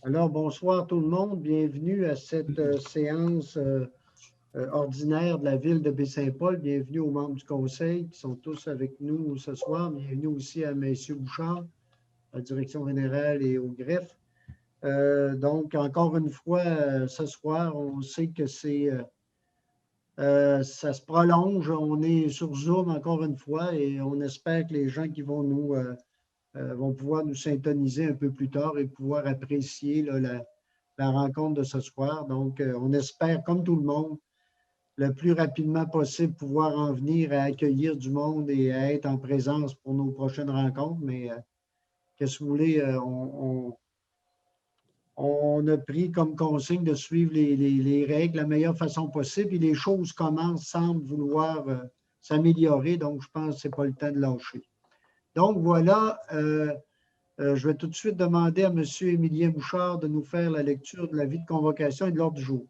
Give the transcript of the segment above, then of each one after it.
Alors, bonsoir tout le monde. Bienvenue à cette séance ordinaire de la ville de Baie-Saint-Paul. Bienvenue aux membres du conseil qui sont tous avec nous ce soir. Bienvenue aussi à M. Bouchard, à la direction générale et au greffe. Donc, encore une fois, ce soir, on sait que ça se prolonge. On est sur Zoom encore une fois et on espère que les gens qui vont vont pouvoir nous syntoniser un peu plus tard et pouvoir apprécier là, la rencontre de ce soir. Donc, on espère, comme tout le monde, le plus rapidement possible pouvoir en venir à accueillir du monde et à être en présence pour nos prochaines rencontres. Mais qu'est-ce que vous voulez, on a pris comme consigne de suivre les règles de la meilleure façon possible et les choses semblent vouloir s'améliorer. Donc, je pense que ce n'est pas le temps de lâcher. Donc, voilà. Je vais tout de suite demander à M. Émilien Bouchard de nous faire la lecture de l'avis de convocation et de l'ordre du jour.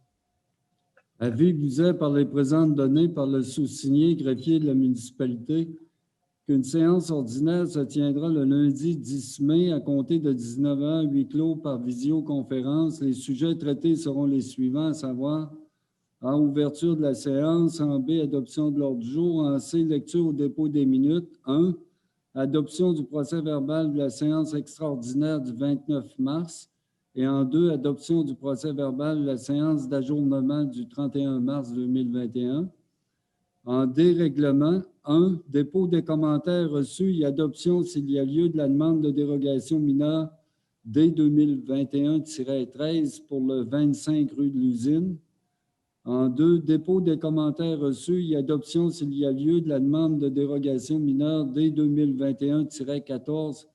Avis vous est par les présentes données par le sous-signé greffier de la municipalité qu'une séance ordinaire se tiendra le lundi 10 mai à compter de 19 h, huis clos par visioconférence. Les sujets traités seront les suivants, à savoir en ouverture de la séance, en B, adoption de l'ordre du jour, en C, lecture au dépôt des minutes, 1, adoption du procès-verbal de la séance extraordinaire du 29 mars, et en 2, adoption du procès-verbal de la séance d'ajournement du 31 mars 2021. En dérèglement, 1, dépôt des commentaires reçus et adoption s'il y a lieu de la demande de dérogation mineure D 2021-13 pour le 25 rue de l'Usine. En 2, dépôt des commentaires reçus et adoption s'il y a lieu de la demande de dérogation mineure D 2021-14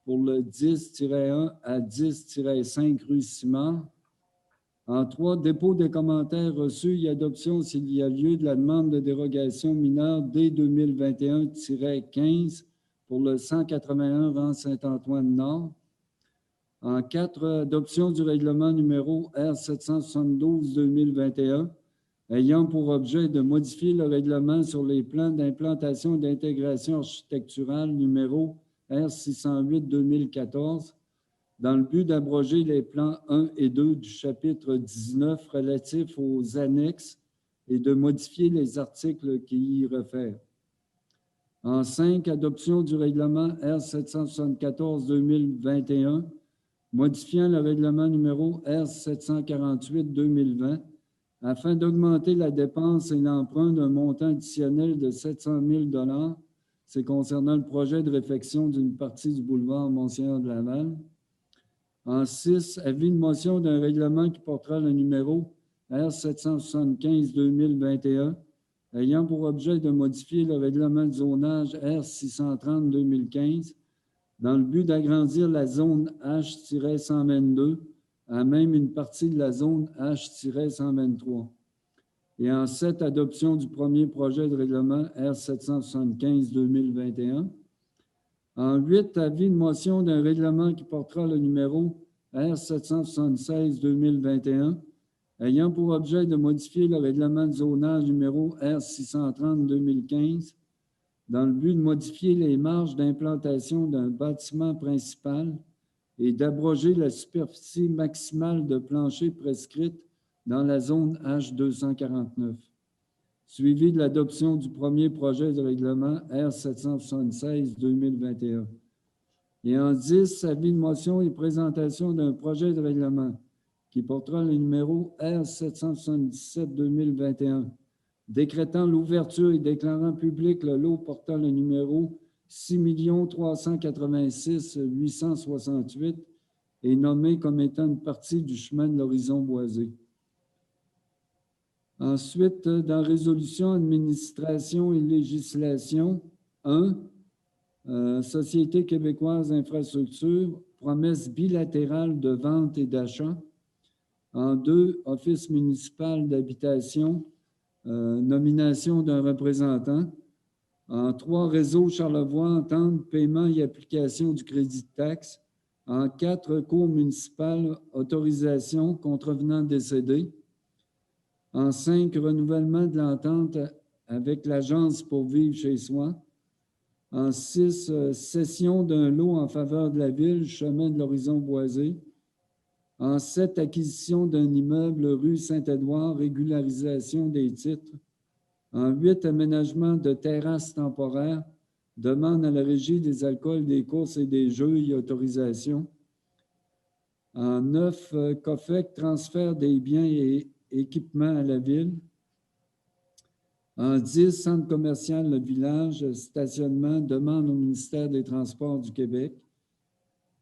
pour le 10-1 à 10-5 rue Simard. En 3, dépôt des commentaires reçus et adoption s'il y a lieu de la demande de dérogation mineure D 2021-15 pour le 181 rang Saint-Antoine-Nord. En 4, adoption du règlement numéro R772-2021 ayant pour objet de modifier le règlement sur les plans d'implantation et d'intégration architecturale numéro R608-2014 dans le but d'abroger les plans 1 et 2 du chapitre 19 relatif aux annexes et de modifier les articles qui y réfèrent. En 5, adoption du règlement R774-2021, modifiant le règlement numéro R748-2020 afin d'augmenter la dépense et l'emprunt d'un montant additionnel de 700 000 $. C'est concernant le projet de réfection d'une partie du boulevard Monseigneur de Laval. En 6, avis de motion d'un règlement qui portera le numéro R775-2021, ayant pour objet de modifier le règlement de zonage R630-2015 dans le but d'agrandir la zone H-122 à même une partie de la zone H-123. Et en 7, adoption du premier projet de règlement R775-2021. En 8, avis de motion d'un règlement qui portera le numéro R776-2021, ayant pour objet de modifier le règlement de zonage numéro R630-2015 dans le but de modifier les marges d'implantation d'un bâtiment principal et d'abroger la superficie maximale de plancher prescrite dans la zone H249, suivi de l'adoption du premier projet de règlement R776-2021. Et en 10, avis de motion et présentation d'un projet de règlement qui portera le numéro R777-2021, décrétant l'ouverture et déclarant public le lot portant le numéro 6 386 868 et nommé comme étant une partie du chemin de l'horizon boisé. Ensuite, dans résolution, administration et législation, 1, Société québécoise d'infrastructure, promesse bilatérale de vente et d'achat. En 2, Office municipal d'habitation, nomination d'un représentant. En 3, Réseau Charlevoix, entente, paiement et application du crédit de taxe. En 4, Cour municipale, autorisation, contrevenant décédé. En 5, renouvellement de l'entente avec l'Agence pour vivre chez soi. En 6, cession d'un lot en faveur de la ville, chemin de l'horizon boisé. En 7, acquisition d'un immeuble rue Saint-Édouard, régularisation des titres. En 8, aménagement de terrasses temporaires, demande à la Régie des alcools, des courses et des jeux et autorisation. En 9, COFEC, transfert des biens et équipements à la ville. En 10, centre commercial Le Village, stationnement, demande au ministère des Transports du Québec.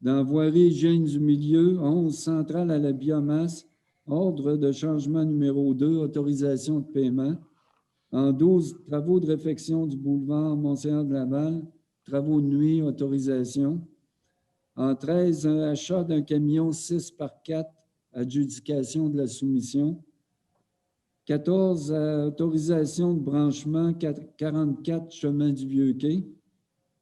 Dans voirie, hygiène du milieu, 11, centrale à la biomasse, ordre de changement numéro 2, autorisation de paiement. En 12, travaux de réfection du boulevard Monseigneur-de-Laval, travaux de nuit, autorisation. En 13, achat d'un camion 6x4, adjudication de la soumission. 14, autorisation de branchement 44 chemin du Vieux-Quai.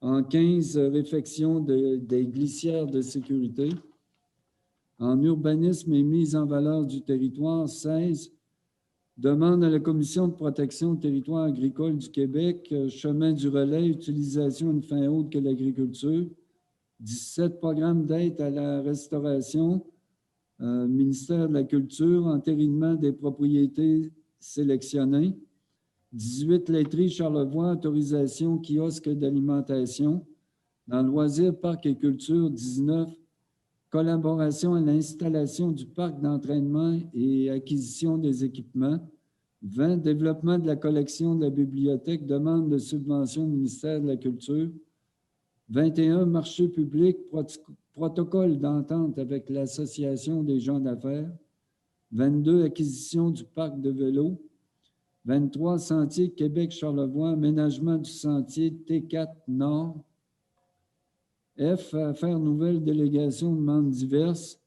En 15, réfection des glissières de sécurité. En urbanisme et mise en valeur du territoire, 16, demande à la Commission de protection du territoire agricole du Québec, chemin du relais, utilisation une fin autre que l'agriculture. 17, programme d'aide à la restauration, ministère de la Culture, entérinement des propriétés sélectionnées. 18, laiterie Charlevoix, autorisation kiosque d'alimentation. Dans loisirs, parcs et culture, 19, collaboration à l'installation du parc d'entraînement et acquisition des équipements. 20, développement de la collection de la bibliothèque, demande de subvention au ministère de la Culture. 21, marché public, protocole d'entente avec l'Association des gens d'affaires. 22, acquisition du parc de vélo. 23, sentier Québec-Charlevoix, aménagement du sentier T4 Nord. F, affaires nouvelles, délégation, demandes diverses.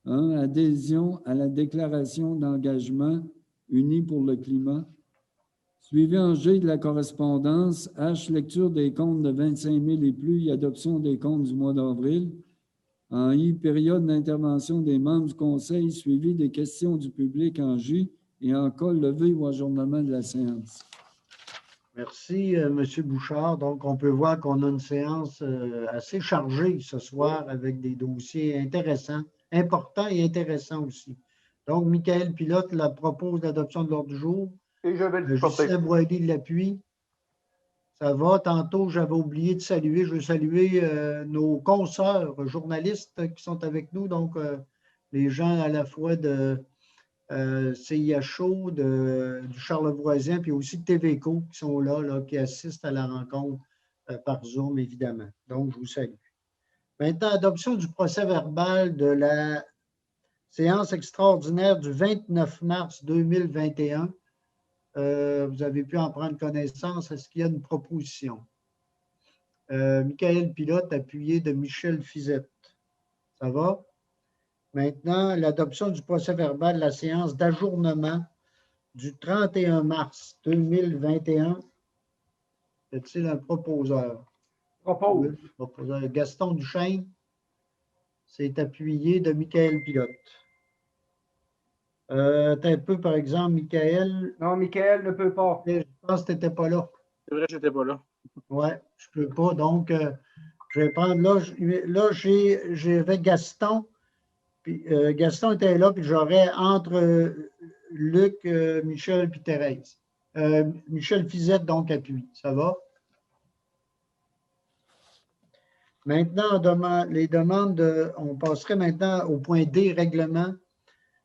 1, adhésion à la déclaration d'engagement unie pour le climat. Suivi en G de la correspondance. H, lecture des comptes de 25 000 et plus et adoption des comptes du mois d'avril. En I, période d'intervention des membres du Conseil, suivi des questions du public en J et en cas levé ou ajournement de la séance. Merci, M. Bouchard. Donc, on peut voir qu'on a une séance assez chargée ce soir avec des dossiers intéressants, importants et intéressants aussi. Donc, Michael Pilote la propose l'adoption de l'ordre du jour. Et je vais le supporter. Justin Boilly l'appuie. Ça va. Tantôt, j'avais oublié de saluer. Je veux saluer nos consoeurs journalistes qui sont avec nous. Donc, les gens à la fois de CIHO, du Charlevoisien, puis aussi de TVCO qui sont là, qui assistent à la rencontre par Zoom, évidemment. Donc, je vous salue. Maintenant, adoption du procès-verbal de la séance extraordinaire du 29 mars 2021. Vous avez pu en prendre connaissance. Est-ce qu'il y a une proposition? Michael Pilote, appuyé de Michel Fizette. Ça va? Maintenant, l'adoption du procès-verbal de la séance d'ajournement du 31 mars 2021. Y a-t-il un proposeur? Propose. Oui, proposeur. Gaston Duchesne, c'est appuyé de Michael Pilote. T'as un peu, par exemple, Michael. Non, Michael ne peut pas. Je pense que tu n'étais pas là. C'est vrai, je n'étais pas là. Oui, je ne peux pas. Donc, je vais prendre là, j'avais Gaston. Puis, Gaston était là, puis j'aurais entre Luc, Michel puis Thérèse. Michel Fizette, donc, appuie. Ça va? Maintenant, les demandes, on passerait maintenant au point D, règlement.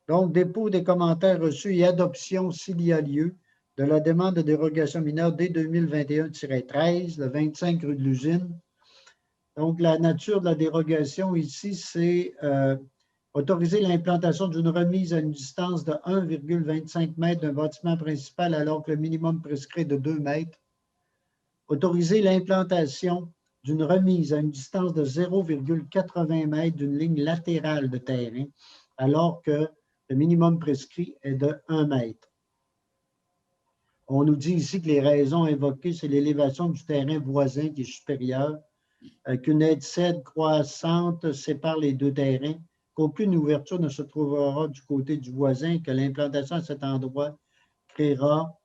Donc, dépôt des commentaires reçus et adoption, s'il y a lieu, de la demande de dérogation mineure D 2021-13, le 25 rue de l'Usine. Donc, la nature de la dérogation ici, c'est autoriser l'implantation d'une remise à une distance de 1,25 m d'un bâtiment principal alors que le minimum prescrit est de 2 mètres. Autoriser l'implantation d'une remise à une distance de 0,80 m d'une ligne latérale de terrain alors que le minimum prescrit est de 1 mètre. On nous dit ici que les raisons invoquées, c'est l'élévation du terrain voisin qui est supérieure, qu'une aide cède croissante sépare les deux terrains, qu'aucune ouverture ne se trouvera du côté du voisin, que l'implantation à cet endroit créera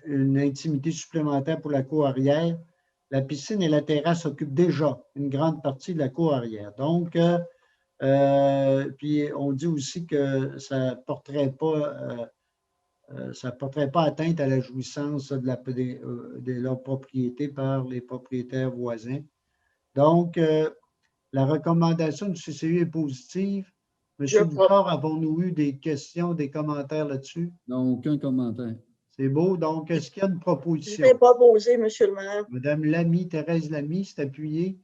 une intimité supplémentaire pour la cour arrière. La piscine et la terrasse occupent déjà une grande partie de la cour arrière. Donc, Puis on dit aussi que ça ne porterait pas atteinte à la jouissance de leur propriété par les propriétaires voisins. Donc, la recommandation du CCU est positive. Monsieur Bouchard, avons-nous eu des questions, des commentaires là-dessus? Non, aucun commentaire. C'est beau. Donc, est-ce qu'il y a une Je proposition? vais proposer, Monsieur le maire. Madame Lamy, Thérèse Lamy, c'est appuyé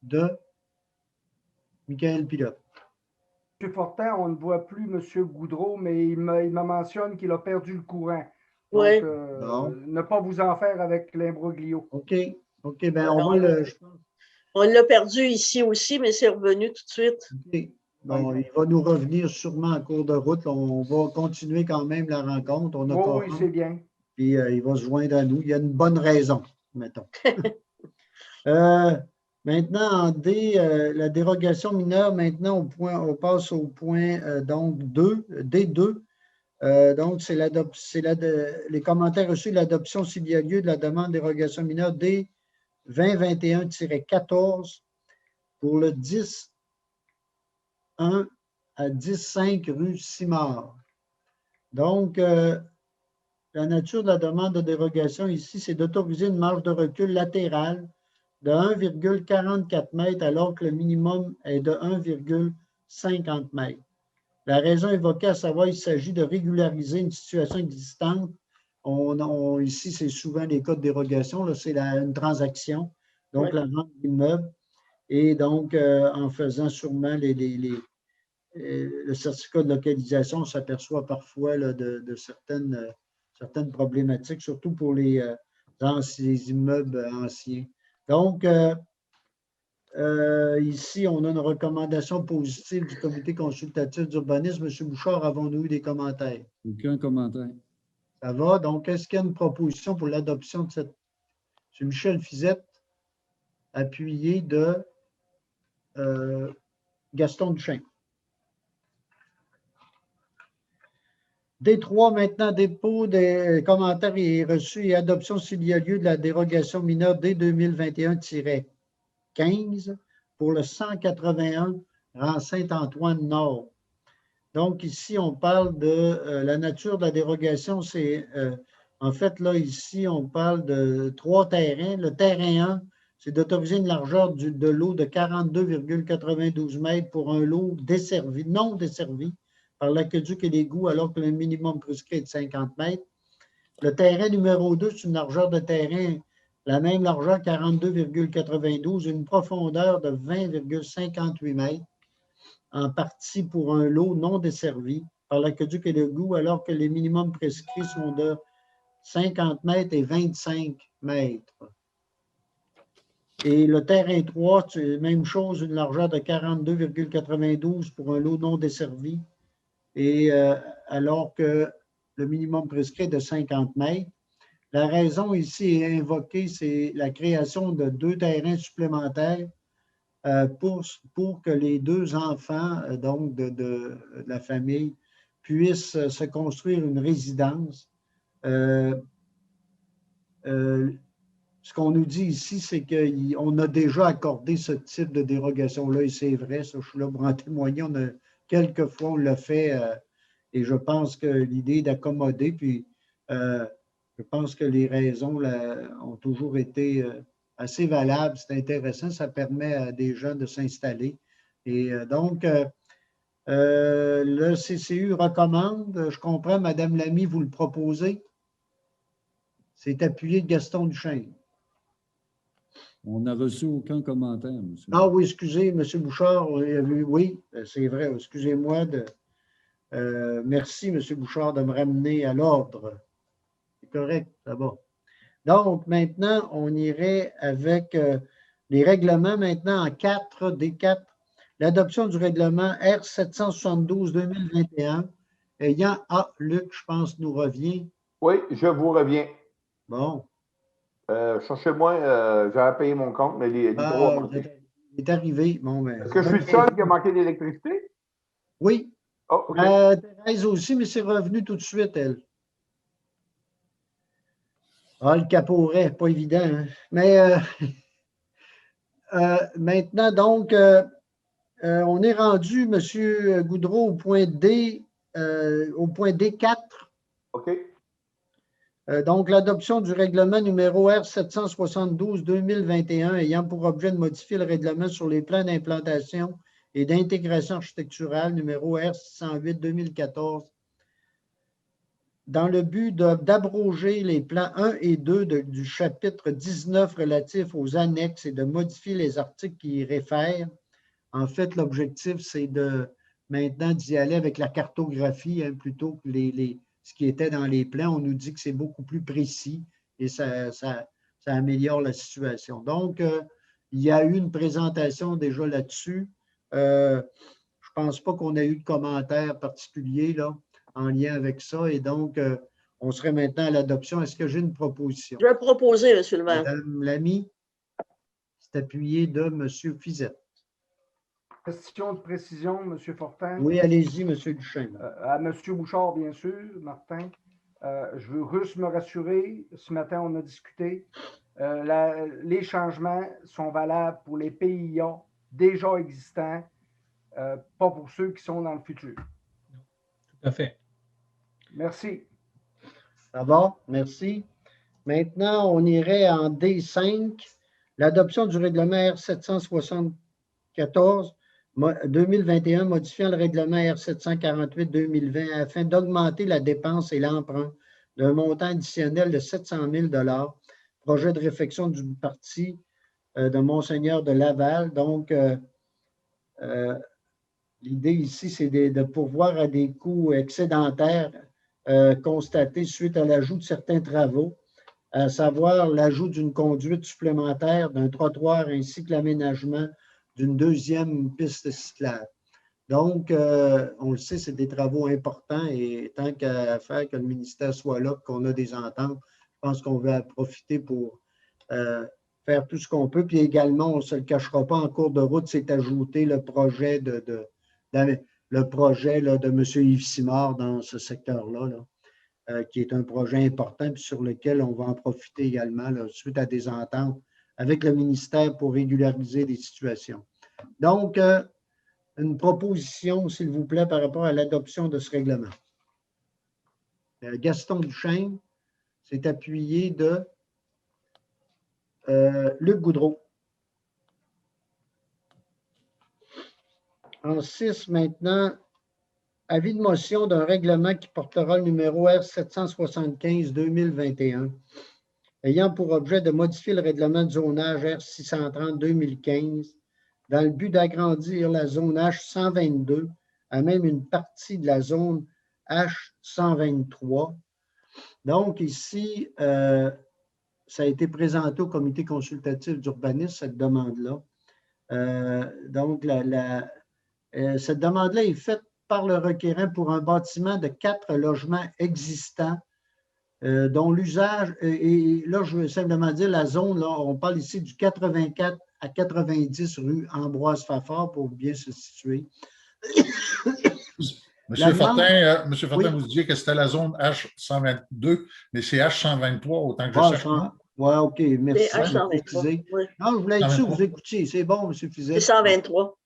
de Michael Pilote. M. Fortin, on ne voit plus M. Goudreau, mais il me mentionne qu'il a perdu le courant. Donc, Oui. ne pas vous en faire avec l'imbroglio. OK. OK, bien, on va le. On l'a perdu ici aussi, mais c'est revenu tout de suite. OK. Bon, il va nous revenir sûrement en cours de route. On va continuer quand même la rencontre. On a Oui, c'est bien. Puis il va se joindre à nous. Il y a une bonne raison, mettons. Maintenant, en D, la dérogation mineure, maintenant, on passe au point donc 2, D2. Donc, c'est les commentaires reçus de l'adoption s'il y a lieu de la demande de dérogation mineure D 2021-14 pour le 10-1 à 10-5 rue Simard. Donc, la nature de la demande de dérogation ici, c'est d'autoriser une marge de recul latérale de 1,44 m alors que le minimum est de 1,50 m. La raison évoquée, à savoir, il s'agit de régulariser une situation existante. Ici, c'est souvent les cas de dérogation, c'est une transaction, donc la vente d'immeuble, et donc en faisant sûrement le certificat de localisation, on s'aperçoit parfois là, de certaines problématiques, surtout pour les immeubles anciens. Donc, ici, on a une recommandation positive du comité consultatif d'urbanisme. M. Bouchard, avons-nous eu des commentaires? Aucun commentaire. Ça va. Donc, est-ce qu'il y a une proposition pour l'adoption de cette... M. Michel Fizette, appuyé de Gaston Duchesne. D3, maintenant, dépôt des commentaires et reçus et adoption s'il y a lieu de la dérogation mineure D 2021-15 pour le 181 rang Saint-Antoine-Nord. Donc, ici, on parle de la nature de la dérogation. C'est, en fait, là, ici, on parle de 3 terrains. Le terrain 1, c'est d'autoriser une largeur de l'eau de 42,92 mètres pour un lot desservi, non desservi par l'aqueduc et l'égout, alors que le minimum prescrit est de 50 mètres. Le terrain numéro 2, c'est une largeur de terrain, la même largeur, 42,92, une profondeur de 20,58 mètres, en partie pour un lot non desservi par l'aqueduc et l'égout, alors que les minimums prescrits sont de 50 mètres et 25 mètres. Et le terrain 3, c'est la même chose, une largeur de 42,92 pour un lot non desservi, et alors que le minimum prescrit est de 50 mètres. La raison ici est invoquée, c'est la création de 2 terrains supplémentaires pour que les 2 enfants donc de la famille puissent se construire une résidence. Ce qu'on nous dit ici, c'est qu'on a déjà accordé ce type de dérogation-là, et c'est vrai, ça, je suis là pour en témoigner. Quelquefois, on l'a fait, et je pense que l'idée d'accommoder, puis je pense que les raisons ont toujours été assez valables. C'est intéressant, ça permet à des gens de s'installer. Et donc, le CCU recommande, je comprends, Mme Lamy, vous le proposez. C'est appuyé de Gaston Duchesne. On n'a reçu aucun commentaire, monsieur. Ah oui, excusez, M. Bouchard, oui, c'est vrai, excusez-moi. Merci, M. Bouchard, de me ramener à l'ordre. C'est correct, ça va. Donc, maintenant, on irait avec les règlements maintenant en 4, D4. L'adoption du règlement R772-2021 ayant... Ah, Luc, je pense, nous revient. Oui, je vous reviens. Bon. Cherchez-moi, j'ai à payer mon compte, mais les trois il est arrivé. Bon, ben, est-ce que je suis le seul qui a manqué d'électricité? Oui. Oh, OK. Thérèse aussi, mais c'est revenu tout de suite, elle. Ah, le caporet, pas évident. Hein? Mais maintenant, donc, on est rendu, M. Goudreau, au point D, au point D4. OK. Donc, l'adoption du règlement numéro R772-2021 ayant pour objet de modifier le règlement sur les plans d'implantation et d'intégration architecturale numéro R608-2014 dans le but d'abroger les plans 1 et 2 du chapitre 19 relatif aux annexes et de modifier les articles qui y réfèrent. En fait, l'objectif, c'est maintenant d'y aller avec la cartographie plutôt que ce qui était dans les plans. On nous dit que c'est beaucoup plus précis et ça améliore la situation. Donc, il y a eu une présentation déjà là-dessus. Je ne pense pas qu'on ait eu de commentaires particuliers là, en lien avec ça. Et donc, on serait maintenant à l'adoption. Est-ce que j'ai une proposition? Je vais proposer, M. le maire. Madame Lamy, c'est appuyé de M. Fizette. Question de précision, M. Fortin. Oui, allez-y, M. Duchesne. À M. Bouchard, bien sûr, Martin. Je veux juste me rassurer. Ce matin, on a discuté. Les changements sont valables pour les PIA déjà existants, pas pour ceux qui sont dans le futur. Tout à fait. Merci. Ça va? Merci. Maintenant, on irait en D5. L'adoption du règlement R774-2021 modifiant le règlement R748-2020 afin d'augmenter la dépense et l'emprunt d'un montant additionnel de 700 000 $. Projet de réfection du parti de Monseigneur de Laval. Donc, l'idée ici, c'est de pourvoir à des coûts excédentaires constatés suite à l'ajout de certains travaux, à savoir l'ajout d'une conduite supplémentaire, d'un trottoir ainsi que l'aménagement d'une deuxième piste cyclable. Donc, on le sait, c'est des travaux importants et tant qu'à faire que le ministère soit là, qu'on a des ententes, je pense qu'on va en profiter pour faire tout ce qu'on peut. Puis également, on ne se le cachera pas, en cours de route, c'est ajouté le projet de M. Yves Simard dans ce secteur-là, qui est un projet important puis sur lequel on va en profiter également là, suite à des ententes avec le ministère pour régulariser des situations. Donc, une proposition, s'il vous plaît, par rapport à l'adoption de ce règlement. Gaston Duchesne s'est appuyé de Luc Goudreau. En 6, maintenant, avis de motion d'un règlement qui portera le numéro R775-2021, ayant pour objet de modifier le règlement de zonage R630-2015 dans le but d'agrandir la zone H122 à même une partie de la zone H123. Donc, ici, ça a été présenté au comité consultatif d'urbanisme, cette demande-là. Donc, cette demande-là est faite par le requérant pour un bâtiment de 4 logements existants dont l'usage, et là, je veux simplement dire la zone, là, on parle ici du 84 à 90 rue Ambroise-Fafard pour bien se situer. Monsieur Fortin, oui. Vous disiez que c'était la zone H122, mais c'est H123 autant que je sache. Oui, OK, merci. H123. Oui. Non, je voulais être sûr que vous écoutiez. C'est bon, M. Fizet. C'est 123.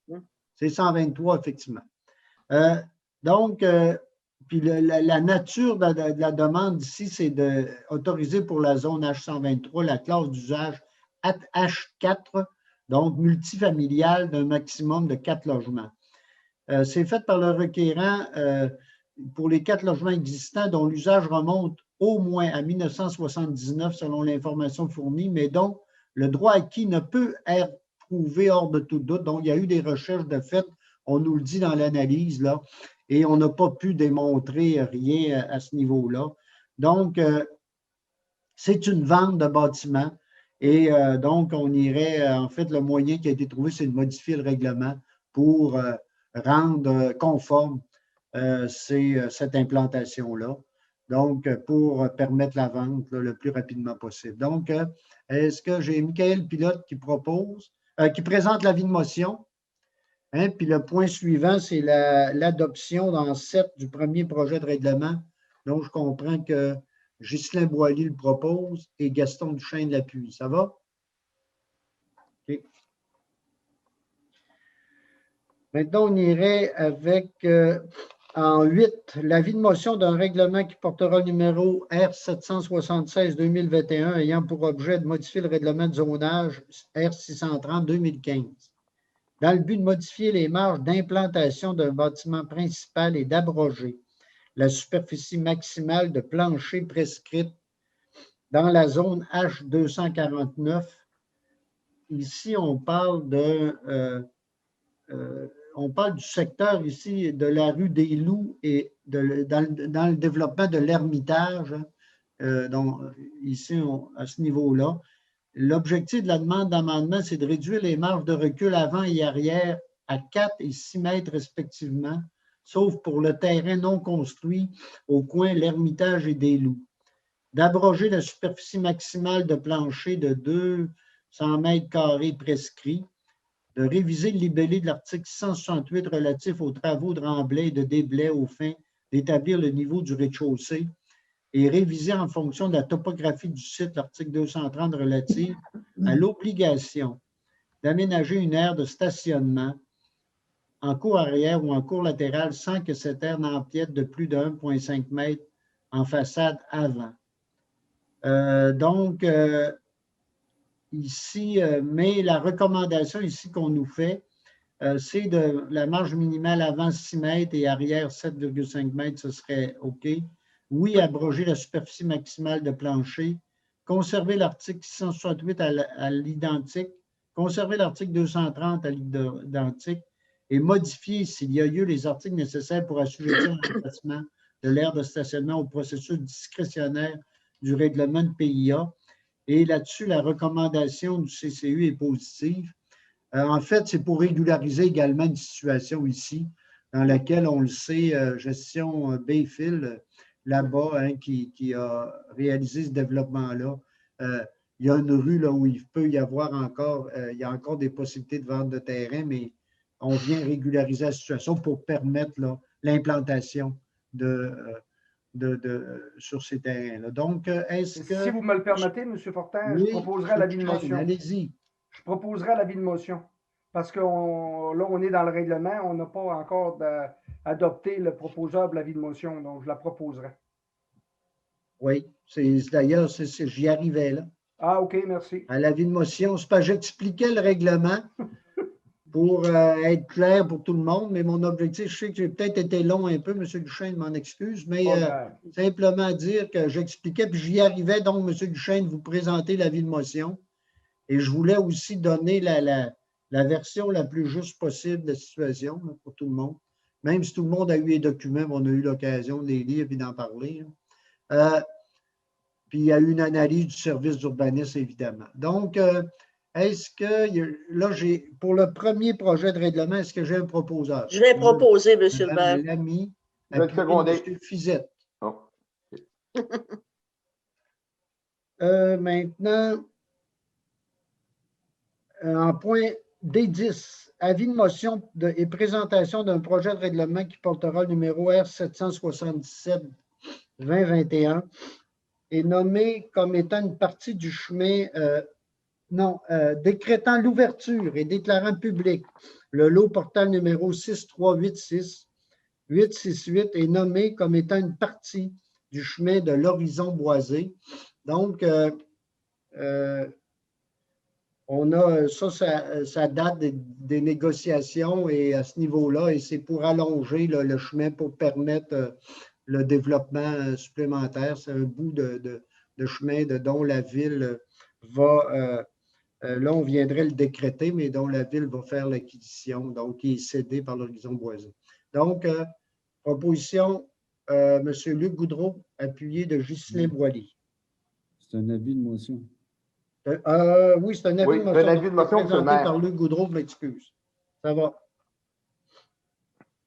C'est 123, effectivement. Donc, puis la nature de la demande ici, c'est d'autoriser pour la zone H123 la classe d'usage H4, donc multifamiliale d'un maximum de 4 logements. C'est fait par le requérant pour les 4 logements existants dont l'usage remonte au moins à 1979 selon l'information fournie, mais dont le droit acquis ne peut être prouvé hors de tout doute. Donc, il y a eu des recherches de fait, on nous le dit dans l'analyse, là, et on n'a pas pu démontrer rien à ce niveau-là. Donc, c'est une vente de bâtiment et donc, on irait, en fait, le moyen qui a été trouvé, c'est de modifier le règlement pour rendre conforme cette implantation-là. Donc, pour permettre la vente là, le plus rapidement possible. Donc, est-ce que j'ai Michael Pilote qui présente l'avis de motion? Hein? Puis le point suivant, c'est l'adoption dans 7 du premier projet de règlement. Donc, je comprends que Ghislain Boilly le propose et Gaston Duchesne l'appuie. Ça va? OK. Maintenant, on irait avec en 8, l'avis de motion d'un règlement qui portera le numéro R776-2021 ayant pour objet de modifier le règlement de zonage R630-2015 dans le but de modifier les marges d'implantation d'un bâtiment principal et d'abroger la superficie maximale de plancher prescrite dans la zone H249. Ici, on parle on parle du secteur ici de la rue des Loups et dans le développement de l'Ermitage. Donc, ici, à ce niveau-là. L'objectif de la demande d'amendement, c'est de réduire les marges de recul avant et arrière à 4 et 6 mètres respectivement, sauf pour le terrain non construit au coin l'Ermitage et des Loups. D'abroger la superficie maximale de plancher de 200 mètres carrés prescrits, de réviser le libellé de l'article 668 relatif aux travaux de remblai et de déblai aux fins d'établir le niveau du rez-de-chaussée et réviser en fonction de la topographie du site l'article 230 relatif à l'obligation d'aménager une aire de stationnement en cour arrière ou en cour latérale sans que cette aire n'empiète de plus de 1,5 m en façade avant. Ici, mais la recommandation ici qu'on nous fait, c'est de la marge minimale avant 6 mètres et arrière 7,5 mètres, ce serait OK. Oui, abroger la superficie maximale de plancher, conserver l'article 668 à l'identique, conserver l'article 230 à l'identique et modifier, s'il y a lieu, les articles nécessaires pour assujettir l'emplacement de l'aire de stationnement au processus discrétionnaire du règlement de PIA. Et là-dessus, la recommandation du CCU est positive. En fait, c'est pour régulariser également une situation ici dans laquelle, on le sait, gestion Bayfield, là-bas, qui a réalisé ce développement-là. Il y a une rue là, où il peut y avoir encore, il y a encore des possibilités de vente de terrain, mais on vient régulariser la situation pour permettre l'implantation sur ces terrains-là. Donc, est-ce que… Si vous me le permettez, M. Fortin, je proposerai l'avis de motion. Allez-y. Je proposerai l'avis de motion. Parce que là, on est dans le règlement, on n'a pas encore adopté le proposeur de l'avis de motion, donc je la proposerai. Oui, d'ailleurs, j'y arrivais là. Ah, OK, merci. À l'avis de motion, c'est parce que j'expliquais le règlement pour être clair pour tout le monde, mais mon objectif, je sais que j'ai peut-être été long un peu, M. Duchesne m'en excuse, mais simplement dire que j'expliquais, puis j'y arrivais donc, M. Duchesne, vous présenter l'avis de motion. Et je voulais aussi donner la version la plus juste possible de la situation là, pour tout le monde. Même si tout le monde a eu les documents, on a eu l'occasion de les lire et d'en parler. Puis il y a eu une analyse du service d'urbanisme, évidemment. Donc, est-ce que, là, pour le premier projet de règlement, est-ce que j'ai un proposeur? Je vais proposer, M. le maire. L'ami, Je vais le seconder. M. Fizette. Oh. Maintenant, en point D10, avis de motion et présentation d'un projet de règlement qui portera le numéro R777-2021 et nommé comme étant une partie du chemin, décrétant l'ouverture et déclarant public le lot portant le numéro 6386-868 est nommé comme étant une partie du chemin de l'horizon boisé. Donc, on a ça date des négociations et à ce niveau-là, et c'est pour allonger le chemin pour permettre le développement supplémentaire. C'est un bout de chemin dont la ville va, là on viendrait le décréter, mais dont la ville va faire l'acquisition, donc qui est cédé par l'horizon boisé. Donc, proposition, M. Luc Goudreau, appuyé de Ghislain Boilly. C'est un avis de motion. Oui, c'est un avis de motion. Un avis de motion présenté par Luc Goudreau, je m'excuse. Ça va.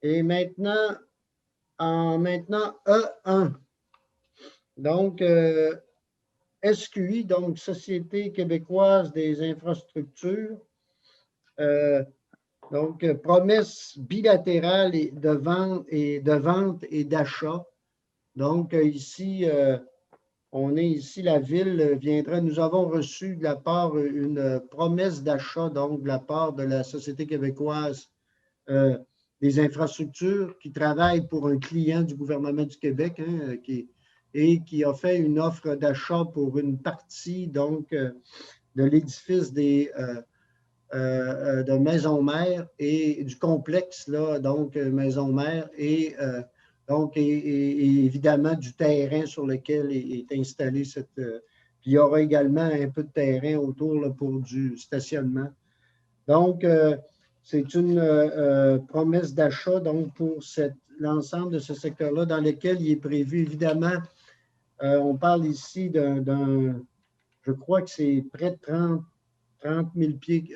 Et maintenant, E1. Donc, SQI, donc Société québécoise des infrastructures. Donc, promesse bilatérale de vente et d'achat. Donc, ici, la ville viendra. Nous avons reçu de la part une promesse d'achat, donc de la part de la Société québécoise des infrastructures qui travaille pour un client du gouvernement du Québec et qui a fait une offre d'achat pour une partie donc, de l'édifice de Maison Mère et du complexe, là, donc Maison Mère et évidemment du terrain sur lequel est installé cette. Puis il y aura également un peu de terrain autour là, pour du stationnement. Donc, c'est une promesse d'achat donc pour l'ensemble de ce secteur-là dans lequel il est prévu, évidemment, on parle ici d'un, je crois que c'est près de 30 000 pieds.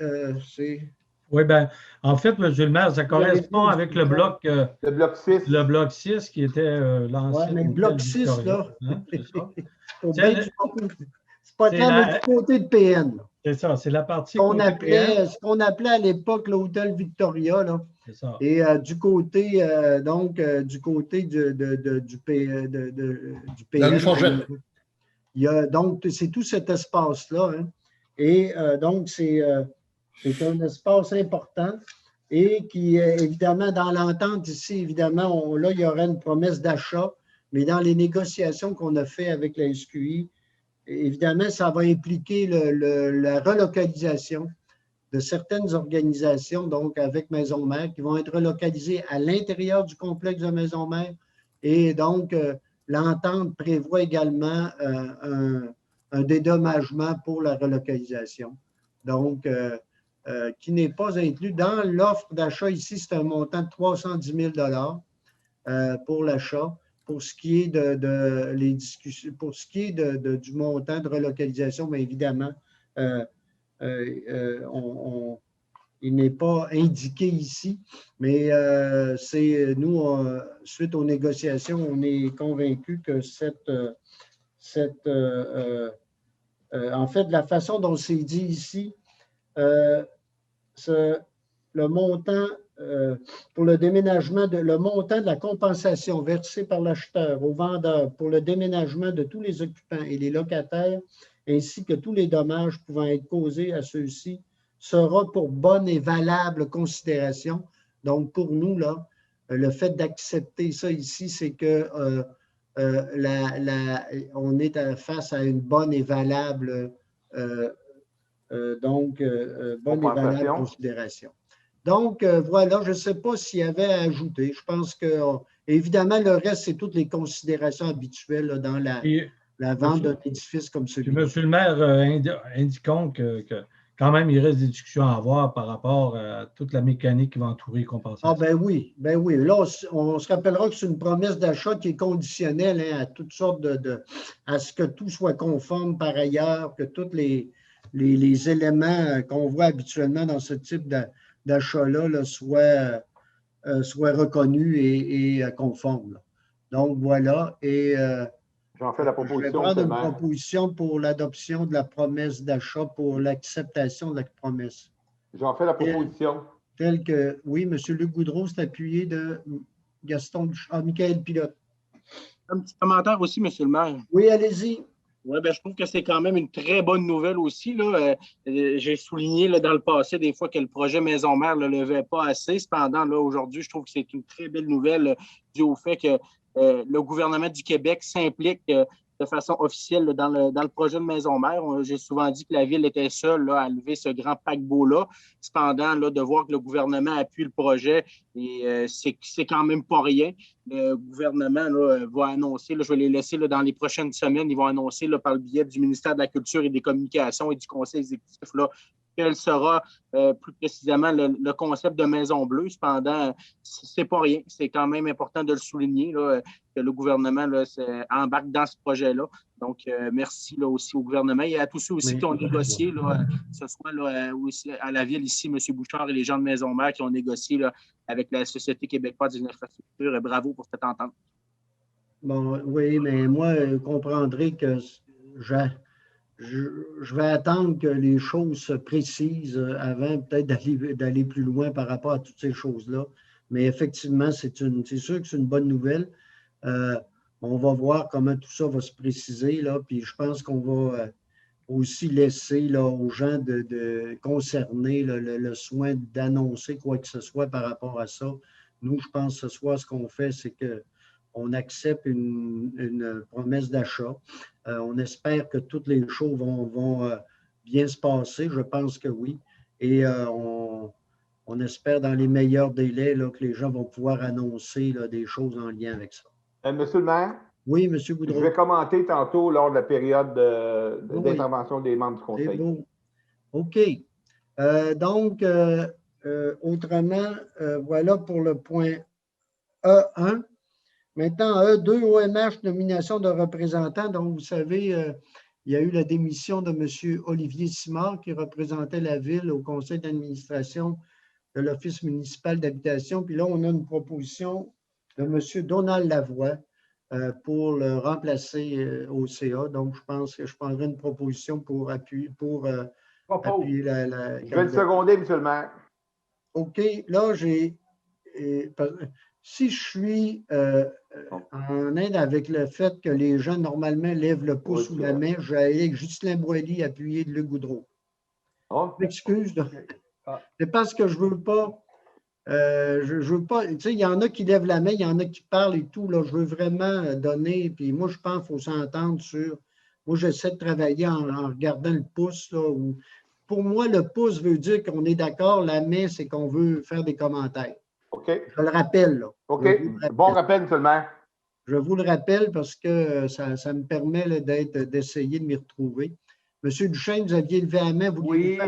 Oui, bien, en fait, M. le maire, ça correspond avec le bloc 6. Le bloc 6 qui était l'ancien. Oui, mais le bloc 6, là, hein, c'est ça. C'est pas clair, mais du côté de PN. C'est ça, c'est la partie ce qu'on appelait à l'époque l'hôtel Victoria. Là. C'est ça. Et du côté, du côté du PN. Il y a, donc, c'est tout cet espace-là. Hein. Et donc, c'est un espace important et qui, évidemment, dans l'entente ici, évidemment, là, il y aurait une promesse d'achat, mais dans les négociations qu'on a faites avec la SQI, évidemment, ça va impliquer la relocalisation de certaines organisations, donc avec Maison Mère, qui vont être relocalisées à l'intérieur du complexe de Maison Mère. Et donc, l'entente prévoit également un dédommagement pour la relocalisation. Donc, qui n'est pas inclus. Dans l'offre d'achat ici, c'est un montant de 310 000 pour l'achat. Pour ce qui est les discussions, pour ce qui est du montant de relocalisation, bien évidemment, il n'est pas indiqué ici, mais c'est nous, suite aux négociations, on est convaincus que en fait, la façon dont c'est dit ici, le montant pour le déménagement, le montant de la compensation versée par l'acheteur au vendeur pour le déménagement de tous les occupants et les locataires, ainsi que tous les dommages pouvant être causés à ceux-ci, sera pour bonne et valable considération. Donc, pour nous, là, le fait d'accepter ça ici, c'est que on est face à une bonne et valable bonne et valable considération. Donc, voilà, je ne sais pas s'il y avait à ajouter. Je pense que, évidemment, le reste, c'est toutes les considérations habituelles là, dans la vente d'un édifice comme celui-là. Monsieur le maire, indiquons que quand même, il reste des discussions à avoir par rapport à toute la mécanique qui va entourer les compensations. Ah, ben oui, ben oui. Là, on se rappellera que c'est une promesse d'achat qui est conditionnelle à toutes sortes à ce que tout soit conforme par ailleurs, que tous les éléments qu'on voit habituellement dans ce type d'achat-là là, soient reconnus et conformes. Là. Donc, voilà. Et j'en fais la proposition. Je vais prendre une proposition pour l'adoption de la promesse d'achat, pour l'acceptation de la promesse. J'en fais la proposition. Tel que, oui, M. Luc Goudreau, c'est appuyé de Michael Pilote. Un petit commentaire aussi, M. le maire. Oui, allez-y. Oui, ben, je trouve que c'est quand même une très bonne nouvelle aussi. J'ai souligné là, dans le passé des fois que le projet Maison Mère ne le levait pas assez. Cependant, là, aujourd'hui, je trouve que c'est une très belle nouvelle due au fait que le gouvernement du Québec s'implique de façon officielle là, dans le projet de Maison Mère. J'ai souvent dit que la Ville était seule là, à lever ce grand paquebot-là. Cependant, là, de voir que le gouvernement appuie le projet, et c'est quand même pas rien. Le gouvernement là, va annoncer, là, je vais les laisser là, dans les prochaines semaines, ils vont annoncer là, par le biais du ministère de la Culture et des Communications et du Conseil exécutif là, quel sera plus précisément le concept de Maison Bleue. Cependant, c'est pas rien. C'est quand même important de le souligner là, que le gouvernement là, embarque dans ce projet-là. Donc, merci là, aussi au gouvernement et à tous ceux aussi qui ont négocié, là, que ce soit là, aussi à la Ville ici, M. Bouchard et les gens de Maison Mère qui ont négocié là, avec la Société québécoise des infrastructures. Bravo pour cette entente. Bon, oui, mais moi, vous comprendrez que je vais attendre que les choses se précisent avant peut-être d'aller plus loin par rapport à toutes ces choses-là. Mais effectivement, c'est sûr que c'est une bonne nouvelle. On va voir comment tout ça va se préciser, là, puis je pense qu'on aussi laisser là, aux gens concernés le soin d'annoncer quoi que ce soit par rapport à ça. Nous, je pense que ce soir, ce qu'on fait, c'est qu'on accepte une promesse d'achat. On espère que toutes les choses vont bien se passer. Je pense que oui. Et on espère dans les meilleurs délais là, que les gens vont pouvoir annoncer là, des choses en lien avec ça. Monsieur le maire? Oui, M. Goudreau. Je vais commenter tantôt lors de la période d'intervention des membres du Conseil. C'est beau. OK. Donc, autrement, voilà pour le point E1. Maintenant, E2, OMH, nomination de représentants. Donc, vous savez, il y a eu la démission de M. Olivier Simard qui représentait la ville au conseil d'administration de l'Office municipal d'habitation. Puis là, on a une proposition de M. Donald Lavoie pour le remplacer au CA. Donc, je pense que je prendrai une proposition pour appuyer la Je vais le seconder, M. le maire. OK. Là, si je suis en aide avec le fait que les gens, normalement, lèvent le pouce ou la main, je vais aller avec Ghislain Boilly appuyer Luc Goudreau. Oh. Je m'excuse. C'est parce que je ne veux pas. Je veux pas. Tu sais, il y en a qui lèvent la main, il y en a qui parlent et tout. Là, je veux vraiment donner. Puis moi, je pense qu'il faut s'entendre sur. Moi, j'essaie de travailler en regardant le pouce. Là, pour moi, le pouce veut dire qu'on est d'accord. La main, c'est qu'on veut faire des commentaires. OK. Je le rappelle. Là. OK. Bon rappel, M. le maire. Je vous le rappelle parce que ça me permet d'essayer de m'y retrouver. Monsieur Duchesne, vous aviez levé la main. Oui,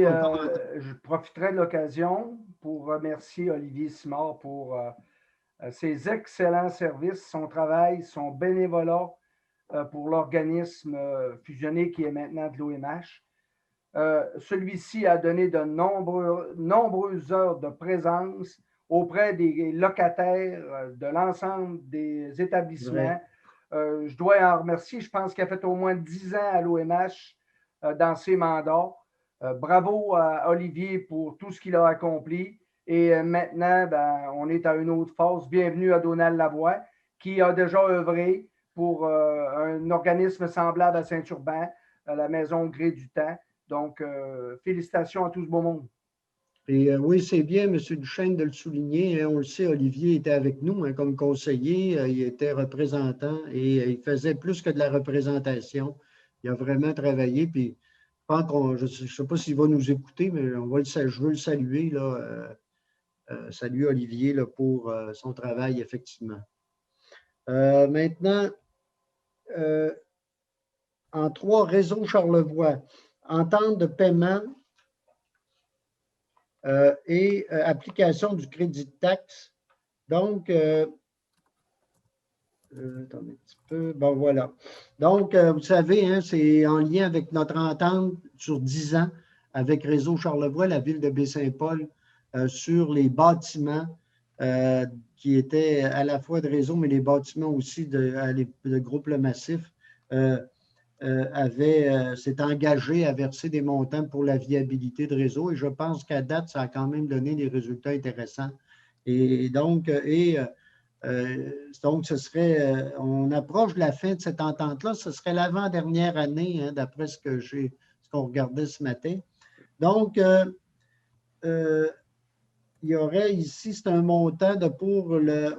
je profiterai de l'occasion pour remercier Olivier Simard pour ses excellents services, son travail, son bénévolat pour l'organisme fusionné qui est maintenant de l'OMH. Celui-ci a donné de nombreuses heures de présence auprès des locataires de l'ensemble des établissements. Je dois en remercier. Je pense qu'il a fait au moins 10 ans à l'OMH dans ses mandats. Bravo à Olivier pour tout ce qu'il a accompli. Et maintenant, on est à une autre phase. Bienvenue à Donald Lavoie, qui a déjà œuvré pour un organisme semblable à Saint-Urbain, à la Maison Gré du Temps. Donc, félicitations à tout ce beau monde. Et oui, c'est bien, M. Duchesne, de le souligner. Hein, on le sait, Olivier était avec nous hein, comme conseiller. Il était représentant et il faisait plus que de la représentation. Il a vraiment travaillé. Puis, je ne sais pas s'il va nous écouter, mais je veux le saluer. Là, saluer Olivier là, pour son travail, effectivement. Maintenant, en 3, Réseau Charlevoix, entente de paiement et application du crédit de taxe. Donc, attendez un petit peu. Bon, voilà. Donc, vous savez, hein, c'est en lien avec notre entente sur 10 ans avec Réseau Charlevoix, la ville de Baie-Saint-Paul, sur les bâtiments qui étaient à la fois de réseau, mais les bâtiments aussi de groupe Le Massif s'est engagé à verser des montants pour la viabilité de réseau. Et je pense qu'à date, ça a quand même donné des résultats intéressants. Et donc, ce serait, on approche de la fin de cette entente-là. Ce serait l'avant-dernière année, hein, d'après ce qu'on regardait ce matin. Donc, il y aurait ici, c'est un montant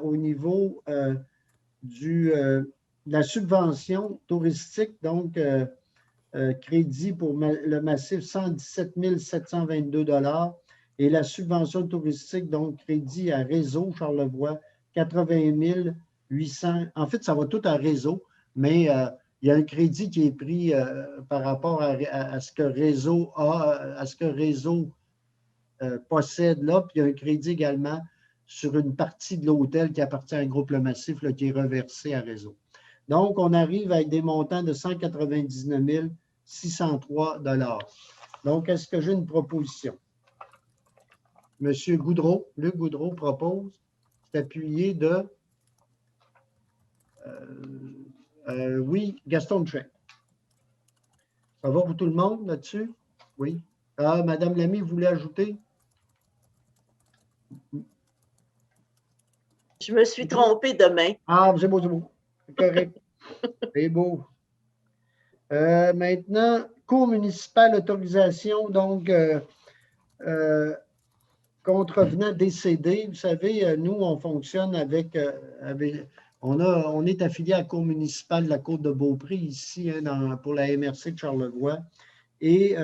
au niveau de la subvention touristique, donc crédit pour le massif 117 722 $ et la subvention touristique, donc crédit à Réseau Charlevoix 80 800. En fait, ça va tout à Réseau, mais il y a un crédit qui est pris par rapport à ce que Réseau a, à ce que Réseau possède là, puis il y a un crédit également sur une partie de l'hôtel qui appartient à un groupe Le Massif là, qui est reversé à Réseau. Donc, on arrive avec des montants de 199 603 $. Donc, est-ce que j'ai une proposition? Monsieur Goudreau, Luc Goudreau propose, c'est appuyé de... oui, Gaston Duchesne. Ça va pour tout le monde là-dessus? Oui. Ah, Madame Lamy, vous voulez ajouter? Je me suis trompée de main. Ah, c'est beau. C'est correct. C'est beau. Maintenant, cour municipale, autorisation, donc, contrevenant décédé. Vous savez, nous, on fonctionne on est affilié à la cour municipale de la Côte de Beaupré, ici, hein, pour la MRC de Charlevoix. Et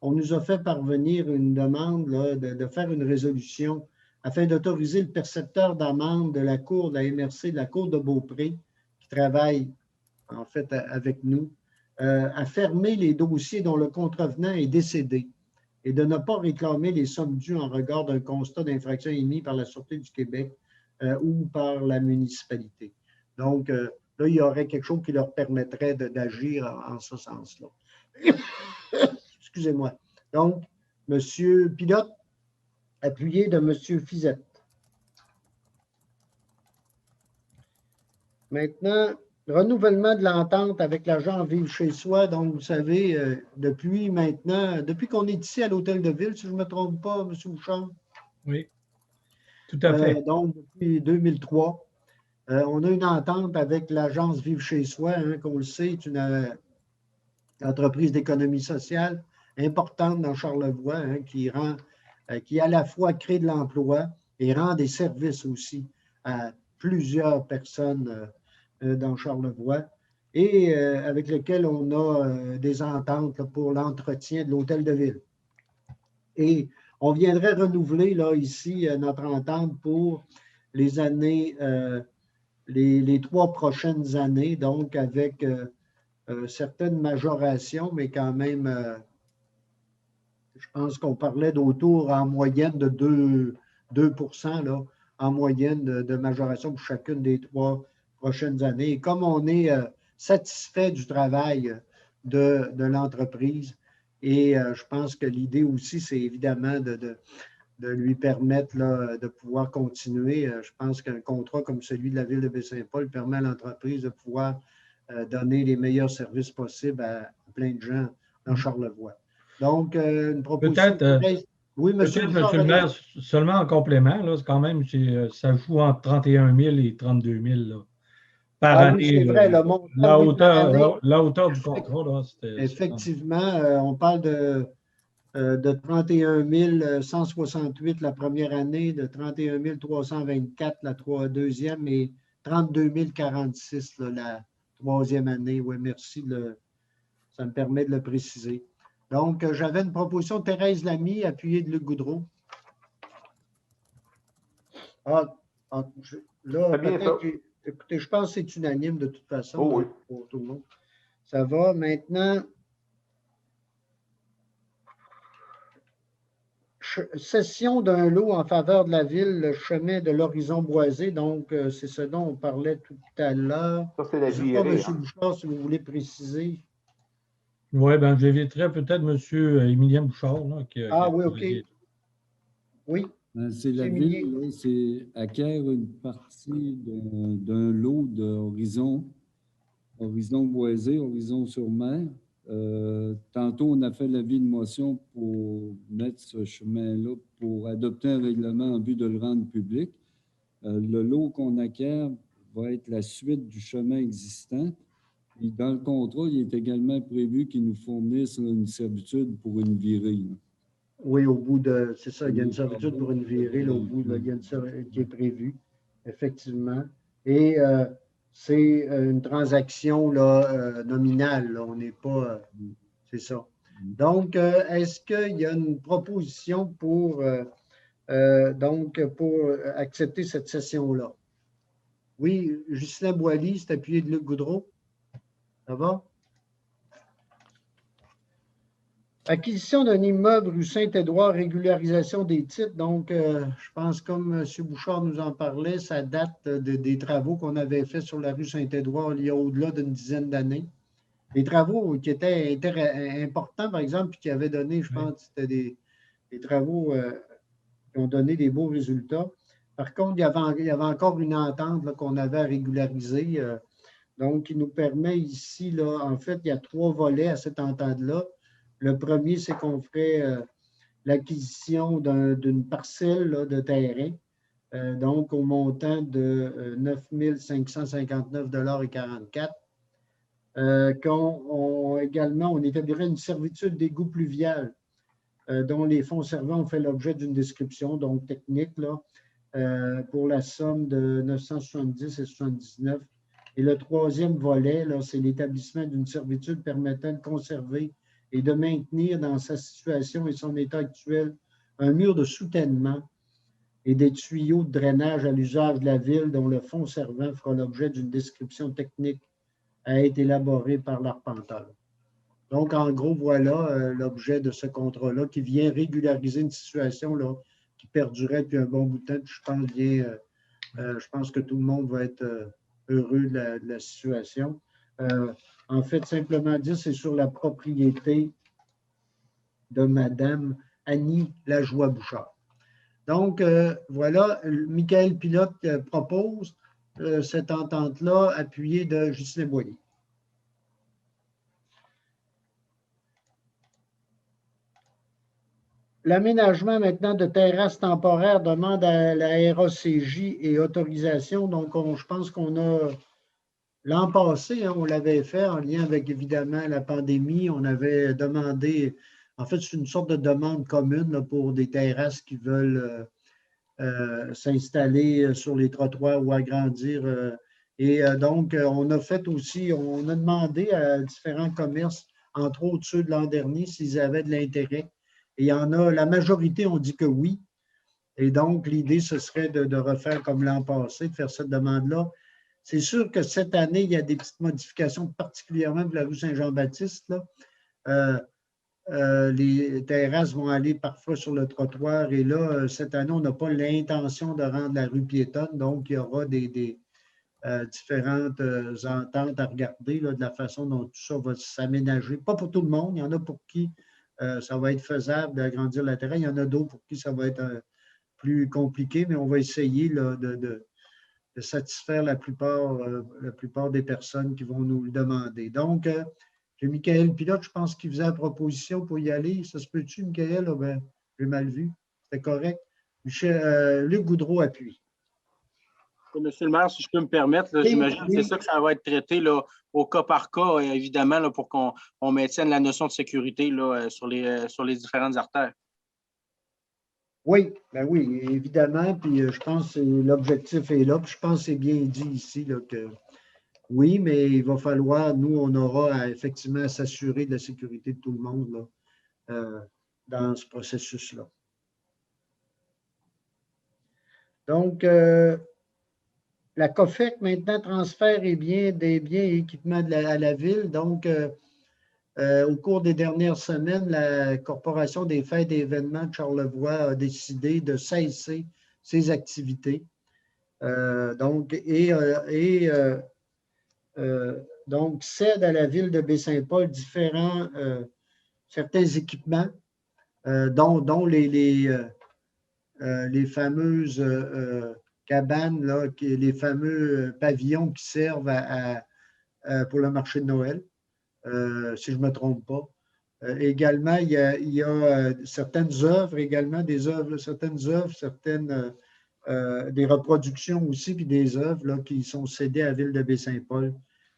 on nous a fait parvenir une demande là, de faire une résolution afin d'autoriser le percepteur d'amende de la Cour de la MRC de la Côte de Beaupré, qui travaille en fait avec nous, à fermer les dossiers dont le contrevenant est décédé et de ne pas réclamer les sommes dues en regard d'un constat d'infraction émis par la Sûreté du Québec ou par la municipalité. Donc, là, il y aurait quelque chose qui leur permettrait d'agir en ce sens-là. Excusez-moi. Donc, M. Pilote, appuyé de M. Fizette. Maintenant, renouvellement de l'entente avec l'agent Vivre chez soi. Donc, vous savez, depuis qu'on est ici à l'Hôtel de Ville, si je ne me trompe pas, M. Bouchard. Oui, tout à fait. Donc, depuis 2003, on a une entente avec l'agence Vivre chez soi, hein, qu'on le sait, est une entreprise d'économie sociale importante dans Charlevoix, hein, qui à la fois crée de l'emploi et rend des services aussi à plusieurs personnes dans Charlevoix, et avec lequel on a des ententes là, pour l'entretien de l'hôtel de ville. Et on viendrait renouveler là, ici notre entente pour les années, les 3 prochaines années, donc avec certaines majorations, mais quand même, je pense qu'on parlait d'autour en moyenne de 2% là, en moyenne de majoration pour chacune des 3 prochaines années. Et comme on est satisfait du travail de l'entreprise, et je pense que l'idée aussi, c'est évidemment de lui permettre là, de pouvoir continuer. Je pense qu'un contrat comme celui de la Ville de Baie-Saint-Paul permet à l'entreprise de pouvoir donner les meilleurs services possibles à plein de gens dans Charlevoix. Donc, une proposition... Peut-être, oui, monsieur le maire, seulement en complément, là, quand même, ça joue entre 31 000 et 32 000 là, par année. Oui, c'est vrai, le montant la hauteur du contrat. Là, effectivement, on parle de 31 168 la première année, de 31 324 la deuxième et 32 046 la troisième année. Oui, merci. Ça me permet de le préciser. Donc, j'avais une proposition de Thérèse Lamy, appuyée de Luc Goudreau. Là, écoutez, je pense que c'est unanime de toute façon. Oh, oui. Pour tout le monde. Ça va. Maintenant, cession d'un lot en faveur de la ville, le chemin de l'horizon boisé. Donc, c'est ce dont on parlait tout à l'heure. Ça, c'est la virée. Je ne sais pas, M. Bouchard, si vous voulez préciser. Oui, bien, j'inviterais peut-être M. Émilien Bouchard. Là, oui, OK. Oui. C'est la ville, c'est acquiert une partie d'un lot d'horizon boisé, horizon sur mer. Tantôt, on a fait l'avis de motion pour mettre ce chemin-là, pour adopter un règlement en but de le rendre public. Le lot qu'on acquiert va être la suite du chemin existant. Et dans le contrat, il est également prévu qu'ils nous fournissent une servitude pour une virée. Là. Oui, au bout de... C'est ça, il y a une servitude pour une virée. Là, au bout, là, il y a une servitude qui est prévue, effectivement. Et c'est une transaction là, nominale. Là, on n'est pas... c'est ça. Donc, est-ce qu'il y a une proposition pour accepter cette session-là? Oui, Ghislain Boilly, c'est appuyé de Luc Goudreau. Ça va? Acquisition d'un immeuble rue Saint-Édouard, régularisation des titres. Donc, je pense, comme M. Bouchard nous en parlait, ça date des travaux qu'on avait faits sur la rue Saint-Édouard il y a au-delà d'une dizaine d'années. Des travaux qui étaient importants, par exemple, puis qui avaient donné, je pense, c'était des travaux qui ont donné des beaux résultats. Par contre, il y avait encore une entente qu'on avait à régulariser. Donc, qui nous permet ici, là, en fait, il y a 3 volets à cette entente-là. Le premier, c'est qu'on ferait l'acquisition d'une parcelle là, de terrain, donc au montant de 9 559,44 $. Également, on établirait une servitude d'égout pluvial dont les fonds servants ont fait l'objet d'une description, donc technique, là, pour la somme de 970 et 79. Et le troisième volet, c'est l'établissement d'une servitude permettant de conserver et de maintenir dans sa situation et son état actuel un mur de soutènement et des tuyaux de drainage à l'usage de la ville dont le fonds servant fera l'objet d'une description technique à être élaborée par l'arpenteur. Donc, en gros, voilà l'objet de ce contrat-là qui vient régulariser une situation là, qui perdurait depuis un bon bout de temps. Je pense que tout le monde va être heureux de la situation. En fait, simplement dire, c'est sur la propriété de Mme Annie Lajoie-Bouchard. Donc, voilà, Michael Pilote propose cette entente-là appuyée de Ghislain Boilly. L'aménagement maintenant de terrasses temporaires demande à la RACJ et autorisation. Donc, je pense qu'on a, l'an passé, on l'avait fait en lien avec évidemment la pandémie. On avait demandé, en fait, c'est une sorte de demande commune là, pour des terrasses qui veulent s'installer sur les trottoirs ou agrandir. Donc, on a fait aussi, on a demandé à différents commerces, entre autres ceux de l'an dernier, s'ils avaient de l'intérêt. Et il y en a, la majorité ont dit que oui. Et donc, l'idée, ce serait de refaire comme l'an passé, de faire cette demande-là. C'est sûr que cette année, il y a des petites modifications, particulièrement pour la rue Saint-Jean-Baptiste. Les terrasses vont aller parfois sur le trottoir. Et là, cette année, on n'a pas l'intention de rendre la rue piétonne. Donc, il y aura des différentes ententes à regarder là, de la façon dont tout ça va s'aménager. Pas pour tout le monde. Il y en a pour qui ça va être faisable d'agrandir la terrasse. Il y en a d'autres pour qui ça va être plus compliqué, mais on va essayer là, de satisfaire la plupart des personnes qui vont nous le demander. Donc, j'ai Michael Pilote, je pense qu'il faisait la proposition pour y aller. Ça se peut-tu, Michael? Ben, j'ai mal vu. C'était correct. Luc Goudreau appuie. Monsieur le maire, si je peux me permettre, j'imagine que c'est ça que ça va être traité là, au cas par cas, évidemment, là, pour qu'on maintienne la notion de sécurité là, sur les différentes artères. Oui, ben oui, évidemment. Puis je pense que l'objectif est là. Puis je pense que c'est bien dit ici là, que oui, mais il va falloir, nous, on aura effectivement à s'assurer de la sécurité de tout le monde là, dans ce processus-là. Donc, la COFEC, maintenant, transfère des biens et équipements à la ville. Donc, au cours des dernières semaines, la Corporation des fêtes et événements de Charlevoix a décidé de cesser ses activités. Donc, cède à la ville de Baie-Saint-Paul certains équipements, dont les fameuses cabanes, là, les fameux pavillons qui servent pour le marché de Noël, si je ne me trompe pas. Également, il y a certaines œuvres, des reproductions aussi, puis des œuvres là, qui sont cédées à la ville de Baie-Saint-Paul.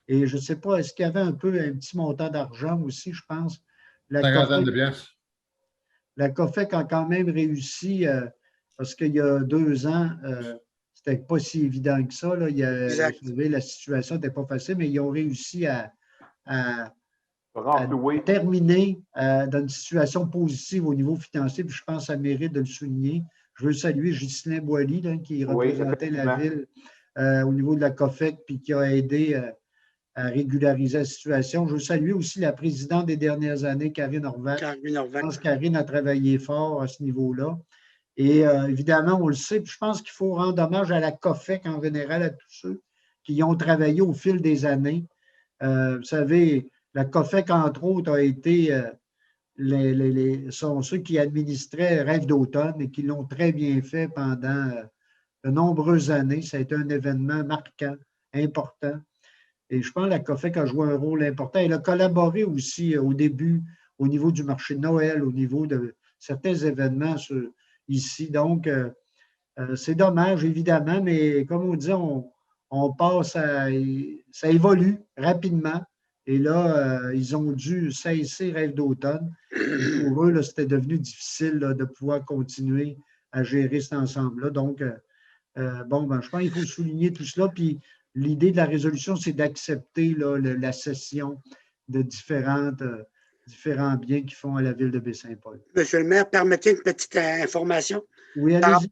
Et je ne sais pas, est-ce qu'il y avait un petit montant d'argent aussi, je pense. La COFEC a quand même réussi, parce qu'il y a 2 ans, c'était pas si évident que ça. Là. La situation n'était pas facile, mais ils ont réussi à terminer dans une situation positive au niveau financier. Puis je pense que ça mérite de le souligner. Je veux saluer Ghislain Boilly, là, qui représentait la ville au niveau de la COFEC, puis qui a aidé à régulariser la situation. Je veux saluer aussi la présidente des dernières années, Karine Horvath. Je pense que Karine a travaillé fort à ce niveau-là. Et évidemment, on le sait, puis je pense qu'il faut rendre hommage à la COFEC en général, à tous ceux qui y ont travaillé au fil des années. Vous savez, la COFEC, entre autres, a été sont ceux qui administraient Rêve d'automne et qui l'ont très bien fait pendant de nombreuses années. Ça a été un événement marquant, important. Et je pense que la COFEC a joué un rôle important. Elle a collaboré aussi au début au niveau du marché de Noël, au niveau de certains événements ici. Donc, c'est dommage, évidemment, mais comme on dit, on passe ça évolue rapidement. Et là, ils ont dû cesser Rêve d'automne. Pour eux, c'était devenu difficile là, de pouvoir continuer à gérer cet ensemble-là. Donc, bon, ben, je pense qu'il faut souligner tout cela. Puis l'idée de la résolution, c'est d'accepter la cession de différents biens qui font à la ville de Baie-Saint-Paul. Monsieur le maire, permettez une petite information. Oui, allez-y.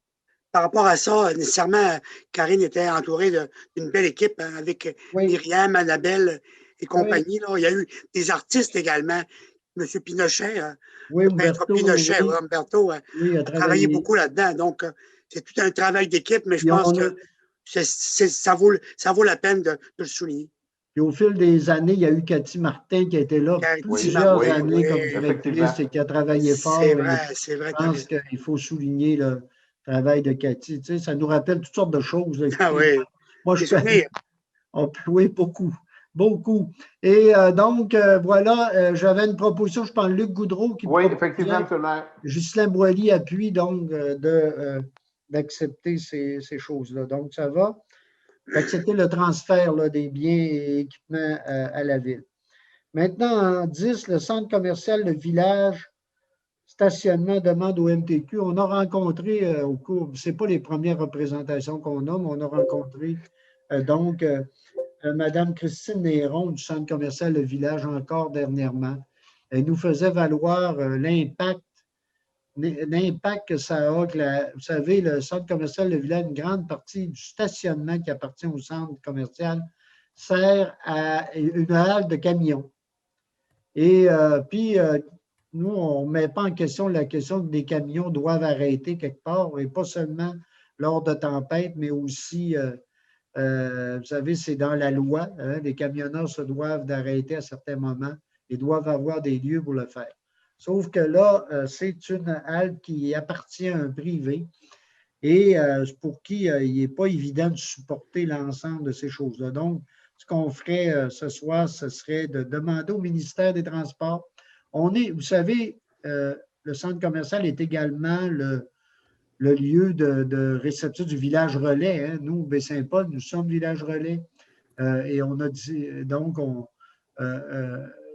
Par rapport à ça, nécessairement, Karine était entourée d'une belle équipe hein, avec Myriam, Annabelle et compagnie. Là. Il y a eu des artistes également. Monsieur Pinochet, Umberto, Pinochet, Umberto a travaillé beaucoup là-dedans. Donc, c'est tout un travail d'équipe, mais je pense que ça vaut la peine de le souligner. Puis au fil des années, il y a eu Cathy Martin qui a été là plusieurs années comme directrice et qui a travaillé fort. C'est vrai. Je pense qu'il faut souligner le travail de Cathy. Tu sais, ça nous rappelle toutes sortes de choses. Ah oui. Moi, oui, beaucoup. Beaucoup. Et donc, voilà, j'avais une proposition, je pense, Luc Goudreau qui effectivement, M. le maire. Ghislain Boilly appuie donc d'accepter ces choses-là. Donc, ça va. D'accepter le transfert là, des biens et équipements à la ville. Maintenant, en 10, le centre commercial, le village, stationnement, demande au MTQ. On a rencontré au cours, ce n'est pas les premières représentations qu'on a, mais on a rencontré Mme Christine Néron du centre commercial Le Village encore dernièrement. Elle nous faisait valoir l'impact que ça a. Vous savez, le centre commercial Le Village, une grande partie du stationnement qui appartient au centre commercial sert à une halte de camions. Et puis, nous, on ne met pas en question la question que des camions doivent arrêter quelque part, et pas seulement lors de tempêtes, mais aussi... vous savez, c'est dans la loi. Hein, les camionneurs se doivent d'arrêter à certains moments et doivent avoir des lieux pour le faire. Sauf que là, c'est une halte qui appartient à un privé et pour qui il n'est pas évident de supporter l'ensemble de ces choses-là. Donc, ce qu'on ferait ce soir, ce serait de demander au ministère des Transports. Vous savez, le centre commercial est également le lieu de réception du village relais. Hein. Nous, Baie-Saint-Paul, nous sommes village relais. Et on a dit, donc,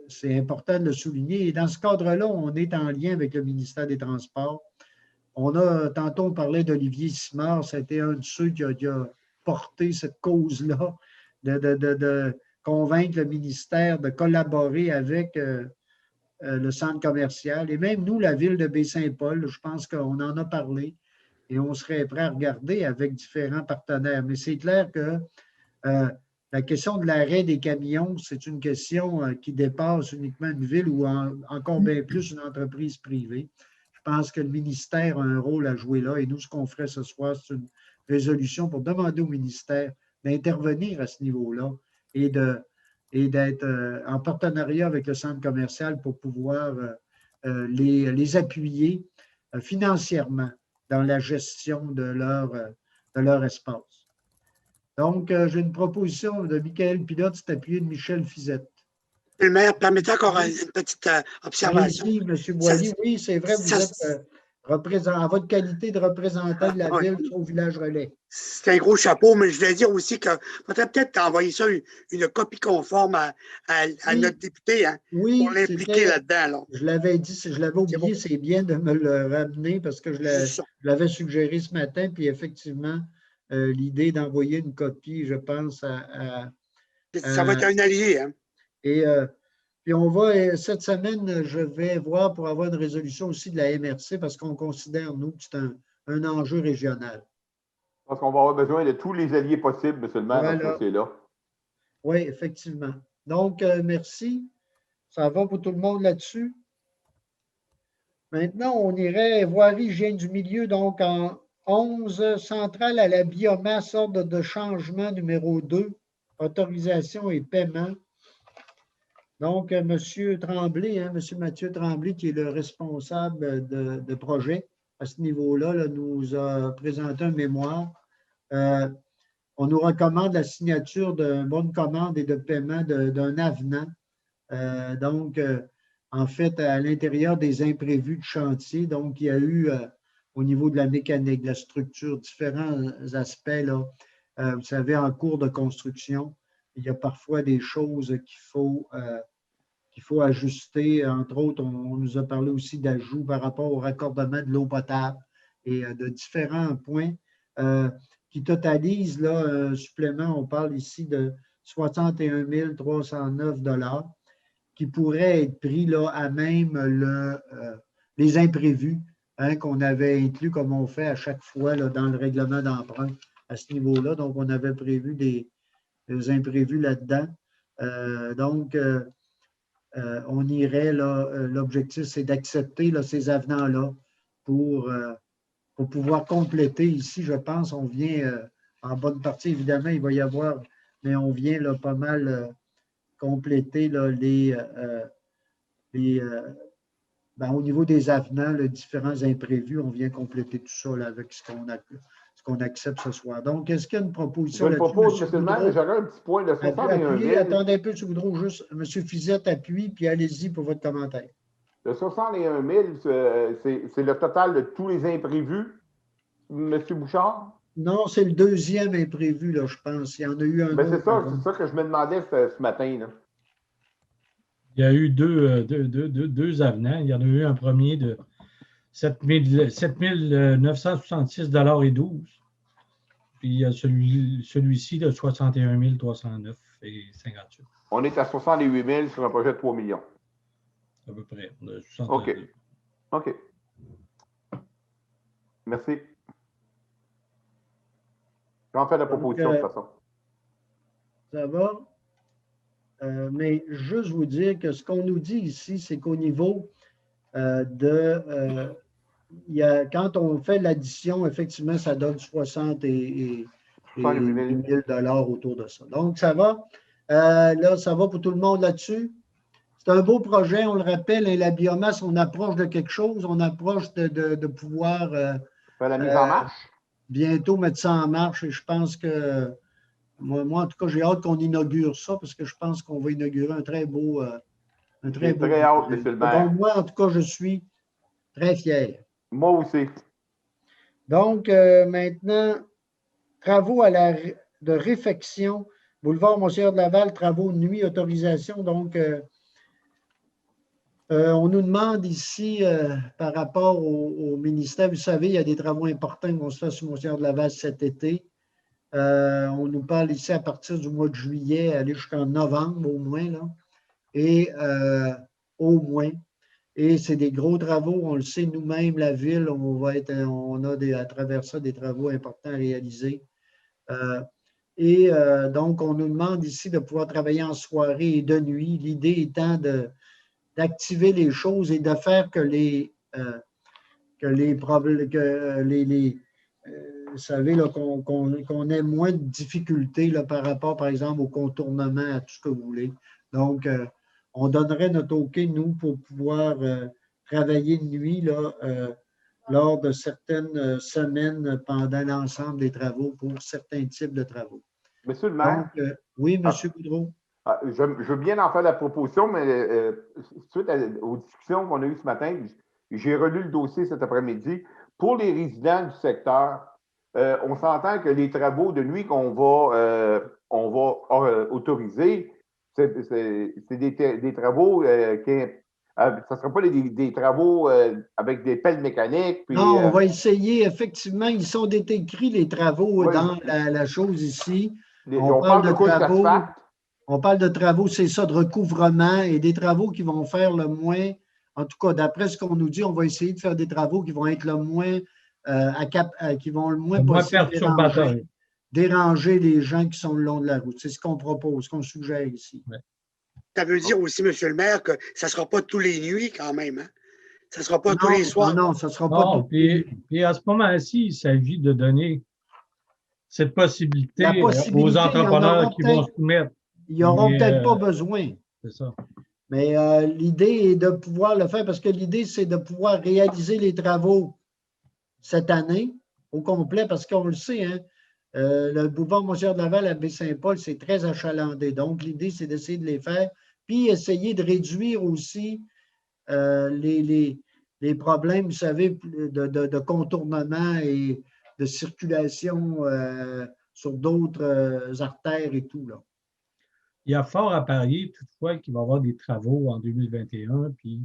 c'est important de le souligner. Et dans ce cadre-là, on est en lien avec le ministère des Transports. Tantôt, on parlait d'Olivier Simard, c'était un de ceux qui a porté cette cause-là, de convaincre le ministère de collaborer avec le centre commercial. Et même nous, la ville de Baie-Saint-Paul, je pense qu'on en a parlé. Et on serait prêt à regarder avec différents partenaires. Mais c'est clair que la question de l'arrêt des camions, c'est une question qui dépasse uniquement une ville ou encore bien plus une entreprise privée. Je pense que le ministère a un rôle à jouer là. Et nous, ce qu'on ferait ce soir, c'est une résolution pour demander au ministère d'intervenir à ce niveau-là et d'être en partenariat avec le centre commercial pour pouvoir les appuyer financièrement dans la gestion de leur espace. Donc, j'ai une proposition de Michael Pilote, c'est appuyé de Michel Fizette. Le maire, permettez encore une petite observation. Allez-y, M. Boilly. Oui, c'est vrai, vous êtes en votre qualité de représentant de la ville au village relais. C'est un gros chapeau, mais je voulais dire aussi qu'il faudrait peut-être envoyer ça une copie conforme à notre député hein, pour l'impliquer là-dedans. Je l'avais dit, je l'avais oublié, c'est bien de me le ramener parce que je l'avais suggéré ce matin, puis effectivement, l'idée d'envoyer une copie, je pense, ça va être un allié. Hein? Et puis on va, cette semaine, je vais voir pour avoir une résolution aussi de la MRC parce qu'on considère, nous, que c'est un enjeu régional. Je pense qu'on va avoir besoin de tous les alliés possibles, M. le maire, dans ce dossier-là. Oui, effectivement. Donc, merci. Ça va pour tout le monde là-dessus. Maintenant, on irait voirie, hygiène du milieu, donc en 11, centrale à la biomasse, ordre de changement numéro 2, autorisation et paiement. Donc, M. Tremblay, M. Mathieu Tremblay, qui est le responsable de projet à ce niveau-là, là, nous a présenté un mémoire. On nous recommande la signature d'un bon de commande et de paiement d'un avenant. Donc, en fait, à l'intérieur des imprévus de chantier, donc il y a eu, au niveau de la mécanique, de la structure, différents aspects, là, vous savez, en cours de construction. il y a parfois des choses qu'il faut ajuster. Entre autres, on nous a parlé aussi d'ajouts par rapport au raccordement de l'eau potable et de différents points qui totalisent là, un supplément. On parle ici de 61 309 $ qui pourraient être pris là, à même les imprévus qu'on avait inclus comme on fait à chaque fois là, dans le règlement d'emprunt à ce niveau-là. Donc, on avait prévu des imprévus là-dedans. Donc, on irait, l'objectif, c'est d'accepter ces avenants-là pour pouvoir compléter. Ici, je pense, on vient, en bonne partie, évidemment, il va y avoir, mais on vient là, pas mal compléter là, au niveau des avenants, les différents imprévus, on vient compléter tout ça là, avec ce qu'on accepte ce soir. Donc, est-ce qu'il y a une proposition là-dessus? Je propose, M. le maire, mais j'aurais un petit point de 61 000. Attendez un peu, M. Boudreau, juste M. Fizette appuie, puis allez-y pour votre commentaire. Le 61 000, c'est le total de tous les imprévus, M. Bouchard? Non, c'est le deuxième imprévu, là, je pense. Il y en a eu un autre. C'est ça que je me demandais ce matin. Là. Il y a eu deux avenants. Il y en a eu un premier de 7 966,12 $. Puis il y a celui-ci de 61 309,58 $. On est à 68 000 sur un projet de 3 millions. À peu près. OK. Merci. J'en fais la proposition de toute façon. Ça va? Mais juste vous dire que ce qu'on nous dit ici, c'est qu'au niveau quand on fait l'addition, effectivement, ça donne 68 000 $ autour de ça. Donc, ça va. Là, ça va pour tout le monde là-dessus. C'est un beau projet, on le rappelle, et la biomasse, on approche de quelque chose, on approche de pouvoir faire la mise en marche. Bientôt mettre ça en marche. Et je pense que moi, en tout cas, j'ai hâte qu'on inaugure ça parce que je pense qu'on va inaugurer un très beau. Très hâte, M. le maire. Donc, moi, en tout cas, je suis très fier. Moi aussi. Donc, maintenant, travaux de réfection, boulevard Monseigneur de Laval, travaux de nuit, autorisation. Donc, on nous demande ici, par rapport au ministère, vous savez, il y a des travaux importants qui vont se faire sur Monseigneur de Laval cet été. On nous parle ici à partir du mois de juillet, aller jusqu'en novembre au moins, là. Et au moins. Et c'est des gros travaux, on le sait nous-mêmes, la ville, on a à travers ça des travaux importants à réaliser. Donc, on nous demande ici de pouvoir travailler en soirée et de nuit. L'idée étant d'activer les choses et de faire que vous savez, qu'on ait moins de difficultés là, par rapport, par exemple, au contournement, à tout ce que vous voulez. Donc, on donnerait notre OK, nous, pour pouvoir travailler de nuit là, lors de certaines semaines pendant l'ensemble des travaux pour certains types de travaux. Monsieur le maire. Donc, oui, M. Boudreau. Je veux bien en faire la proposition, mais suite aux discussions qu'on a eues ce matin, j'ai relu le dossier cet après-midi. Pour les résidents du secteur, on s'entend que les travaux de nuit qu'on va autoriser, c'est des travaux qui ça ne sera pas des travaux avec des pelles mécaniques. Puis, non, on va essayer. Effectivement, ils sont décrits, les travaux, dans la chose ici. On parle de travaux. On parle de travaux, c'est ça, de recouvrement et des travaux qui vont faire le moins, en tout cas, d'après ce qu'on nous dit, on va essayer de faire des travaux qui vont être le moins, qui vont le moins possible déranger les gens qui sont le long de la route. C'est ce qu'on propose, ce qu'on suggère ici. Ouais. Ça veut dire aussi, M. le maire, que ça ne sera pas tous les nuits quand même. Hein? Ça ne sera pas tous les soirs. Non, ça ne sera pas tous les nuits. Puis à ce moment-ci, il s'agit de donner cette possibilité aux entrepreneurs qui vont se soumettre. Ils n'auront peut-être pas besoin. C'est ça. Mais l'idée est de pouvoir le faire parce que l'idée, c'est de pouvoir réaliser les travaux cette année au complet parce qu'on le sait, hein, le boulevard Monseigneur de Laval à Baie-Saint-Paul, c'est très achalandé. Donc, l'idée, c'est d'essayer de les faire puis essayer de réduire aussi les problèmes, vous savez, de contournement et de circulation sur d'autres artères et tout, là. il y a fort à parier, toutefois, qu'il va y avoir des travaux en 2021, puis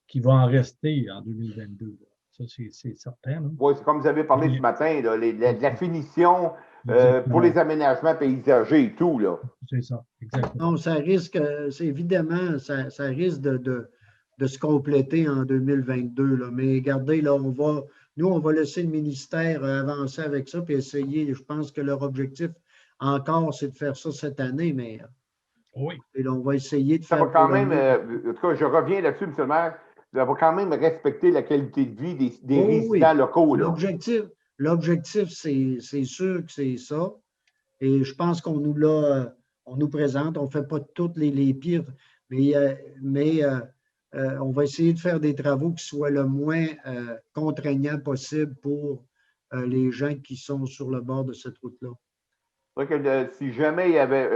qu'il va en rester en 2022. Ça, c'est certain. Oui, c'est comme vous avez parlé ce matin, là, de la finition pour les aménagements paysagers et tout. C'est ça, exactement. Non, ça risque, c'est évidemment, ça risque de se compléter en 2022. Là. Mais regardez, là, nous, on va laisser le ministère avancer avec ça puis essayer. Je pense que leur objectif encore, c'est de faire ça cette année, mais oui. Et là, on va essayer de ça faire. Va quand même, en tout cas, je reviens là-dessus, M. le maire, ça va quand même respecter la qualité de vie des résidents locaux. L'objectif, c'est sûr que c'est ça. Et je pense qu'on nous présente, on ne fait pas toutes les pires, mais on va essayer de faire des travaux qui soient le moins contraignants possible pour les gens qui sont sur le bord de cette route-là. Si jamais il y avait,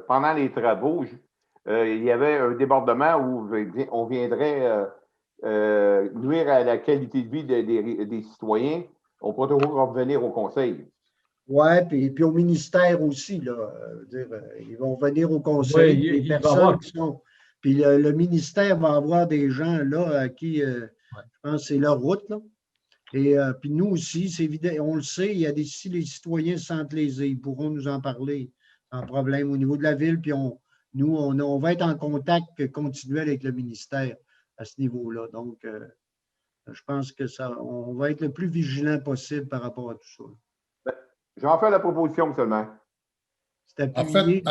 pendant les travaux, il y avait un débordement où on viendrait nuire à la qualité de vie des citoyens, on pourrait toujours revenir au conseil. Oui, puis au ministère aussi, là. Ils vont venir au conseil, oui, les personnes qui sont. Puis le ministère va avoir des gens là à qui, je pense, c'est leur route, là. Et puis nous aussi, c'est évident, on le sait, si les citoyens se sentent lésés, ils pourront nous en parler sans problème au niveau de la ville. Puis nous, on va être en contact continuel avec le ministère à ce niveau-là. Donc, je pense que on va être le plus vigilant possible par rapport à tout ça. Je vais en faire la proposition seulement. C'est appuyé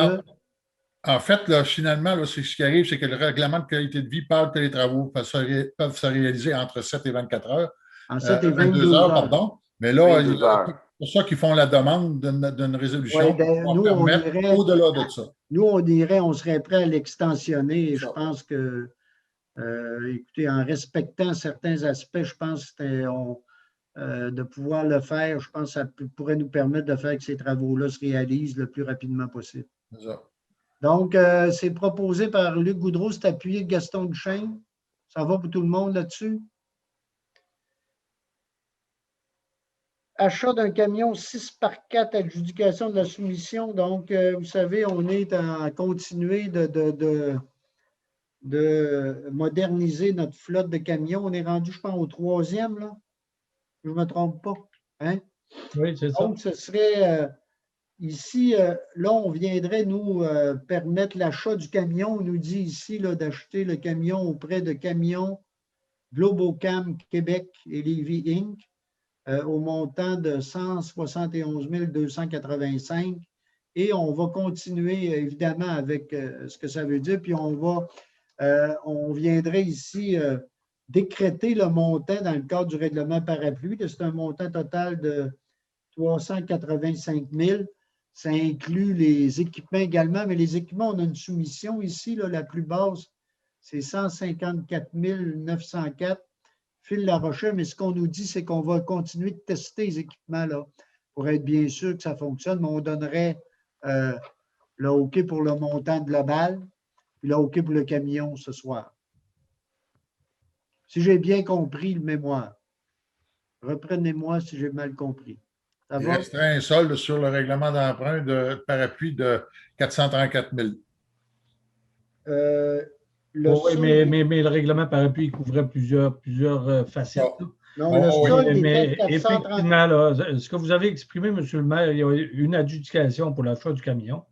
En fait, là, finalement, là, ce qui arrive, c'est que le règlement de qualité de vie parle que les travaux peuvent se réaliser entre 7 et 24 heures. En 7 et 22 heures. Pardon. Mais là, c'est pour ça qu'ils font la demande d'une résolution pour permettre au-delà de ça. Nous, on serait prêt à l'extensionner. Et je pense que, écoutez, en respectant certains aspects, je pense que de pouvoir le faire, je pense que ça pourrait nous permettre de faire que ces travaux-là se réalisent le plus rapidement possible. C'est ça. Donc, c'est proposé par Luc Goudreau, c'est appuyé de Gaston Duchesne. Ça va pour tout le monde là-dessus? Achat d'un camion 6x4, adjudication de la soumission. Donc, vous savez, on est à continuer de moderniser notre flotte de camions. On est rendu, je pense, au 3e, là. Je ne me trompe pas. Hein? Oui, c'est ça. Donc, ce serait ici, là, on viendrait nous permettre l'achat du camion. On nous dit ici d'acheter le camion auprès de Camions Globocam Québec et Lévis Inc. Au montant de 171 285. Et on va continuer, évidemment, avec ce que ça veut dire. Puis on viendrait ici décréter le montant dans le cadre du règlement parapluie. C'est un montant total de 385 000. Ça inclut les équipements également, mais les équipements, on a une soumission ici, là, la plus basse, c'est 154 904. Phil Larochelle, mais ce qu'on nous dit, c'est qu'on va continuer de tester les équipements là, pour être bien sûr que ça fonctionne, mais on donnerait le OK pour le montant global, puis le OK pour le camion ce soir. Si j'ai bien compris le mémoire, reprenez-moi si j'ai mal compris. Il resterait un solde sur le règlement d'emprunt de parapluie de 434 000. Oui, mais le règlement parapluie couvrait plusieurs facettes. Non, le solde était 430. Effectivement, là, ce que vous avez exprimé, M. le maire, il y a une adjudication pour l'achat du camion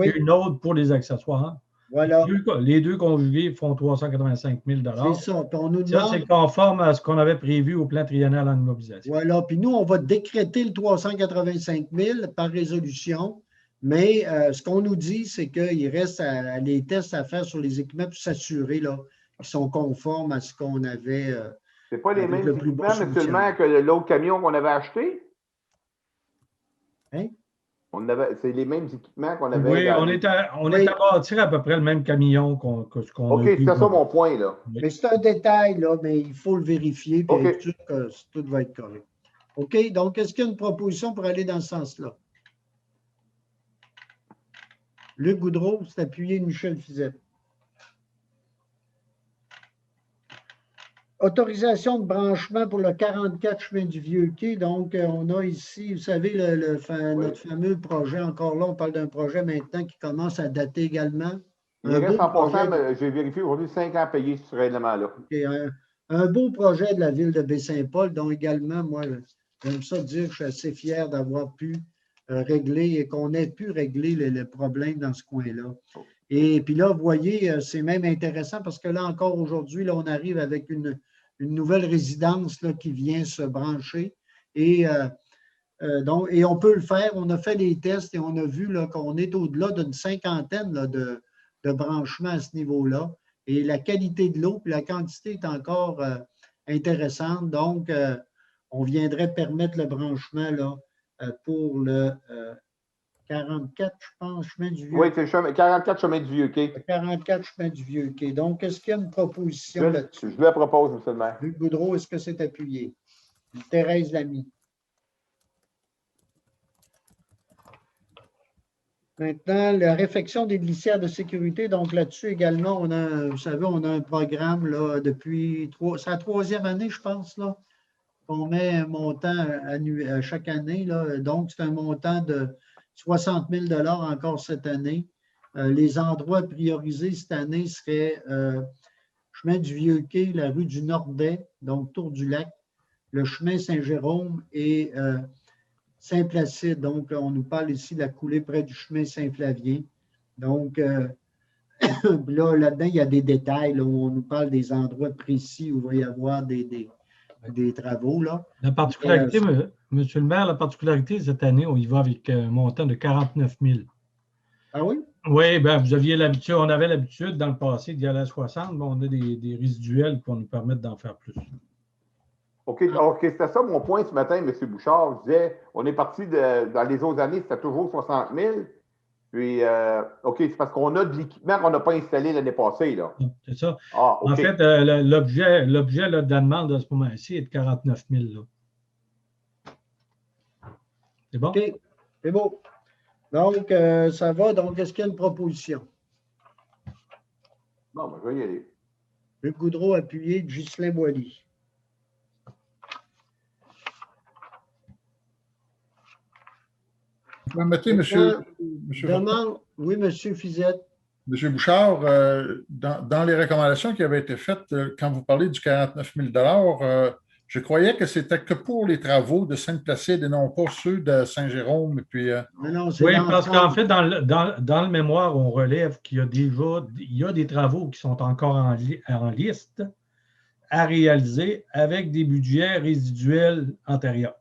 et une autre pour les accessoires. Voilà. Les deux conjugués font 385 000 $. C'est ça. On nous demande... Ça, c'est conforme à ce qu'on avait prévu au plan triennal en immobilisation. Voilà. Puis nous, on va décréter le 385 000 par résolution. Mais ce qu'on nous dit, c'est qu'il reste les tests à faire sur les équipements pour s'assurer qu'ils sont conformes à ce qu'on avait. Ce n'est pas les mêmes équipements, M. le maire, que l'autre camion qu'on avait acheté? Hein? C'est les mêmes équipements qu'on avait. Oui, on est à bâtir à peu près le même camion que ce qu'on a. OK, c'est ça mon point, là. Mais c'est un détail, là, mais il faut le vérifier et être sûr que tout va être correct. OK, donc est-ce qu'il y a une proposition pour aller dans ce sens-là? Luc Goudreau, c'est appuyé Michel Fizet. Autorisation de branchement pour le 44 chemin du Vieux-Quai. Donc, on a ici, vous savez, notre fameux projet. Encore là, on parle d'un projet maintenant qui commence à dater également. Il reste en passant, j'ai vérifié aujourd'hui, 5 ans payés sur ce règlement-là. Un beau projet de la ville de Baie-Saint-Paul, dont également, moi, j'aime ça dire que je suis assez fier d'avoir pu régler et qu'on ait pu régler les problèmes dans ce coin-là. Et puis là, vous voyez, c'est même intéressant parce que là, encore aujourd'hui, là, on arrive avec une nouvelle résidence là, qui vient se brancher. Et on peut le faire. On a fait des tests et on a vu qu'on est au-delà d'une 50aine là, de branchements à ce niveau-là. Et la qualité de l'eau et la quantité est encore intéressante. Donc, on viendrait permettre le branchement là, pour le 44, je pense, chemin du Vieux-Quai. Oui, c'est le 44 chemin du Vieux-Quai. 44 chemin du Vieux-Quai. Donc, est-ce qu'il y a une proposition là-dessus? Je le propose, M. le maire. Luc Boudreau, est-ce que c'est appuyé? Thérèse Lamy. Maintenant, la réfection des glissières de sécurité. Donc, là-dessus également, vous savez, on a un programme là, depuis c'est la 3e année, je pense, là, qu'on met un montant à chaque année. Là. Donc, c'est un montant de 60 000 encore cette année. Les endroits priorisés cette année seraient chemin du Vieux-Quai, la rue du Nordet, donc Tour du Lac, le chemin Saint-Jérôme et Saint-Placide. Donc, on nous parle ici de la coulée près du chemin Saint-Flavien. Donc, là-dedans, il y a des détails là, où on nous parle des endroits précis où il va y avoir des travaux. Là. La particularité, Monsieur le maire, la particularité cette année, on y va avec un montant de 49 000. Ah oui? Oui, bien, vous aviez l'habitude, on avait l'habitude dans le passé d'y aller à 60, mais on a des résiduels pour nous permettre d'en faire plus. OK, c'était ça mon point ce matin, M. Bouchard. Je disais, on est parti dans les autres années, c'était toujours 60 000. Puis, OK, c'est parce qu'on a de l'équipement qu'on n'a pas installé l'année passée, là. C'est ça. Ah, okay. En fait, l'objet de la demande à ce moment-ci est de 49 000. Là. C'est bon? OK, c'est beau. Donc, ça va. Donc, est-ce qu'il y a une proposition? Non, mais je vais y aller. Luc Boudreau, appuyé, Ghislain Boily. Mettez, monsieur. Oui, M. Fizette. M. Bouchard, dans les recommandations qui avaient été faites, quand vous parlez du 49 000 je croyais que c'était que pour les travaux de Sainte-Placide et non pas ceux de Saint-Jérôme. Puis, oui, parce qu'en fait, dans le mémoire, on relève qu'il y a des travaux qui sont encore en liste à réaliser avec des budgets résiduels antérieurs.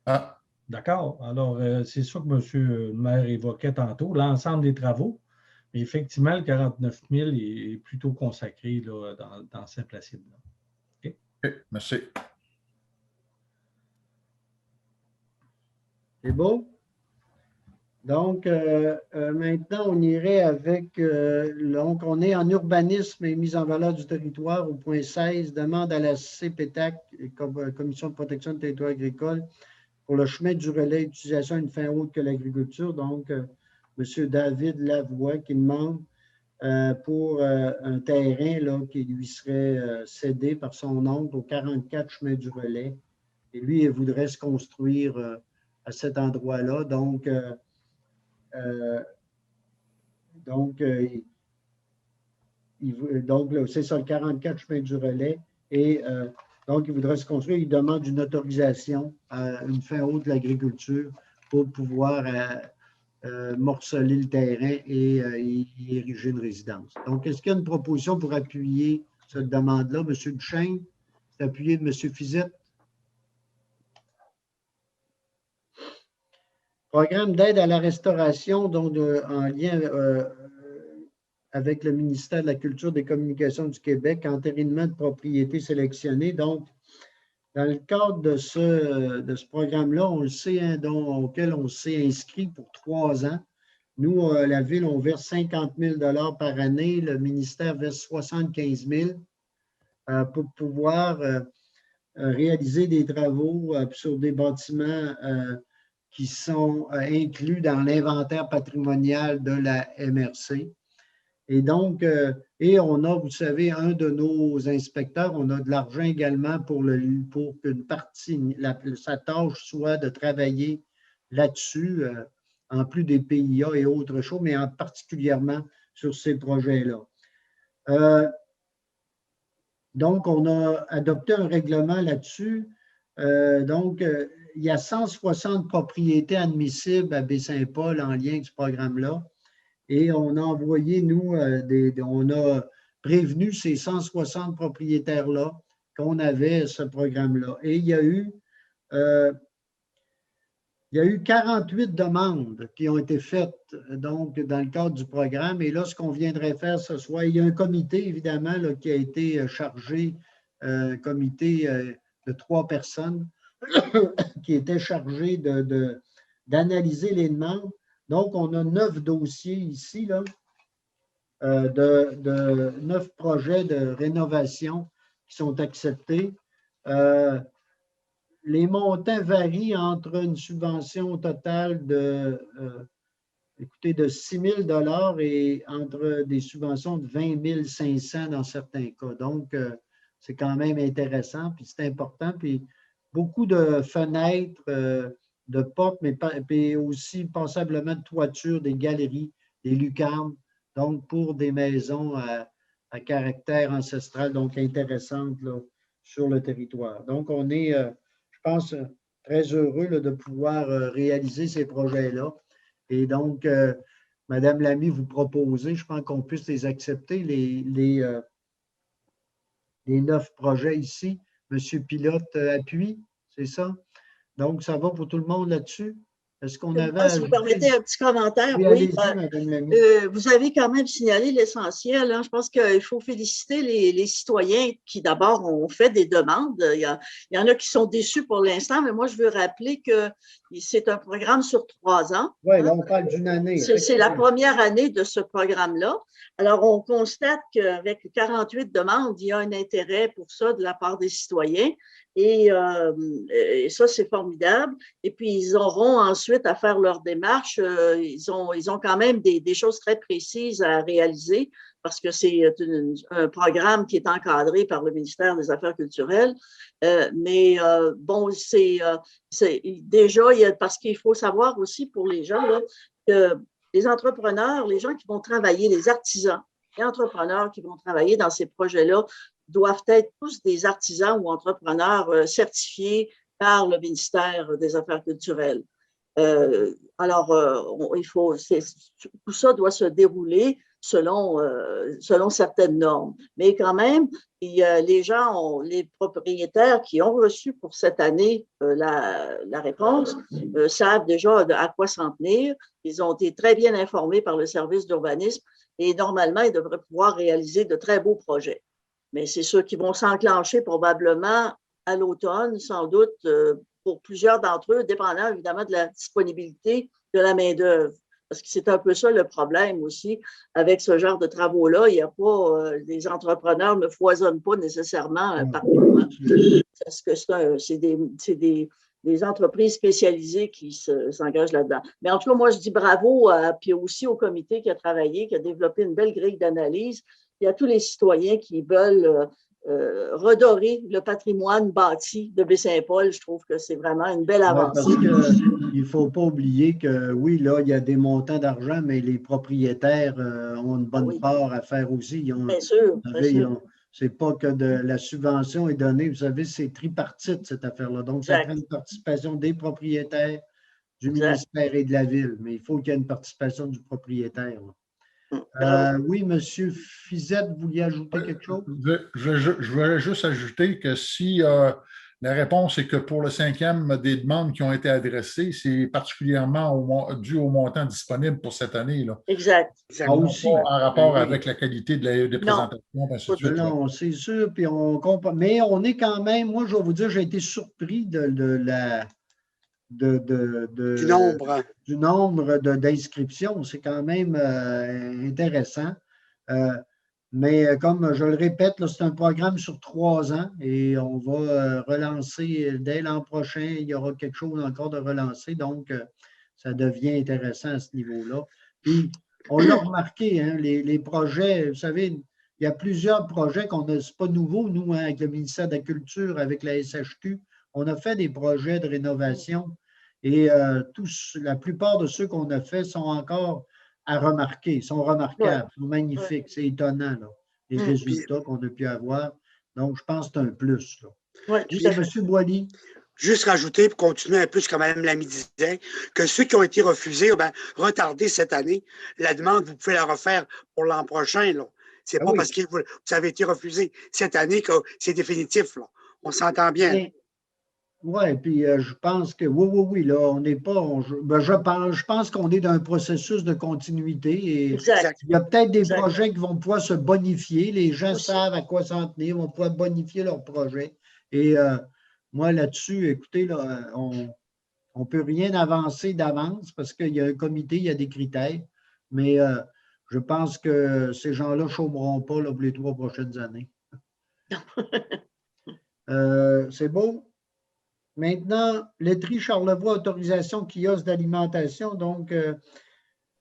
Ah. D'accord? Alors, c'est ça que M. le maire évoquait tantôt, l'ensemble des travaux. Mais effectivement, le 49 000 est plutôt consacré là, dans Saint-Placide. OK? OK, merci. C'est beau? Donc, maintenant, on irait avec, donc, on est en urbanisme et mise en valeur du territoire au point 16, demande à la CPTAC, Commission de protection du territoire agricole, pour le chemin du relais, utilisation à une fin autre que l'agriculture. Donc, M. David Lavoie qui demande pour un terrain là, qui lui serait cédé par son oncle au 44 chemin du relais. Et lui, il voudrait se construire à cet endroit-là. Donc, c'est ça, le 44 chemin du relais. Et donc, il voudrait se construire. Il demande une autorisation à une fin haute de l'agriculture pour pouvoir morceler le terrain et y ériger une résidence. Donc, est-ce qu'il y a une proposition pour appuyer cette demande-là? M. Duchesne, c'est appuyé de M. Fizette. Programme d'aide à la restauration, donc en lien avec le ministère de la Culture et des Communications du Québec, entérinement de propriétés sélectionnées. Donc, dans le cadre de ce programme-là, on le sait, hein, auquel on s'est inscrit pour 3 ans. Nous, la Ville, on verse 50 000 par année. Le ministère verse 75 000 pour pouvoir réaliser des travaux sur des bâtiments qui sont inclus dans l'inventaire patrimonial de la MRC. Et donc, et on a, vous savez, un de nos inspecteurs, on a de l'argent également pour qu'une partie, sa tâche soit de travailler là-dessus, en plus des PIA et autres choses, mais particulièrement sur ces projets-là. Donc, on a adopté un règlement là-dessus. Donc, il y a 160 propriétés admissibles à Baie-Saint-Paul en lien avec ce programme-là. Et on a envoyé, nous, on a prévenu ces 160 propriétaires-là qu'on avait ce programme-là. Et il y a eu 48 demandes qui ont été faites donc, dans le cadre du programme. Et là, ce qu'on viendrait faire ce soir, il y a un comité, évidemment, là, qui a été chargé, un comité de 3 personnes qui était chargé d'analyser les demandes. Donc, on a 9 dossiers ici, là, de 9 projets de rénovation qui sont acceptés. Les montants varient entre une subvention totale de 6 000 $ et entre des subventions de 20 500 dans certains cas. Donc, c'est quand même intéressant, puis c'est important. Puis, beaucoup de fenêtres, de portes, mais aussi passablement de toitures, des galeries, des lucarnes, donc pour des maisons à caractère ancestral, donc intéressantes là, sur le territoire. Donc, on est, je pense, très heureux là, de pouvoir réaliser ces projets-là. Et donc, Madame Lamy, vous proposez, je pense qu'on puisse les accepter, les 9 projets ici. Monsieur Pilote appuie, c'est ça? Donc, ça va pour tout le monde là-dessus? Est-ce qu'on avait… Si vous permettez un petit commentaire, oui. Madame Lamy. Vous avez quand même signalé l'essentiel. Hein. Je pense qu'il faut féliciter les citoyens qui, d'abord, ont fait des demandes. Il y en a qui sont déçus pour l'instant, mais moi, je veux rappeler que c'est un programme sur 3 ans. Oui, là, on parle d'une année. C'est la première année de ce programme-là. Alors, on constate qu'avec 48 demandes, il y a un intérêt pour ça de la part des citoyens. Et ça, c'est formidable. Et puis, ils auront ensuite à faire leur démarche. Ils ont quand même des choses très précises à réaliser parce que c'est un programme qui est encadré par le ministère des Affaires culturelles. Bon, c'est déjà, parce qu'il faut savoir aussi pour les gens là, que les entrepreneurs, les gens qui vont travailler, les artisans, les entrepreneurs qui vont travailler dans ces projets-là doivent être tous des artisans ou entrepreneurs certifiés par le ministère des Affaires culturelles. Tout ça doit se dérouler selon certaines normes. Mais quand même, les propriétaires qui ont reçu pour cette année la réponse savent déjà à quoi s'en tenir. Ils ont été très bien informés par le service d'urbanisme et normalement, ils devraient pouvoir réaliser de très beaux projets. Mais c'est ceux qui vont s'enclencher probablement à l'automne, sans doute, pour plusieurs d'entre eux, dépendant évidemment de la disponibilité de la main-d'œuvre. Parce que c'est un peu ça le problème aussi avec ce genre de travaux-là. Il n'y a pas, les entrepreneurs ne foisonnent pas nécessairement partout. Parce que c'est des entreprises spécialisées qui s'engagent là-dedans. Mais en tout cas, moi, je dis bravo, puis aussi au comité qui a travaillé, qui a développé une belle grille d'analyse. Il y a tous les citoyens qui veulent redorer le patrimoine bâti de Baie-Saint-Paul. Je trouve que c'est vraiment une belle avancée. Ouais, parce qu'il ne faut pas oublier que oui, là, il y a des montants d'argent, mais les propriétaires ont une bonne part à faire aussi. Bien sûr. C'est pas que la subvention est donnée. Vous savez, c'est tripartite, cette affaire-là. Donc, ça prend une participation des propriétaires, du ministère et de la ville. Mais il faut qu'il y ait une participation du propriétaire. Oui, M. Fizette, vous vouliez ajouter quelque chose? Je voudrais juste ajouter que si la réponse est que pour le 5e des demandes qui ont été adressées, c'est particulièrement dû au montant disponible pour cette année. Là. Exact. Aussi. En rapport avec la qualité des présentations. Non, c'est sûr. Puis mais on est quand même, moi, je vais vous dire, j'ai été surpris du nombre d'inscriptions. C'est quand même intéressant. Mais comme je le répète, c'est un programme sur 3 ans et on va relancer dès l'an prochain. Il y aura quelque chose encore de relancé. Donc, ça devient intéressant à ce niveau-là. Puis, On l'a remarqué, hein, les projets, vous savez, il y a plusieurs projets qu'on a, c'est pas nouveau, nous, hein, avec le ministère de la Culture, avec la SHQ, on a fait des projets de rénovation et la plupart de ceux qu'on a faits sont encore à remarquer, sont remarquables, sont magnifiques, c'est étonnant, là, les résultats qu'on a pu avoir. Donc, je pense que c'est un plus. Là. Oui, M. Boily. Juste rajouter, pour continuer un peu ce que Mme Lamy disait, que ceux qui ont été refusés, retardés cette année, la demande, vous pouvez la refaire pour l'an prochain. Ce n'est pas parce que vous avez été refusé cette année que c'est définitif. Là. On s'entend bien. Oui, puis je pense que oui, là, on n'est pas. Je pense qu'on est dans un processus de continuité et Exact. il y a peut-être des projets qui vont pouvoir se bonifier. Les gens savent à quoi s'en tenir, vont pouvoir bonifier leurs projets. Et moi, là-dessus, écoutez, là, on ne peut rien avancer d'avance parce qu'il y a un comité, il y a des critères. Mais je pense que ces gens-là ne chômeront pas là, pour les 3 prochaines années. C'est beau. Maintenant, laiterie Charlevoix, autorisation kiosque d'alimentation. Donc,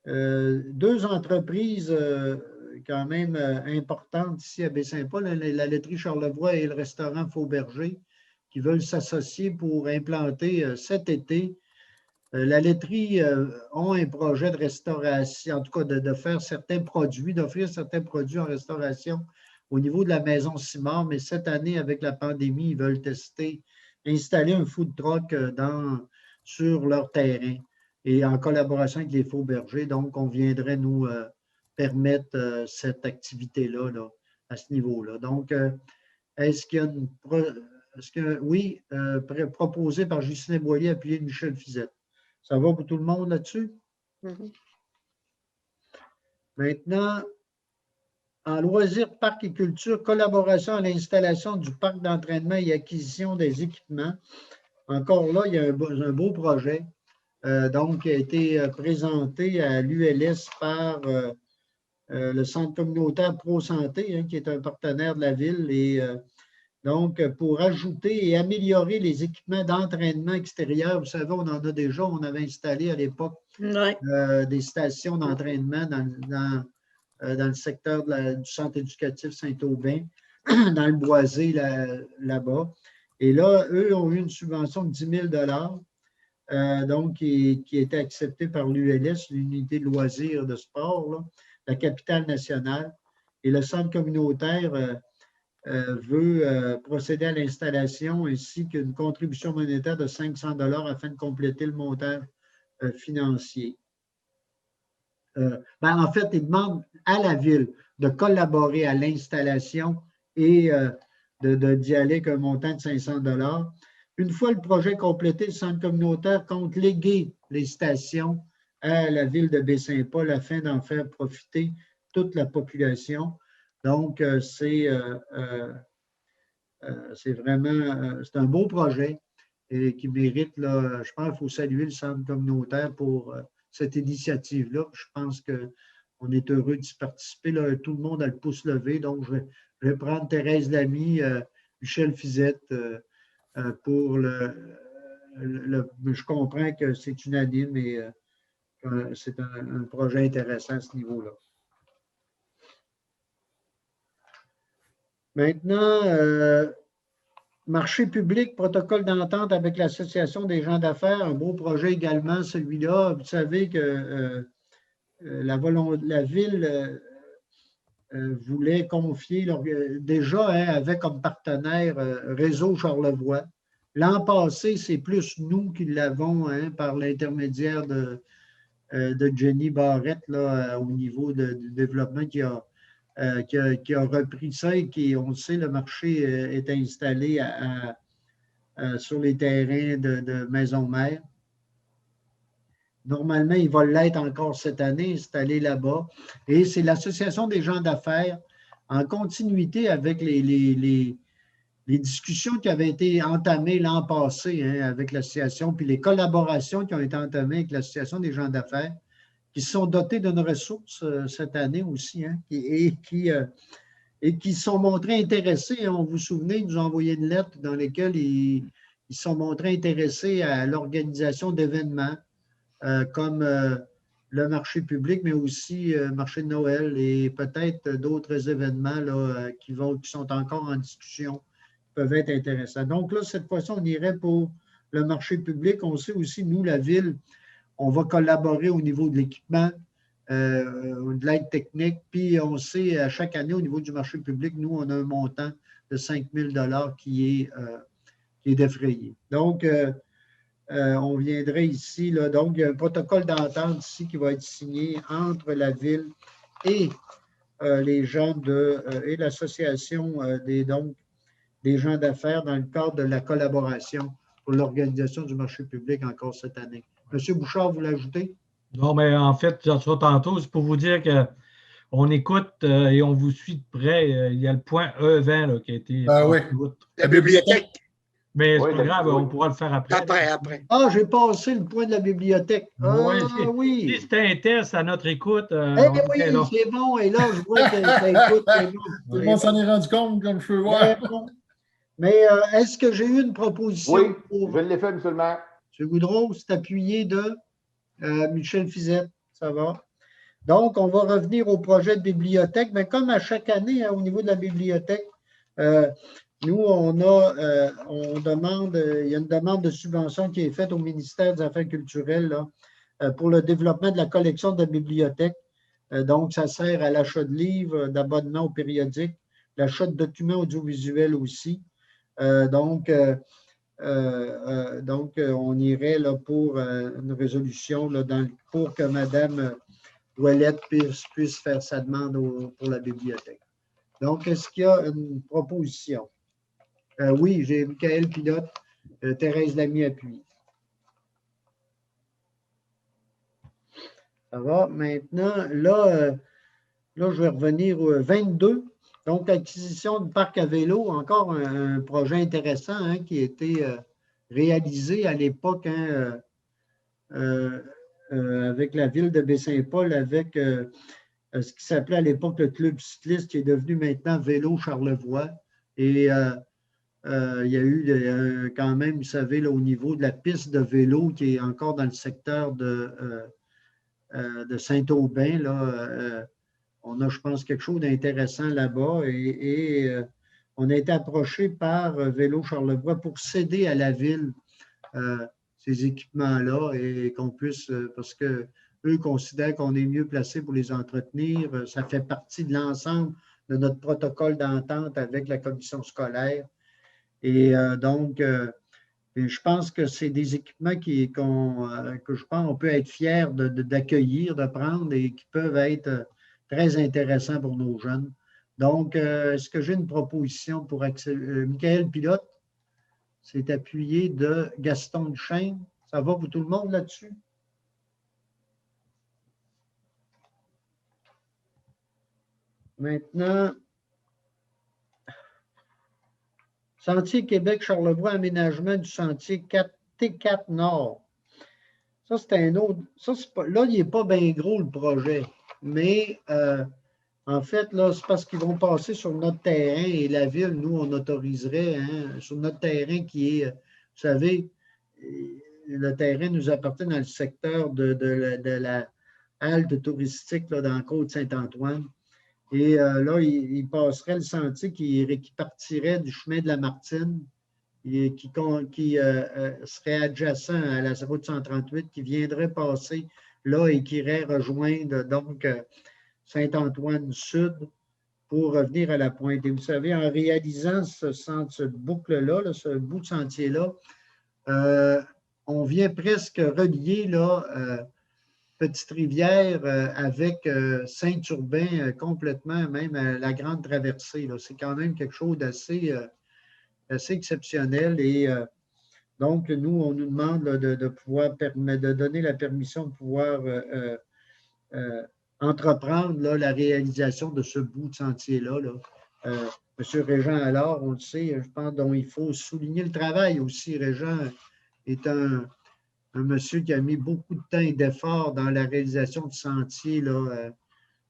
2 entreprises quand même importantes ici à Baie-Saint-Paul, la laiterie Charlevoix et le restaurant Fauberger, qui veulent s'associer pour implanter cet été. La laiterie ont un projet de restauration, en tout cas de faire certains produits, d'offrir certains produits en restauration au niveau de la maison Simard, mais cette année, avec la pandémie, ils veulent installer un food truck sur leur terrain et en collaboration avec les Faubergers. Donc, on viendrait nous permettre cette activité-là là, à ce niveau-là. Donc, est-ce qu'il y a oui, proposé par Justin Boilly, appuyé de Michel Fizette. Ça va pour tout le monde là-dessus? Maintenant, en loisirs, parcs et culture, collaboration à l'installation du parc d'entraînement et acquisition des équipements. Encore là, il y a un beau projet donc, qui a été présenté à l'ULS par le Centre communautaire Pro Santé, hein, qui est un partenaire de la ville. Et donc, pour ajouter et améliorer les équipements d'entraînement extérieur, vous savez, on en a déjà, on avait installé à l'époque des stations d'entraînement dans le secteur du centre éducatif Saint-Aubin, dans le Boisé, là-bas. Et là, eux ont eu une subvention de 10 000 donc qui a été acceptée par l'ULS, l'unité de loisirs de sport, là, la capitale nationale. Et le centre communautaire veut procéder à l'installation ainsi qu'une contribution monétaire de 500 $ afin de compléter le montant financier. En fait, il demande à la ville de collaborer à l'installation et d'y aller avec un montant de 500 $. Une fois le projet complété, le centre communautaire compte léguer les stations à la ville de Baie-Saint-Paul afin d'en faire profiter toute la population. Donc, c'est vraiment c'est un beau projet et qui mérite, là, je pense qu'il faut saluer le centre communautaire pour cette initiative-là. Je pense qu'on est heureux d'y participer. Là, tout le monde a le pouce levé. Donc, je vais prendre Thérèse Lamy, Michel Fizette pour je comprends que c'est unanime et c'est un projet intéressant à ce niveau-là. Maintenant, marché public, protocole d'entente avec l'Association des gens d'affaires, un beau projet également, celui-là. Vous savez que la ville voulait confier, déjà avait comme partenaire Réseau Charlevoix. L'an passé, c'est plus nous qui l'avons par l'intermédiaire de Jenny Barrette là, au niveau du développement qui a repris ça et qui, on le sait, le marché est installé sur les terrains de Maison-Mère. Normalement, il va l'être encore cette année, installé là-bas. Et c'est l'Association des gens d'affaires, en continuité avec les discussions qui avaient été entamées l'an passé avec l'association, puis les collaborations qui ont été entamées avec l'Association des gens d'affaires, qui se sont dotés d'une ressource cette année aussi, et qui se sont montrés intéressés. On vous souvenez, ils nous ont envoyé une lettre dans laquelle ils se sont montrés intéressés à l'organisation d'événements, comme le marché public, mais aussi le marché de Noël et peut-être d'autres événements là, qui sont encore en discussion, peuvent être intéressants. Donc là, cette fois-ci, on irait pour le marché public. On sait aussi, nous, la Ville, on va collaborer au niveau de l'équipement, de l'aide technique, puis on sait, à chaque année, au niveau du marché public, nous, on a un montant de 5 000 $ qui est défrayé. Donc, on viendrait ici, là, donc il y a un protocole d'entente ici qui va être signé entre la Ville et les gens et l'association des gens d'affaires dans le cadre de la collaboration pour l'organisation du marché public encore cette année. Monsieur Bouchard, vous l'ajoutez? Non, mais en fait, ça tantôt, c'est pour vous dire qu'on écoute et on vous suit de près. Il y a le point E20 là, qui a été. Oui. La bibliothèque. Mais c'est pas grave, on pourra le faire après. Après. Ah, j'ai passé le point de la bibliothèque. Ah, oui. Si c'était un test à notre écoute. Oui, c'est bon. Et là, je vois que ça écoute. Tout le monde s'en est rendu compte, comme je peux voir. Mais est-ce que j'ai eu une proposition? Oui, je l'ai fait, M. le maire. M. Goudreau, c'est appuyé de Michel Fizette. Ça va. Donc, on va revenir au projet de bibliothèque. Mais comme à chaque année, au niveau de la bibliothèque, nous, il y a une demande de subvention qui est faite au ministère des Affaires culturelles là, pour le développement de la collection de la bibliothèque. Donc, ça sert à l'achat de livres, d'abonnements aux périodiques, l'achat de documents audiovisuels aussi. Donc, on irait là, pour une résolution là, pour que Mme Ouellette puisse faire sa demande pour la bibliothèque. Donc, est-ce qu'il y a une proposition? Oui, j'ai Michael Pilote, Thérèse Lamy appuie. Ça va. Maintenant, là, je vais revenir au 22. Donc, acquisition de parc à vélo, encore un projet intéressant qui a été réalisé à l'époque avec la ville de Baie-Saint-Paul, avec ce qui s'appelait à l'époque le Club cycliste, qui est devenu maintenant Vélo Charlevoix. Et il y a eu quand même, vous savez, là, au niveau de la piste de vélo qui est encore dans le secteur de Saint-Aubin, là, on a, je pense, quelque chose d'intéressant là-bas et on a été approché par Vélo Charlevoix pour céder à la ville ces équipements-là et qu'on puisse, parce qu'eux considèrent qu'on est mieux placé pour les entretenir. Ça fait partie de l'ensemble de notre protocole d'entente avec la commission scolaire. Et donc, je pense que c'est des équipements que je pense qu'on peut être fiers d'accueillir, de prendre et qui peuvent être très intéressants pour nos jeunes. Donc, est-ce que j'ai une proposition pour Michael Pilote? C'est appuyé de Gaston Duchesne. Ça va pour tout le monde là-dessus? Maintenant, Sentier Québec-Charlevoix, aménagement du sentier T4 Nord. Ça, c'est un autre. Ça, là, il n'est pas bien gros le projet. Mais en fait, là, c'est parce qu'ils vont passer sur notre terrain et la ville, nous, on autoriserait sur notre terrain qui est, vous savez, le terrain nous appartient dans le secteur de la halte touristique là, dans la Côte-Saint-Antoine. Et là, il passerait le sentier qui partirait du chemin de la Martine et qui serait adjacent à la route 138, qui viendrait passer là et qui irait rejoindre donc Saint-Antoine Sud pour revenir à la pointe. Et vous savez, en réalisant cette boucle-là, ce bout de sentier-là, on vient presque relier là, Petite-Rivière avec Saint-Urbain complètement, même la grande traversée. C'est quand même quelque chose d'assez exceptionnel. Et donc, nous, on nous demande là, de donner la permission de pouvoir entreprendre là, la réalisation de ce bout de sentier-là. M. Régent Allard, on le sait, je pense, dont il faut souligner le travail aussi. Régent est un monsieur qui a mis beaucoup de temps et d'efforts dans la réalisation du sentier là,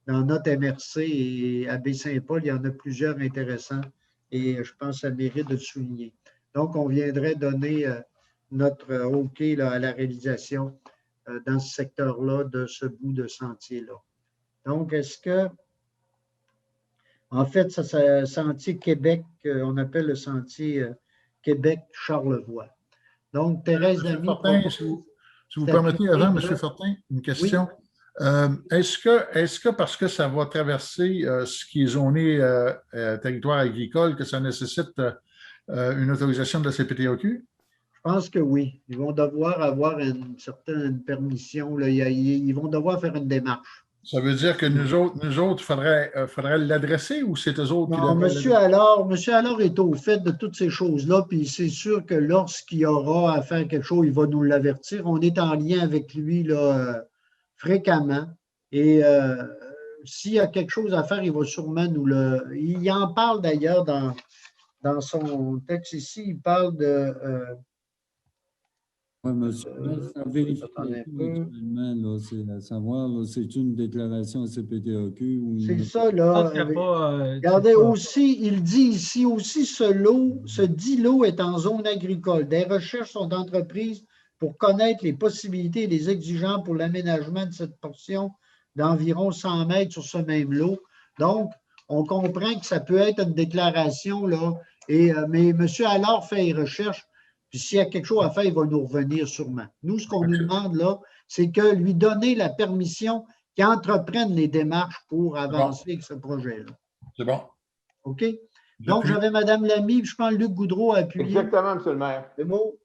dans notre MRC et à Baie-Saint-Paul, il y en a plusieurs intéressants et je pense que ça mérite de le souligner. Donc, on viendrait donner notre OK là, à la réalisation dans ce secteur-là, de ce bout de sentier-là. Donc, est-ce que, en fait, ça c'est sentier Québec, on appelle le sentier Québec-Charlevoix. Donc, Thérèse Lamy. Fortin, si vous permettez, avant, M. Fortin, une question. Oui. Est-ce que parce que ça va traverser ce qui est zoné territoire agricole, que ça nécessite une autorisation de la CPTAQ? Je pense que oui. Ils vont devoir avoir une certaine permission. Là. Ils vont devoir faire une démarche. Ça veut dire que nous autres, faudrait l'adresser ou c'est eux autres qui devraient? Monsieur Allard est au fait de toutes ces choses-là, puis c'est sûr que lorsqu'il y aura à faire quelque chose, il va nous l'avertir. On est en lien avec lui là, fréquemment. Et s'il y a quelque chose à faire, il va sûrement nous le... Il en parle d'ailleurs dans son texte ici, il parle de... Oui, monsieur, ça vérifie actuellement, c'est à savoir, c'est une déclaration CPTAQ ou... C'est ça, là. Regardez, aussi, il dit ici, aussi, ce dit lot est en zone agricole. Des recherches sont entreprises pour connaître les possibilités et les exigences pour l'aménagement de cette portion d'environ 100 mètres sur ce même lot. Donc, on comprend que ça peut être une déclaration, là, mais M. Allard fait les recherches. Puis s'il y a quelque chose à faire, il va nous revenir sûrement. Nous, ce qu'on nous demande là, c'est que lui donner la permission qu'il entreprenne les démarches pour avancer avec ce projet-là. C'est bon. OK? Donc, j'avais Mme Lamy, puis je pense que Luc Goudreau a appuyé. Exactement, M. le maire. C'est bon.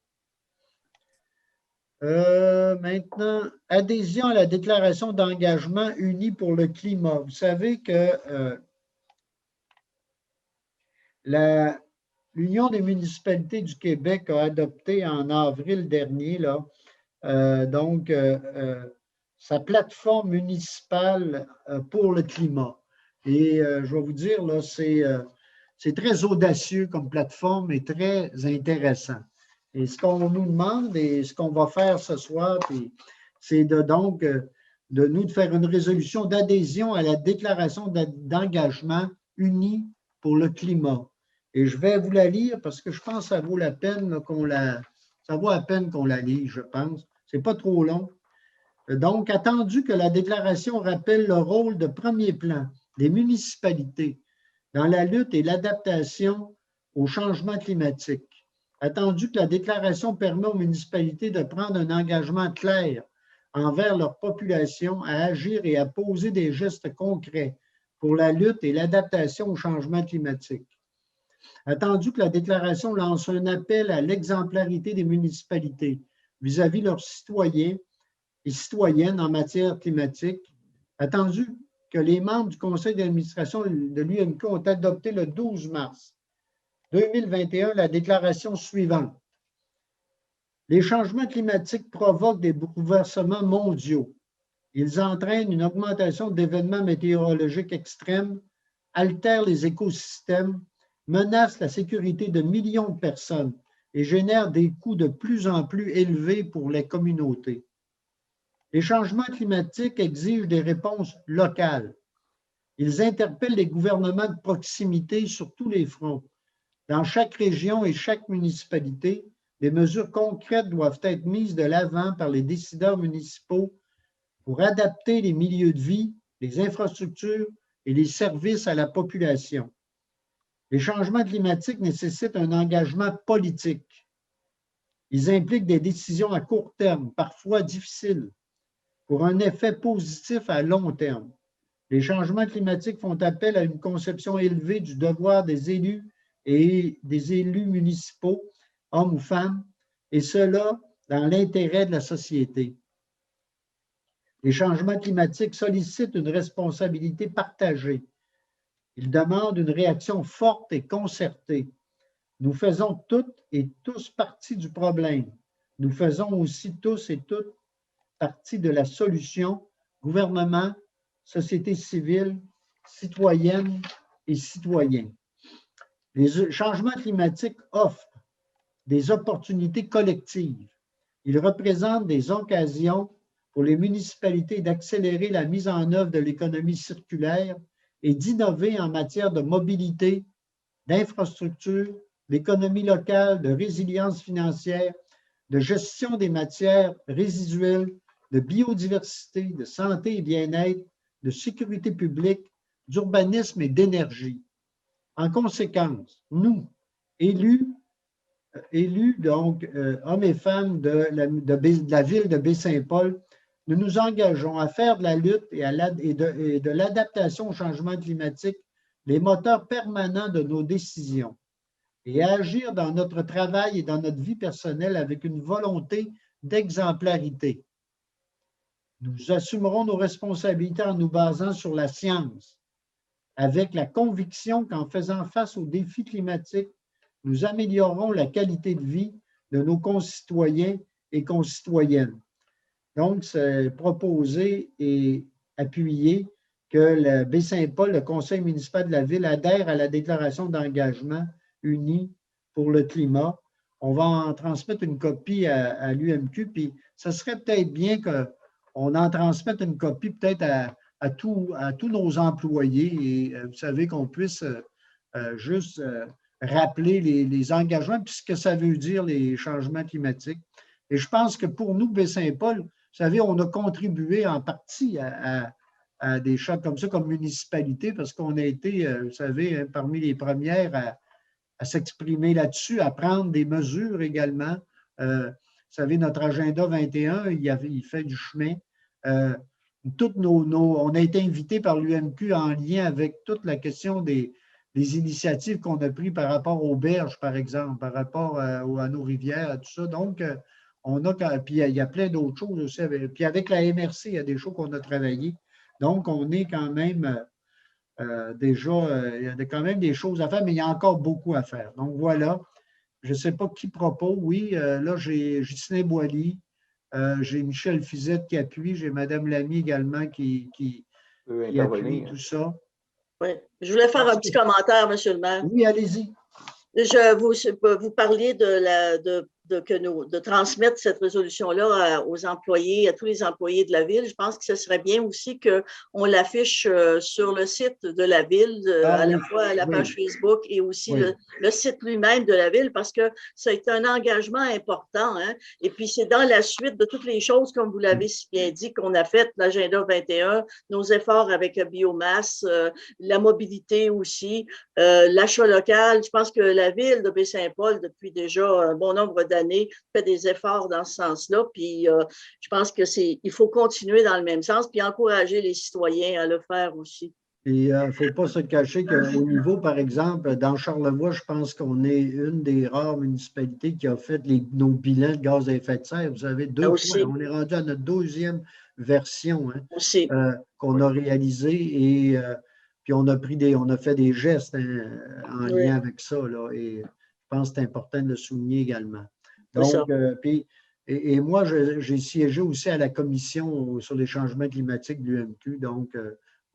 Maintenant, adhésion à la déclaration d'engagement unie pour le climat. Vous savez que l'Union des municipalités du Québec a adopté en avril dernier sa plateforme municipale pour le climat. Et je vais vous dire, là, c'est très audacieux comme plateforme et très intéressant. Et ce qu'on nous demande et ce qu'on va faire ce soir, c'est de faire une résolution d'adhésion à la déclaration d'engagement unie pour le climat. Et je vais vous la lire parce que je pense que ça vaut la peine qu'on la lise, je pense. Ce n'est pas trop long. Donc, attendu que la déclaration rappelle le rôle de premier plan des municipalités dans la lutte et l'adaptation au changement climatique, attendu que la déclaration permet aux municipalités de prendre un engagement clair envers leur population à agir et à poser des gestes concrets pour la lutte et l'adaptation au changement climatique. Attendu que la déclaration lance un appel à l'exemplarité des municipalités vis-à-vis leurs citoyens et citoyennes en matière climatique, attendu que les membres du conseil d'administration de l'UMQ ont adopté le 12 mars 2021 la déclaration suivante. Les changements climatiques provoquent des bouleversements mondiaux. Ils entraînent une augmentation d'événements météorologiques extrêmes, altèrent les écosystèmes, menacent la sécurité de millions de personnes et génèrent des coûts de plus en plus élevés pour les communautés. Les changements climatiques exigent des réponses locales. Ils interpellent les gouvernements de proximité sur tous les fronts. Dans chaque région et chaque municipalité, des mesures concrètes doivent être mises de l'avant par les décideurs municipaux pour adapter les milieux de vie, les infrastructures et les services à la population. Les changements climatiques nécessitent un engagement politique. Ils impliquent des décisions à court terme, parfois difficiles, pour un effet positif à long terme. Les changements climatiques font appel à une conception élevée du devoir des élus et des élus municipaux, hommes ou femmes, et cela dans l'intérêt de la société. Les changements climatiques sollicitent une responsabilité partagée. Ils demandent une réaction forte et concertée. Nous faisons toutes et tous partie du problème. Nous faisons aussi tous et toutes partie de la solution, gouvernement, société civile, citoyennes et citoyens. Les changements climatiques offrent des opportunités collectives. Ils représentent des occasions pour les municipalités d'accélérer la mise en œuvre de l'économie circulaire et d'innover en matière de mobilité, d'infrastructure, d'économie locale, de résilience financière, de gestion des matières résiduelles, de biodiversité, de santé et bien-être, de sécurité publique, d'urbanisme et d'énergie. En conséquence, nous, élus, donc hommes et femmes de la ville de Baie-Saint-Paul, nous nous engageons à faire de la lutte et de l'adaptation au changement climatique les moteurs permanents de nos décisions et à agir dans notre travail et dans notre vie personnelle avec une volonté d'exemplarité. Nous assumerons nos responsabilités en nous basant sur la science, avec la conviction qu'en faisant face aux défis climatiques, nous améliorerons la qualité de vie de nos concitoyens et concitoyennes. Donc, c'est proposé et appuyé que le Baie-Saint-Paul, le conseil municipal de la ville, adhère à la déclaration d'engagement uni pour le climat. On va en transmettre une copie à l'UMQ, puis ça serait peut-être bien qu'on en transmette une copie peut-être à tous nos employés et vous savez qu'on puisse juste rappeler les engagements puis ce que ça veut dire les changements climatiques. Et je pense que pour nous, Baie-Saint-Paul, vous savez, on a contribué en partie à des choses comme ça, comme municipalité, parce qu'on a été, vous savez, parmi les premières à s'exprimer là-dessus, à prendre des mesures également. Vous savez, notre agenda 21, il fait du chemin. On a été invités par l'UMQ en lien avec toute la question des initiatives qu'on a prises par rapport aux berges, par exemple, par rapport à nos rivières, tout ça. Donc, puis il y a plein d'autres choses aussi. Puis avec la MRC, il y a des choses qu'on a travaillées. Donc, on est quand même déjà, il y a quand même des choses à faire, mais il y a encore beaucoup à faire. Donc, voilà. Je ne sais pas qui propose. Oui, là, j'ai Justin Boilly, j'ai Michel Fizette qui appuie, j'ai Mme Lamy également qui appuie tout ça. Oui. Je voulais faire un petit commentaire, M. le maire. Oui, allez-y. Vous parliez de transmettre cette résolution-là aux employés, à tous les employés de la ville. Je pense que ce serait bien aussi qu'on l'affiche sur le site de la ville, à la fois à la page Facebook et aussi le site lui-même de la ville, parce que ça a été un engagement important. Hein? Et puis, c'est dans la suite de toutes les choses, comme vous l'avez si bien dit, qu'on a fait, l'agenda 21, nos efforts avec la biomasse, la mobilité aussi, l'achat local. Je pense que la ville de Baie-Saint-Paul, depuis déjà un bon nombre d'années, fait des efforts dans ce sens-là. Puis je pense qu'il faut continuer dans le même sens, puis encourager les citoyens à le faire aussi. Et il ne faut pas se cacher qu'au niveau, par exemple, dans Charlevoix, je pense qu'on est une des rares municipalités qui a fait nos bilans de gaz à effet de serre. Vous savez, deux fois, on est rendu à notre deuxième version qu'on a réalisée et puis on a fait des gestes en lien avec ça. Là, et je pense que c'est important de le souligner également. Donc, et moi, j'ai siégé aussi à la commission sur les changements climatiques de l'UMQ, donc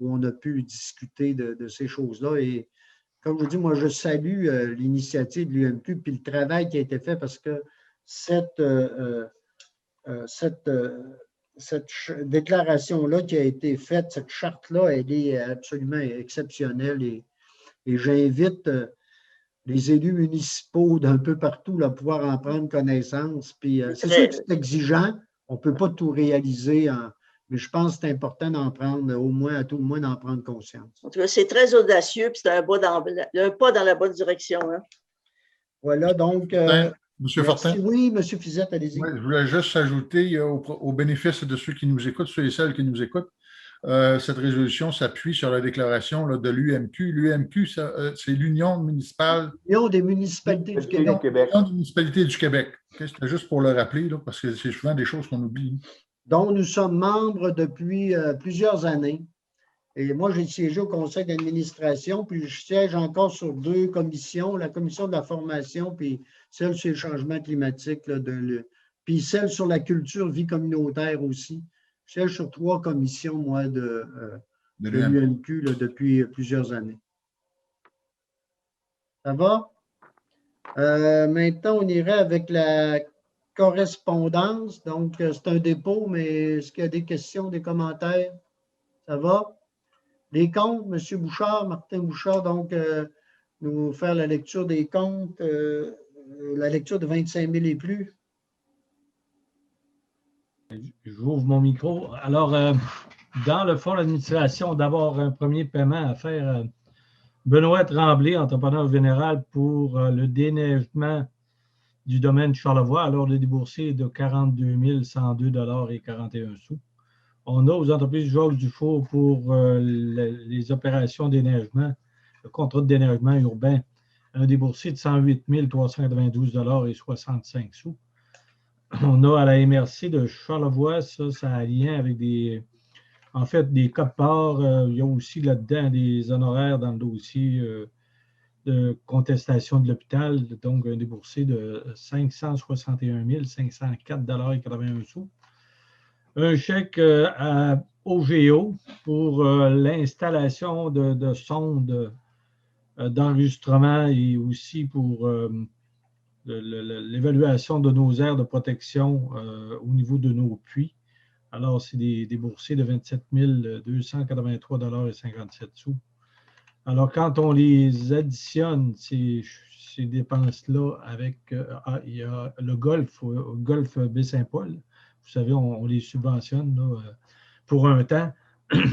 où on a pu discuter de ces choses-là. Et comme je vous dis, moi, je salue l'initiative de l'UMQ puis le travail qui a été fait parce que cette déclaration-là qui a été faite, cette charte-là, elle est absolument exceptionnelle et j'invite les élus municipaux d'un peu partout là, pouvoir en prendre connaissance. Puis c'est sûr que c'est exigeant, on ne peut pas tout réaliser, mais je pense que c'est important d'en prendre à tout le moins d'en prendre conscience. En tout cas, c'est très audacieux, puis c'est un pas dans la bonne direction. Hein. Voilà, donc. Monsieur Fortin. Oui, M. Fizette, allez-y. Ouais, je voulais juste ajouter au bénéfice de ceux qui nous écoutent, ceux et celles qui nous écoutent, cette résolution s'appuie sur la déclaration là, de l'UMQ. L'UMQ, c'est l'Union municipale. L'Union des municipalités du Québec. L'Union des municipalités du Québec. Okay? C'était juste pour le rappeler, là, parce que c'est souvent des choses qu'on oublie. dont nous sommes membres depuis plusieurs années. Et moi, j'ai siégé au conseil d'administration, puis je siège encore sur 2 commissions, la commission de la formation, puis celle sur le changement climatique, là, puis celle sur la culture, vie communautaire aussi. Je siège sur 3 commissions, moi, de l'UMQ depuis plusieurs années. Ça va? Maintenant, on irait avec la correspondance. Donc, c'est un dépôt, mais est-ce qu'il y a des questions, des commentaires? Ça va? Les comptes, M. Bouchard, Martin Bouchard, donc, nous faire la lecture des comptes, la lecture de 25 000 et plus. J'ouvre mon micro. Alors, dans le fonds d'administration, d'abord, un premier paiement à faire. Benoît Tremblay, entrepreneur général, pour le déneigement du domaine Charlevoix. Alors, le déboursé est de 42 102,41 $. On a aux entreprises Georges Dufault pour les opérations d'éneigement, le contrat de déneigement urbain, un déboursé de 108 392,65 $. On a à la MRC de Charlevoix, ça a lien avec des codes-parts. Il y a aussi là-dedans des honoraires dans le dossier de contestation de l'hôpital, donc un déboursé de 561 504,81 $. Un chèque à OGO pour l'installation de sondes d'enregistrement et aussi pour l'évaluation de nos aires de protection au niveau de nos puits. Alors, c'est des déboursés de 27 283,57 $. Alors, quand on les additionne, ces dépenses-là, avec il y a le golf Baie-Saint-Paul, vous savez, on les subventionne là, pour un temps.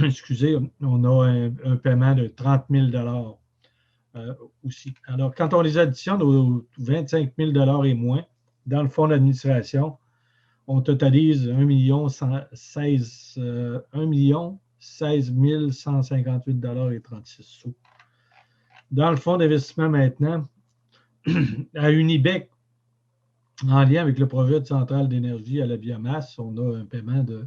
Excusez, on a un paiement de 30 000 aussi. Alors, quand on les additionne aux 25 000 et moins dans le fonds d'administration, on totalise 1 16 158,36 $. Dans le fonds d'investissement maintenant, à Unibec, en lien avec le projet de centrale d'énergie à la biomasse, on a un paiement de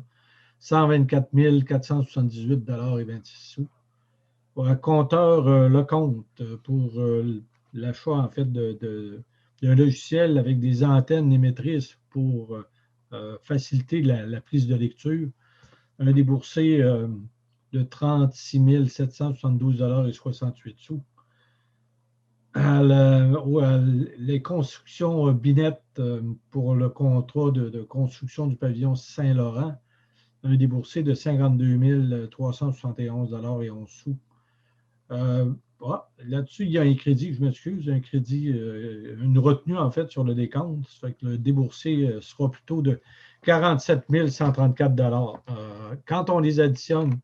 124 478,26 $. Pour un compteur Lecomte, pour l'achat en fait d'un logiciel avec des antennes émettrices pour faciliter la prise de lecture, un déboursé de 36 772,68 $. Les constructions Binette pour le contrat de construction du pavillon Saint-Laurent, un déboursé de 52 371,11 $. Là-dessus, il y a un crédit, je m'excuse, un crédit, une retenue en fait sur le décompte. Ça fait que le déboursé sera plutôt de 47 134 $. Quand on les additionne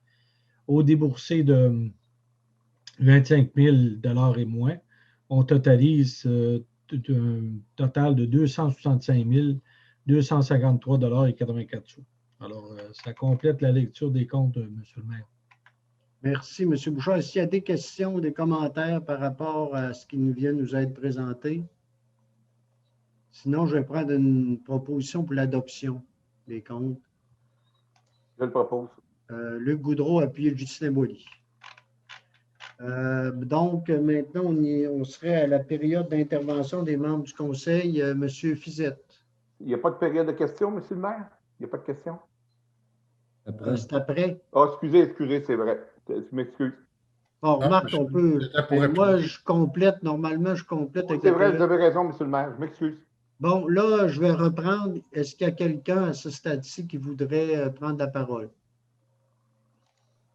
au déboursé de 25 000 $ et moins, on totalise un total de 265 253,84 $. Alors, ça complète la lecture des comptes, M. le maire. Merci, M. Bouchard. Est-ce qu'il y a des questions ou des commentaires par rapport à ce qui nous vient nous être présenté? Sinon, je vais prendre une proposition pour l'adoption des comptes. Je le propose. Luc Goudreau, appuyé Justin Boilly. Donc, maintenant, on serait à la période d'intervention des membres du Conseil. M. Fizette. Il n'y a pas de période de questions, M. le maire? Il n'y a pas de questions? C'est après. Ah, excusez, c'est vrai. Je m'excuse. Bon, remarque, on peut. Moi, je complète, normalement, je complète. Oui, c'est vrai, vous avez raison, M. le maire. Je m'excuse. Bon, là, je vais reprendre. Est-ce qu'il y a quelqu'un à ce stade-ci qui voudrait prendre la parole?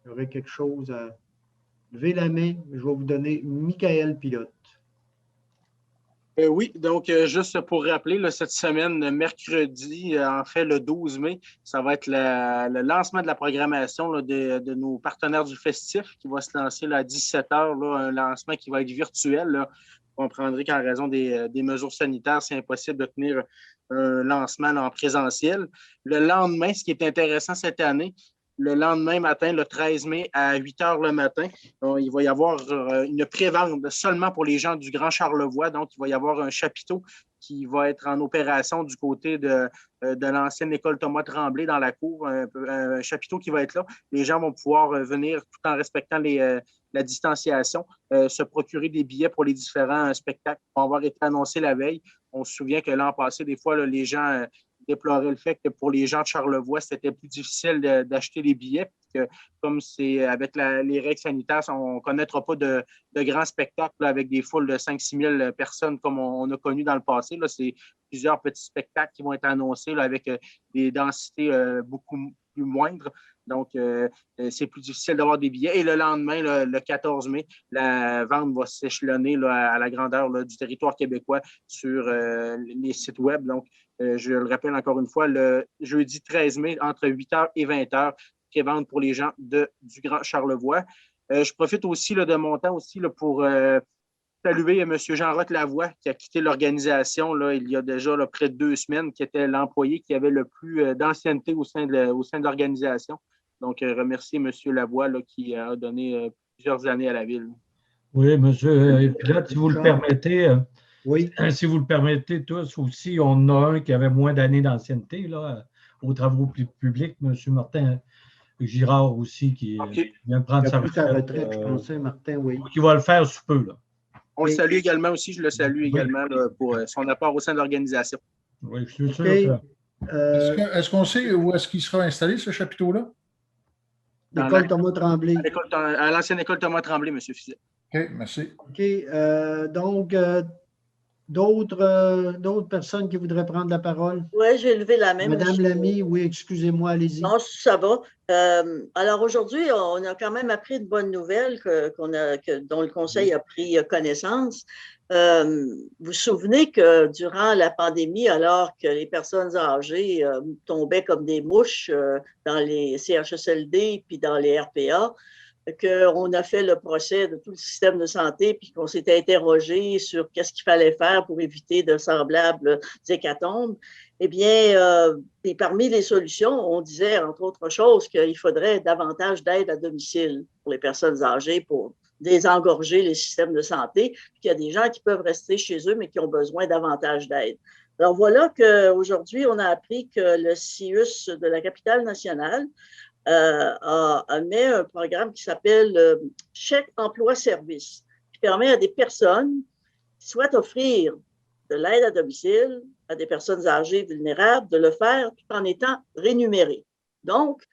Il y aurait quelque chose à. Levez la main, je vais vous donner Michael Pilote. Oui, donc juste pour rappeler, là, cette semaine, mercredi, en fait le 12 mai, ça va être le lancement de la programmation là, de nos partenaires du festif qui va se lancer là, à 17 h, là, un lancement qui va être virtuel. Là. Vous comprendrez qu'en raison des mesures sanitaires, c'est impossible de tenir un lancement là, en présentiel. Le lendemain, ce qui est intéressant cette année, le lendemain matin, le 13 mai, à 8 h le matin, il va y avoir une pré-vente seulement pour les gens du Grand Charlevoix. Donc, il va y avoir un chapiteau qui va être en opération du côté de l'ancienne école Thomas Tremblay dans la cour, un chapiteau qui va être là. Les gens vont pouvoir venir tout en respectant la distanciation, se procurer des billets pour les différents spectacles qui vont avoir été annoncés la veille. On se souvient que l'an passé, des fois, là, les gens déploraient le fait que pour les gens de Charlevoix, c'était plus difficile d'acheter les billets. Que, comme c'est avec les règles sanitaires, on ne connaîtra pas de grands spectacles là, avec des foules de 5-6 000 personnes comme on a connu dans le passé. C'est plusieurs petits spectacles qui vont être annoncés là, avec des densités beaucoup plus moindres. Donc, c'est plus difficile d'avoir des billets. Et le lendemain, le 14 mai, la vente va s'échelonner à la grandeur là, du territoire québécois sur les sites web. Donc, Je le rappelle encore une fois, le jeudi 13 mai, entre 8h et 20h, pré-vente pour les gens du Grand Charlevoix. Je profite aussi de mon temps aussi, pour saluer M. Jean-Roch Lavoie, qui a quitté l'organisation il y a déjà près de 2 semaines, qui était l'employé qui avait le plus d'ancienneté au sein de l'organisation. Donc, remercier M. Lavoie qui a donné plusieurs années à la ville. Oui, monsieur Pilote, si vous le permettez, Oui. si vous le permettez tous aussi, on en a un qui avait moins d'années d'ancienneté aux travaux publics, M. Martin Girard aussi, qui vient prendre sa retraite. Je pensais, Martin, oui. Qui va le faire sous peu. Là. On le salue également aussi, je le salue également pour son apport au sein de l'organisation. Oui, je suis sûr. Est-ce qu'on sait où est-ce qu'il sera installé, ce chapiteau-là? L'école Thomas Tremblay. À l'ancienne école Thomas Tremblay, M. Fizet. OK, merci. OK. Donc, d'autres personnes qui voudraient prendre la parole? Oui, j'ai levé la main. Madame Lamy, oui, excusez-moi, allez-y. Non, ça va. Alors aujourd'hui, on a quand même appris une bonne nouvelle dont le Conseil a pris connaissance. Vous vous souvenez que durant la pandémie, alors que les personnes âgées tombaient comme des mouches dans les CHSLD puis dans les RPA, qu'on a fait le procès de tout le système de santé puis qu'on s'était interrogé sur qu'est-ce qu'il fallait faire pour éviter de semblables hécatombes. Eh bien, et parmi les solutions, on disait, entre autres choses, qu'il faudrait davantage d'aide à domicile pour les personnes âgées pour désengorger les systèmes de santé, puis qu'il y a des gens qui peuvent rester chez eux, mais qui ont besoin davantage d'aide. Alors voilà qu'aujourd'hui, on a appris que le CIUS de la capitale nationale a mis un programme qui s'appelle Chèque emploi service, qui permet à des personnes qui souhaitent offrir de l'aide à domicile à des personnes âgées vulnérables de le faire tout en étant rémunérées. Donc,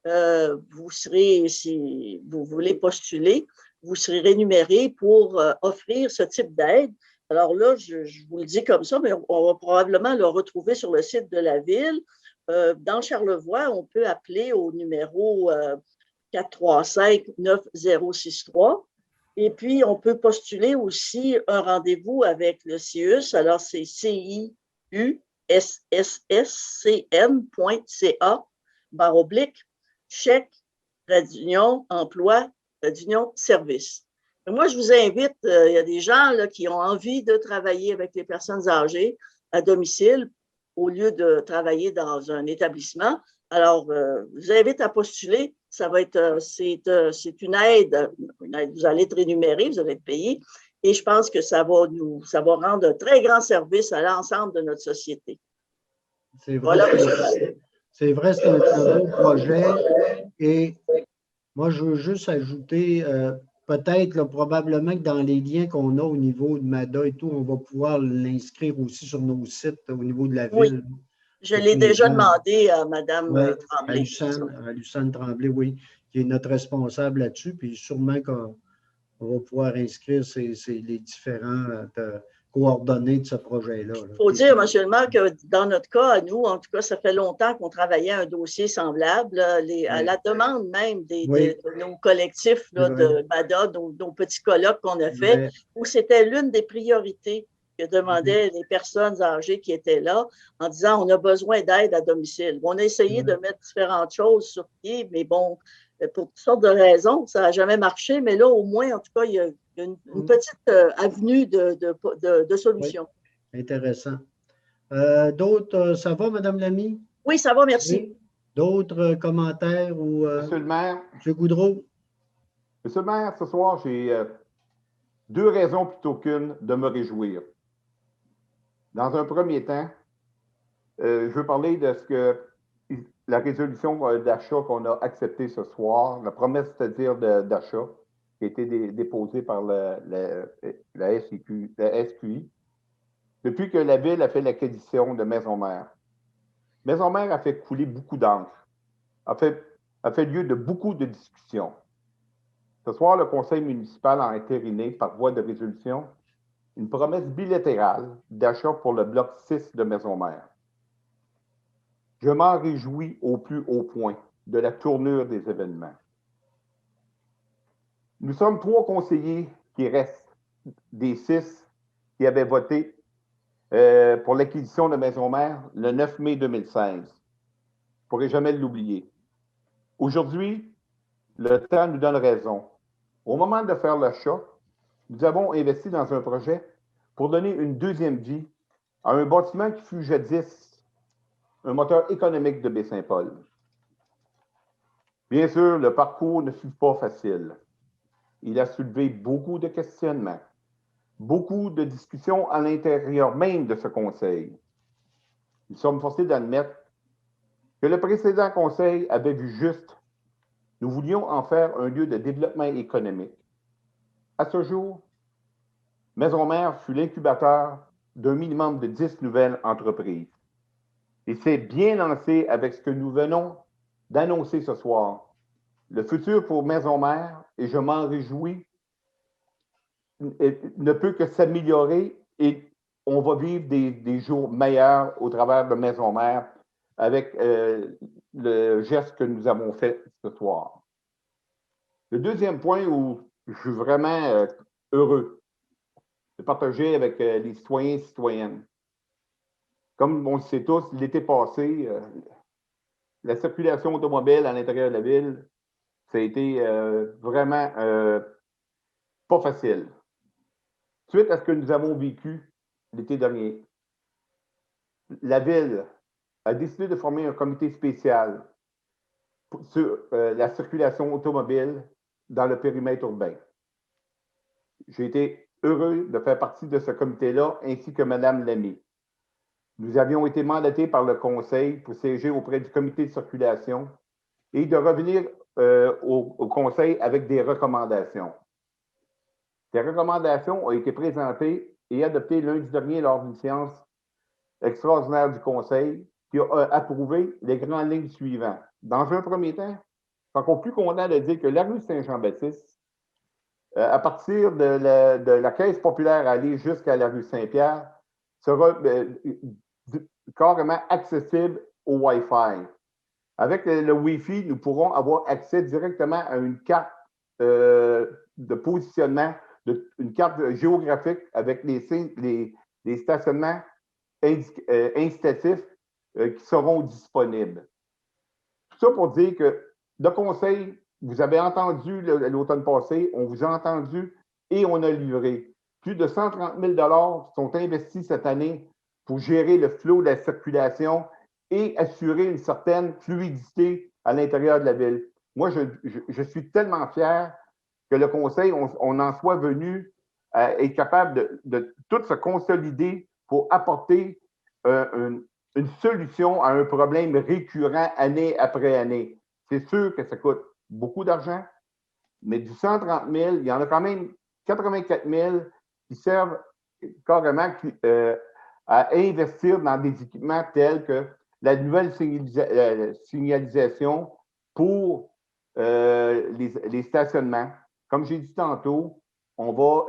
vous serez, si vous voulez postuler, vous serez rémunéré pour offrir ce type d'aide. Alors là, je vous le dis comme ça, mais on va probablement le retrouver sur le site de la ville. Dans Charlevoix, on peut appeler au numéro 435-9063. Et puis, on peut postuler aussi un rendez-vous avec le CIUS. Alors, c'est ciusscm.ca/chèque, emploi, service. Moi, je vous invite, il y a des gens là, qui ont envie de travailler avec les personnes âgées à domicile au lieu de travailler dans un établissement. Alors, je vous invite à postuler. Ça va être, c'est une aide. Vous allez être rémunéré, vous allez être payé. Et je pense que ça va rendre un très grand service à l'ensemble de notre société. C'est vrai, voilà. C'est vrai, c'est un très beau projet. Et moi, je veux juste ajouter, peut-être, probablement que dans les liens qu'on a au niveau de MADA et tout, on va pouvoir l'inscrire aussi sur nos sites au niveau de la ville. Oui. Je l'ai déjà demandé à Mme Tremblay. À Lucane Tremblay, oui, qui est notre responsable là-dessus. Puis sûrement qu'on va pouvoir inscrire les différentes coordonnées de ce projet-là. Il faut dire, M. le maire, que dans notre cas, à nous, en tout cas, ça fait longtemps qu'on travaillait un dossier semblable, à la demande même de nos collectifs de MADA, nos petits colloques qu'on a fait, où c'était l'une des priorités que demandaient les personnes âgées qui étaient là en disant on a besoin d'aide à domicile. On a essayé de mettre différentes choses sur pied, mais bon, pour toutes sortes de raisons, ça n'a jamais marché, mais là, au moins, en tout cas, il y a une petite avenue de solutions. Oui. Intéressant. D'autres, ça va, Mme Lamy? Oui, ça va, merci. Oui. D'autres commentaires ou Monsieur le maire. M. Goudreau? Monsieur le maire, ce soir, j'ai 2 raisons plutôt qu'une de me réjouir. Dans un premier temps, je veux parler de la résolution d'achat qu'on a acceptée ce soir, la promesse, c'est-à-dire d'achat, qui a été déposée par la SQI, depuis que la Ville a fait l'acquisition de Maison-Mère. Maison-Mère a fait couler beaucoup d'encre, a fait lieu de beaucoup de discussions. Ce soir, le Conseil municipal a entériné, par voie de résolution, une promesse bilatérale d'achat pour le bloc 6 de Maison-Mère. Je m'en réjouis au plus haut point de la tournure des événements. Nous sommes 3 conseillers qui restent des 6 qui avaient voté pour l'acquisition de maison mère le 9 mai 2016. Je ne pourrai jamais l'oublier. Aujourd'hui, le temps nous donne raison. Au moment de faire l'achat, nous avons investi dans un projet pour donner une deuxième vie à un bâtiment qui fut jadis un moteur économique de Baie-Saint-Paul. Bien sûr, le parcours ne fut pas facile. Il a soulevé beaucoup de questionnements, beaucoup de discussions à l'intérieur même de ce conseil. Nous sommes forcés d'admettre que le précédent conseil avait vu juste. Nous voulions en faire un lieu de développement économique. À ce jour, Maison Mère fut l'incubateur d'un minimum de 10 nouvelles entreprises. Et c'est bien lancé avec ce que nous venons d'annoncer ce soir. Le futur pour Maison Mère, et je m'en réjouis, ne peut que s'améliorer et on va vivre des jours meilleurs au travers de Maison Mère avec le geste que nous avons fait ce soir. Le deuxième point où je suis vraiment heureux de partager avec les citoyens et citoyennes. Comme on le sait tous, l'été passé, la circulation automobile à l'intérieur de la ville, ça a été vraiment pas facile. Suite à ce que nous avons vécu l'été dernier, la ville a décidé de former un comité spécial sur la circulation automobile dans le périmètre urbain. J'ai été heureux de faire partie de ce comité-là, ainsi que Mme Lamy. Nous avions été mandatés par le Conseil pour siéger auprès du comité de circulation et de revenir au Conseil avec des recommandations. Ces recommandations ont été présentées et adoptées lundi dernier lors d'une séance extraordinaire du Conseil qui a approuvé les grandes lignes suivantes. Dans un premier temps, je suis encore plus content de dire que la rue Saint-Jean-Baptiste, à partir de la Caisse populaire aller jusqu'à la rue Saint-Pierre, sera carrément accessible au Wi-Fi. Avec le Wi-Fi, nous pourrons avoir accès directement à une carte de positionnement, une carte géographique avec les stationnements incitatifs qui seront disponibles. Tout ça pour dire que le Conseil, vous avez entendu l'automne passé, on vous a entendu et on a livré. Plus de 130 000 $ sont investis cette année pour gérer le flot de la circulation et assurer une certaine fluidité à l'intérieur de la ville. Moi, je suis tellement fier que le Conseil, on en soit venu être capable de tout se consolider pour apporter une solution à un problème récurrent année après année. C'est sûr que ça coûte beaucoup d'argent, mais du 130 000, il y en a quand même 84 000 qui servent carrément à investir dans des équipements tels que la nouvelle signalisation pour les stationnements. Comme j'ai dit tantôt, on va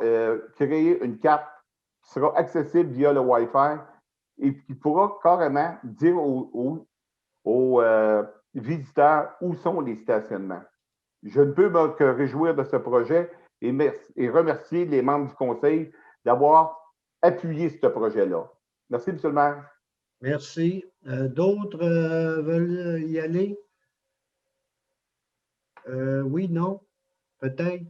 créer une carte qui sera accessible via le Wi-Fi et qui pourra carrément dire aux visiteurs où sont les stationnements. Je ne peux que réjouir de ce projet et remercier les membres du Conseil d'avoir appuyé ce projet-là. Merci, M. le maire. Merci. D'autres veulent y aller? Oui, non? Peut-être?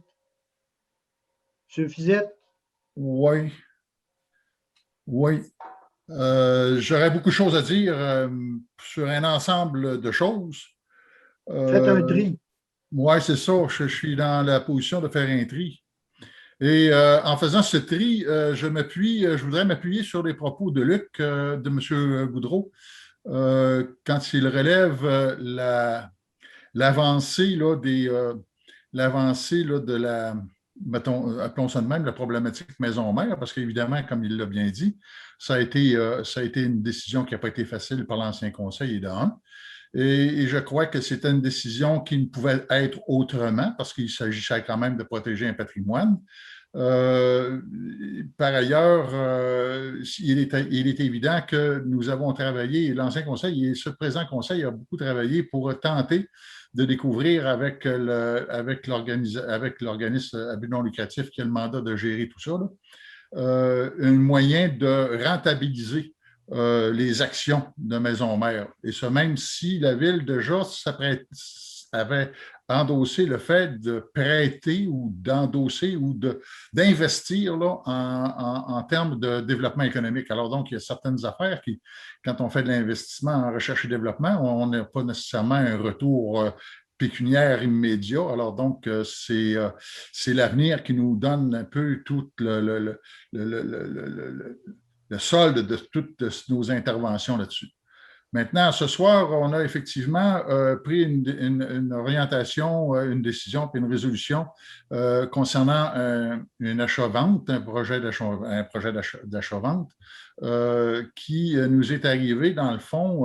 M. Fizette? Oui. Oui. J'aurais beaucoup de choses à dire sur un ensemble de choses. Faites un tri. Oui, c'est ça. Je suis dans la position de faire un tri. Et en faisant ce tri, je voudrais m'appuyer sur les propos de Luc, de M. Goudreau, quand il relève l'avancée de la, mettons, appelons ça de même, la problématique maison-mère, parce qu'évidemment, comme il l'a bien dit, ça a été une décision qui n'a pas été facile par l'ancien conseil et d'un. Et je crois que c'était une décision qui ne pouvait être autrement, parce qu'il s'agissait quand même de protéger un patrimoine. Par ailleurs, il est évident que nous avons travaillé, l'ancien conseil et ce présent conseil a beaucoup travaillé pour tenter de découvrir avec l'organisme à but non lucratif qui a le mandat de gérer tout ça, un moyen de rentabiliser les actions de maison mère. Et ce, même si la Ville déjà avait endossé le fait de prêter ou d'endosser ou d'investir en termes de développement économique. Alors donc, il y a certaines affaires qui, quand on fait de l'investissement en recherche et développement, on n'a pas nécessairement un retour pécuniaire immédiat. Alors donc, c'est l'avenir qui nous donne un peu tout le solde de toutes nos interventions là-dessus. Maintenant, ce soir, on a effectivement pris une orientation, une décision puis une résolution concernant un achat-vente, un projet d'achat-vente qui nous est arrivé, dans le fond,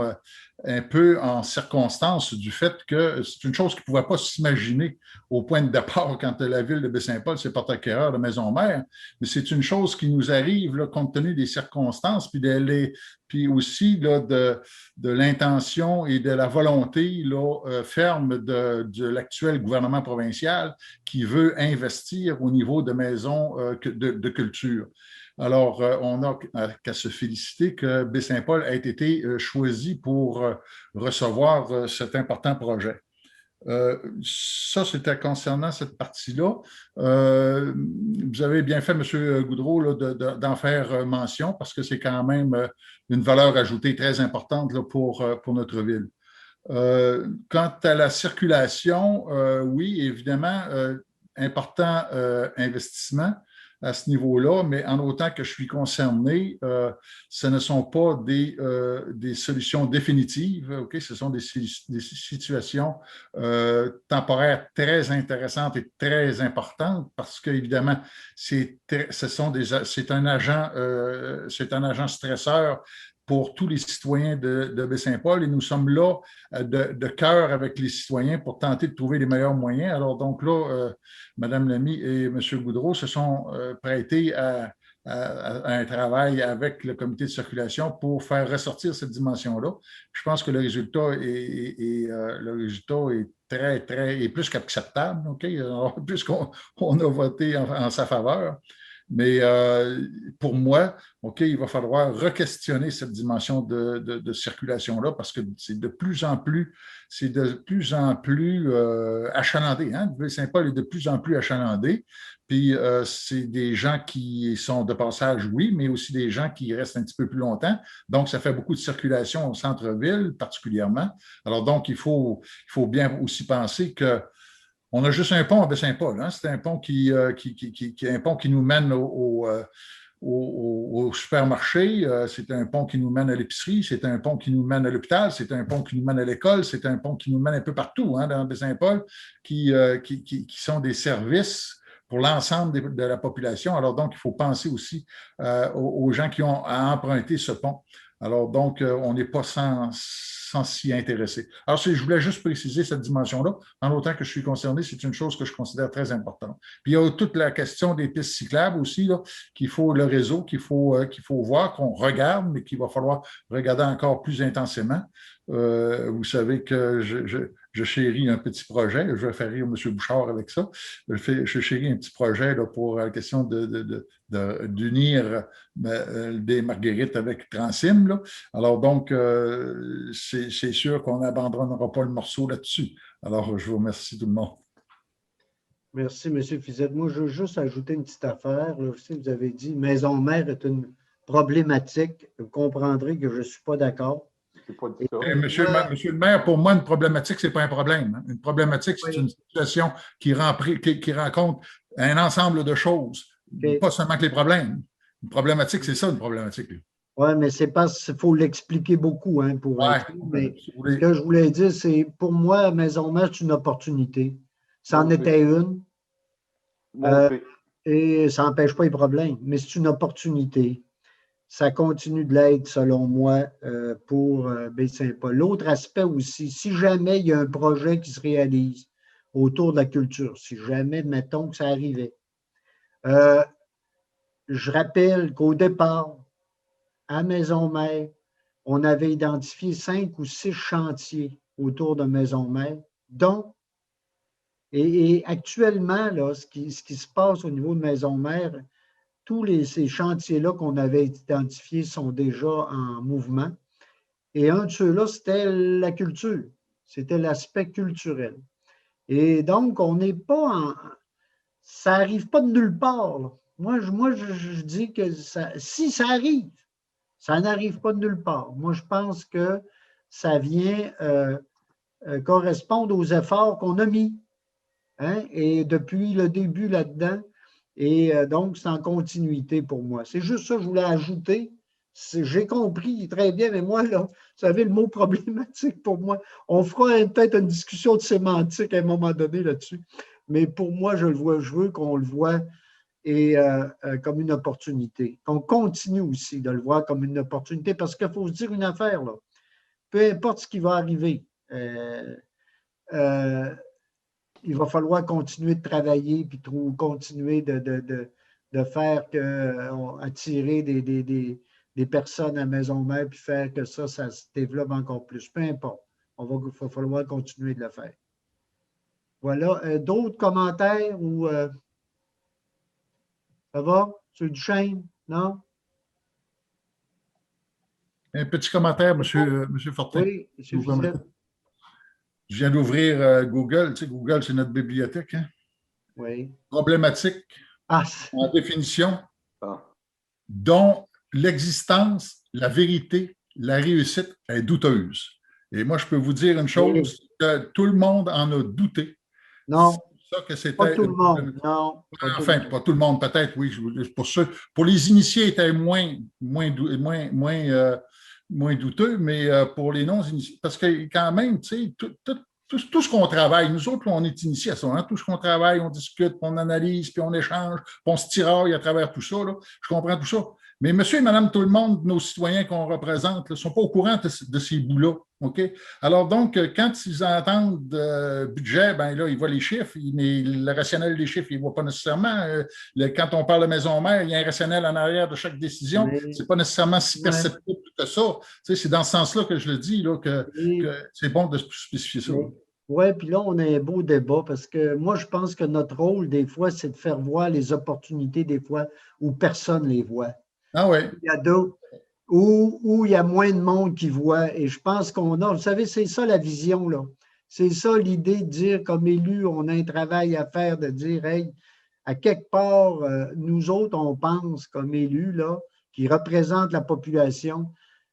un peu en circonstance du fait que c'est une chose qui ne pouvait pas s'imaginer au point de départ quand la Ville de Baie-Saint-Paul s'est portée acquéreur de maison-mère, mais c'est une chose qui nous arrive là, compte tenu des circonstances, puis aussi là, de l'intention et de la volonté là, ferme de l'actuel gouvernement provincial qui veut investir au niveau de maisons de culture. Alors, on n'a qu'à se féliciter que Baie-Saint-Paul ait été choisi pour recevoir cet important projet. Ça, c'était concernant cette partie-là. Vous avez bien fait, M. Goudreau, là, d'en faire mention parce que c'est quand même une valeur ajoutée très importante là, pour notre ville. Quant à la circulation, oui, évidemment, important investissement à ce niveau-là, mais en autant que je suis concerné, ce ne sont pas des solutions définitives, okay? Ce sont des situations temporaires très intéressantes et très importantes parce qu'évidemment, c'est un agent stresseur pour tous les citoyens de Baie-Saint-Paul et nous sommes là de cœur avec les citoyens pour tenter de trouver les meilleurs moyens. Alors donc là, Mme Lamy et M. Goudreau se sont prêtés à un travail avec le comité de circulation pour faire ressortir cette dimension-là. Je pense que le résultat est très plus qu'acceptable, okay? Puisqu'on a voté en sa faveur. Mais pour moi, OK, il va falloir re-questionner cette dimension de circulation-là parce que c'est de plus en plus achalandé. Hein? Saint-Paul est de plus en plus achalandé. Puis c'est des gens qui sont de passage, oui, mais aussi des gens qui restent un petit peu plus longtemps. Donc, ça fait beaucoup de circulation au centre-ville, particulièrement. Alors donc, il faut bien aussi penser que on a juste un pont à Baie-Saint-Paul. Hein? C'est un pont qui nous mène au supermarché. C'est un pont qui nous mène à l'épicerie. C'est un pont qui nous mène à l'hôpital. C'est un pont qui nous mène à l'école. C'est un pont qui nous mène un peu partout hein, dans Baie-Saint-Paul, qui sont des services pour l'ensemble de la population. Alors donc, il faut penser aussi aux gens qui ont à emprunter ce pont. Alors donc, on n'est pas sans s'y intéresser. Alors, je voulais juste préciser cette dimension-là. En autant que je suis concerné, c'est une chose que je considère très importante. Puis, il y a toute la question des pistes cyclables aussi, là, le réseau qu'il faut voir, qu'on regarde, mais qu'il va falloir regarder encore plus intensément. Vous savez que je chéris un petit projet. Je vais faire rire M. Bouchard avec ça. Je chéris un petit projet là, pour la question d'unir des Marguerites avec Transim. Là. Alors donc, c'est sûr qu'on n'abandonnera pas le morceau là-dessus. Alors, je vous remercie tout le monde. Merci, M. Fizette. Moi, je veux juste ajouter une petite affaire. Là aussi, vous avez dit maison-mère est une problématique. Vous comprendrez que je ne suis pas d'accord. Monsieur le maire, pour moi, une problématique, ce n'est pas un problème. Une problématique, c'est une situation qui rencontre un ensemble de choses, pas seulement que les problèmes. Une problématique, c'est ça, une problématique. Oui, mais c'est parce qu'il faut l'expliquer beaucoup hein, pour être. Mais ce que je voulais dire, c'est pour moi, maison-mère, c'est une opportunité. Ça en était une. Et ça n'empêche pas les problèmes, mais c'est une opportunité. Ça continue de l'être, selon moi, pour Baie-Saint-Paul. L'autre aspect aussi, si jamais il y a un projet qui se réalise autour de la culture, si jamais, mettons que ça arrivait, je rappelle qu'au départ, à Maison-Mère, on avait identifié 5 ou 6 chantiers autour de Maison-Mère, dont, et actuellement, là, ce qui se passe au niveau de Maison-Mère, ces chantiers-là qu'on avait identifiés sont déjà en mouvement. Et un de ceux-là, c'était la culture. C'était l'aspect culturel. Et donc, on n'est pas en... Ça n'arrive pas de nulle part, là. Moi, je dis que si ça arrive, ça n'arrive pas de nulle part. Moi, je pense que ça vient correspondre aux efforts qu'on a mis. Hein, et depuis le début là-dedans. Et donc, c'est en continuité pour moi. C'est juste ça que je voulais ajouter. J'ai compris très bien, mais moi, là, vous savez, le mot problématique pour moi, on fera peut-être une discussion de sémantique à un moment donné là-dessus. Mais pour moi, je veux qu'on le voit et, comme une opportunité. Qu'on continue aussi de le voir comme une opportunité parce qu'il faut se dire une affaire, là. Peu importe ce qui va arriver, il va falloir continuer de travailler puis continuer de faire attirer des personnes à Maison Mère puis faire que ça se développe encore plus. Peu importe. Il va falloir continuer de le faire. Voilà. D'autres commentaires ou ça va? M. Duchesne? Non? Un petit commentaire, M. Fortin. Oui, M. Fizette. Je viens d'ouvrir Google. Tu sais, Google, c'est notre bibliothèque. Hein? Oui. Problématique, en définition, dont l'existence, la vérité, la réussite est douteuse. Et moi, je peux vous dire une chose, que tout le monde en a douté. Non, ça que c'était pas tout le monde. Non. Enfin, pas tout le monde, peut-être, oui. Pour les initiés, était moins douteux, mais pour les non-initiés, parce que quand même, tu sais, tout ce qu'on travaille, nous autres, on est initiés à ça, hein, tout ce qu'on travaille, on discute, on analyse, puis on échange, puis on se tiraille à travers tout ça, là, je comprends tout ça. Mais monsieur et madame tout le monde, nos citoyens qu'on représente, ne sont pas au courant de ces bouts-là. OK? Alors donc, quand ils entendent budget, ben là, ils voient les chiffres, mais le rationnel des chiffres, ils ne voient pas nécessairement. Quand on parle de maison mère, il y a un rationnel en arrière de chaque décision. Ce n'est pas nécessairement si perceptible que ça. Tu sais, c'est dans ce sens-là que je le dis, là, que c'est bon de spécifier ça. Oui, puis là, on a un beau débat parce que moi, je pense que notre rôle, des fois, c'est de faire voir les opportunités, des fois, où personne ne les voit. Ah oui. Il y a d'autres où il y a moins de monde qui voit. Et je pense qu'on a, vous savez, c'est ça la vision, là. C'est ça l'idée de dire, comme élu, on a un travail à faire, de dire, hey, à quelque part, nous autres, on pense comme élus, là, qui représentent la population,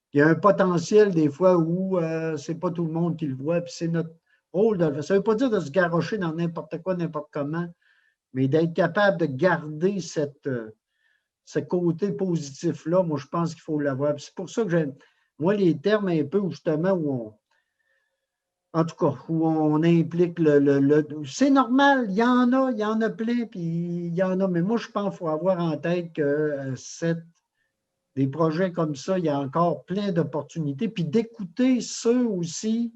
qu'il y a un potentiel des fois où c'est pas tout le monde qui le voit, puis c'est notre rôle de le faire. Ça ne veut pas dire de se garrocher dans n'importe quoi, n'importe comment, mais d'être capable de garder ce côté positif-là, moi, je pense qu'il faut l'avoir. C'est pour ça que j'aime, moi, les termes un peu, justement, en tout cas, où on implique c'est normal, il y en a plein, puis il y en a, mais moi, je pense qu'il faut avoir en tête que des projets comme ça, il y a encore plein d'opportunités, puis d'écouter ceux aussi.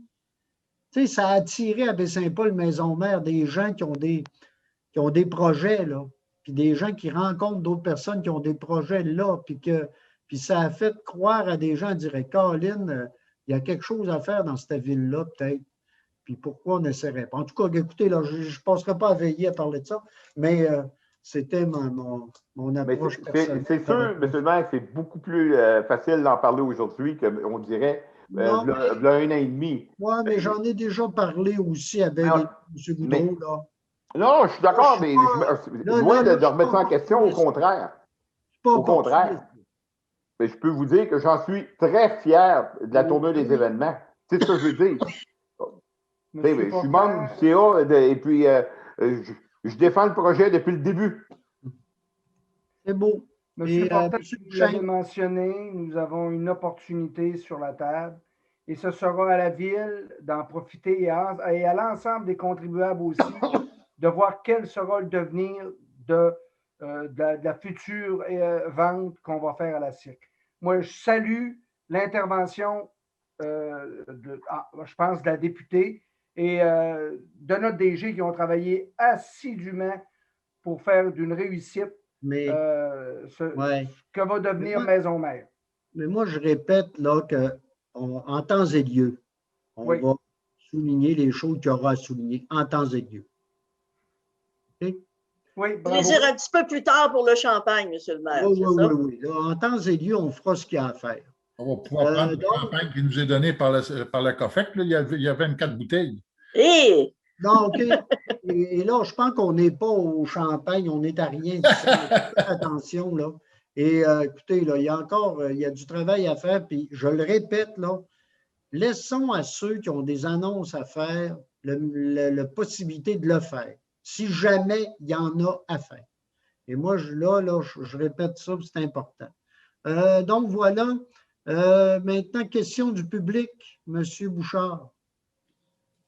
Tu sais, ça a attiré à Baie-Saint-Paul, Maison-Mère, des gens qui ont des projets, là. Puis des gens qui rencontrent d'autres personnes qui ont des projets là, puis ça a fait croire à des gens, on dirait, Caroline, il y a quelque chose à faire dans cette ville-là, peut-être. Puis pourquoi on n'essaierait pas? En tout cas, écoutez, là, je ne passerai pas à veiller à parler de ça, mais c'était mon approche personnelle. C'est sûr, M. le maire, c'est beaucoup plus facile d'en parler aujourd'hui qu'on dirait il y a 1 an et demi. Oui, mais j'en ai déjà parlé aussi avec M. Goudreau, là. Non, je suis d'accord, mais loin de remettre ça en question, au contraire. Au contraire. Mais je peux vous dire que j'en suis très fier de la tournure des événements. C'est ce que je veux dire. Je suis membre du CA et puis je défends le projet depuis le début. C'est beau. Monsieur Fortin, vous l'avez mentionné, nous avons une opportunité sur la table et ce sera à la Ville d'en profiter et à l'ensemble des contribuables aussi de voir quel sera le devenir de la future vente qu'on va faire à la Cirque. Moi, je salue l'intervention, je pense, de la députée et de notre DG qui ont travaillé assidûment pour faire d'une réussite que va devenir Maison Mère. Mais moi, je répète là qu'en temps et lieu, on va souligner les choses qu'il y aura à souligner en temps et lieu. Okay? Oui, Vous voulez dire un petit peu plus tard pour le champagne, M. le maire. Oui. Là, en temps et lieu, on fera ce qu'il y a à faire. On va pouvoir prendre le champagne qui nous est donné par la COFEC. Là, il y a 24 bouteilles. Et... Non, OK. Et là, je pense qu'on n'est pas au champagne, on n'est à rien de ça. Faites attention, là. Et écoutez, là, il y a du travail à faire, puis je le répète, là, laissons à ceux qui ont des annonces à faire la possibilité de le faire, si jamais il y en a à faire. Et moi, je répète ça, c'est important. Donc, voilà. Maintenant, question du public, M. Bouchard.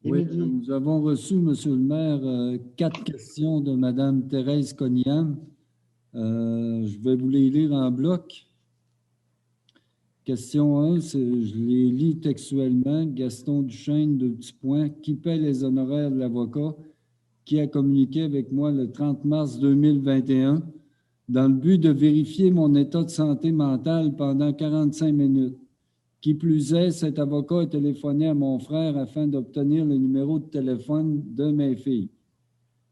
Oui, nous avons reçu, M. le maire, 4 questions de Mme Thérèse Coniam. Je vais vous les lire en bloc. Question 1, je les lis textuellement. Gaston Duchesne, 2 petits points. Qui paie les honoraires de l'avocat qui a communiqué avec moi le 30 mars 2021 dans le but de vérifier mon état de santé mentale pendant 45 minutes. Qui plus est, cet avocat a téléphoné à mon frère afin d'obtenir le numéro de téléphone de mes filles.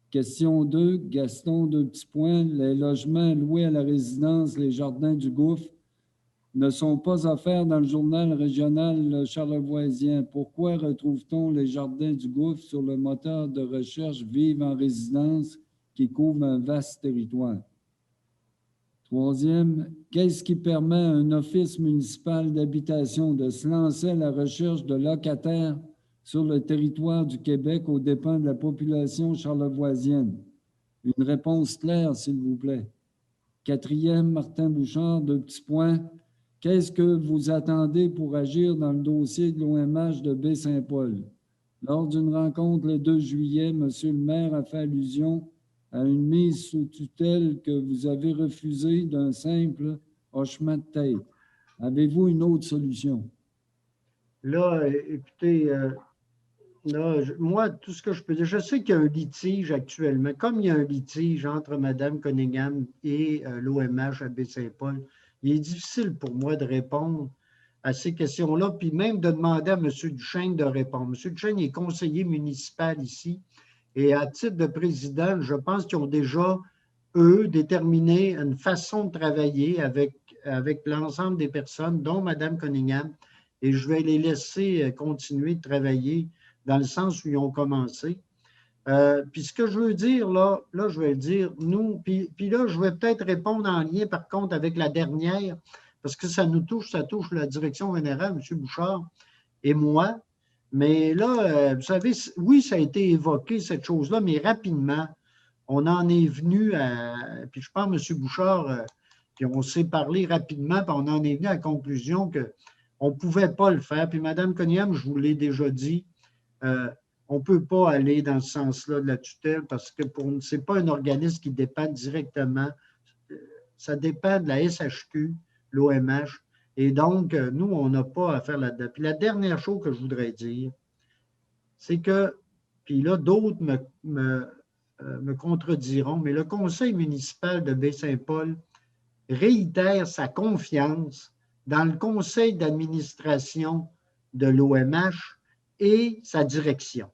Question 2, Gaston, 2 petits points. Les logements loués à la résidence Les Jardins du Gouffre ne sont pas offerts dans le journal régional charlevoisien. Pourquoi retrouve-t-on Les Jardins du Gouffre sur le moteur de recherche Vive en résidence qui couvre un vaste territoire? Troisième, qu'est-ce qui permet à un office municipal d'habitation de se lancer à la recherche de locataires sur le territoire du Québec aux dépens de la population charlevoisienne? Une réponse claire, s'il vous plaît. Quatrième, Martin Bouchard, 2 petits points. Qu'est-ce que vous attendez pour agir dans le dossier de l'OMH de Baie-Saint-Paul? Lors d'une rencontre le 2 juillet, M. le maire a fait allusion à une mise sous tutelle que vous avez refusée d'un simple hochement de tête. Avez-vous une autre solution? Là, écoutez, moi, tout ce que je peux dire, je sais qu'il y a un litige actuellement, comme il y a un litige entre Mme Cunningham et l'OMH à Baie-Saint-Paul, il est difficile pour moi de répondre à ces questions-là, puis même de demander à M. Duchesne de répondre. M. Duchesne est conseiller municipal ici, et à titre de président, je pense qu'ils ont déjà, eux, déterminé une façon de travailler avec l'ensemble des personnes, dont Mme Cunningham, et je vais les laisser continuer de travailler dans le sens où ils ont commencé. Puis ce que je veux dire, là je vais le dire, nous, puis là, je vais peut-être répondre en lien, par contre, avec la dernière, parce que ça touche la direction générale, M. Bouchard et moi. Mais là, vous savez, oui, ça a été évoqué, cette chose-là, mais rapidement, on en est venu à, puis je pense, M. Bouchard, puis on s'est parlé rapidement, puis on en est venu à la conclusion qu'on ne pouvait pas le faire. Puis Mme Cunningham, je vous l'ai déjà dit, on ne peut pas aller dans ce sens-là de la tutelle parce que ce n'est pas un organisme qui dépend directement. Ça dépend de la SHQ, l'OMH. Et donc, nous, on n'a pas à faire là-dedans. Puis la dernière chose que je voudrais dire, c'est que, puis là, d'autres me contrediront, mais le conseil municipal de Baie-Saint-Paul réitère sa confiance dans le conseil d'administration de l'OMH et sa direction.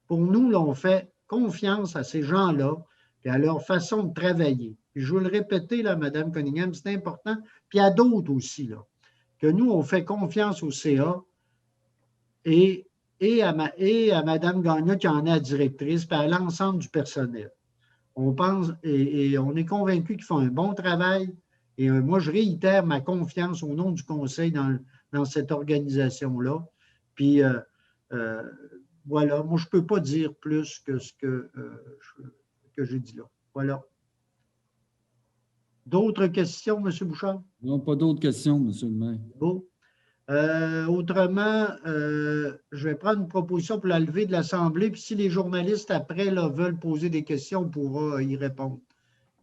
Pour nous, là, on fait confiance à ces gens-là et à leur façon de travailler. Puis je veux le répéter, là, Mme Cunningham, c'est important, puis à d'autres aussi, là, que nous, on fait confiance au CA et à Mme Gagnon, qui en est la directrice, puis à l'ensemble du personnel. On pense et on est convaincu qu'ils font un bon travail. Et moi, je réitère ma confiance au nom du conseil dans cette organisation-là. Puis, voilà, moi, je ne peux pas dire plus que ce que j'ai dit là. Voilà. D'autres questions, M. Bouchard? Non, pas d'autres questions, M. le maire. Bon. Autrement, je vais prendre une proposition pour la levée de l'Assemblée, puis si les journalistes, après, là, veulent poser des questions, on pourra y répondre.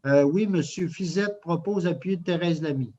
Oui, M. Fizette propose appuyer Thérèse Lamy.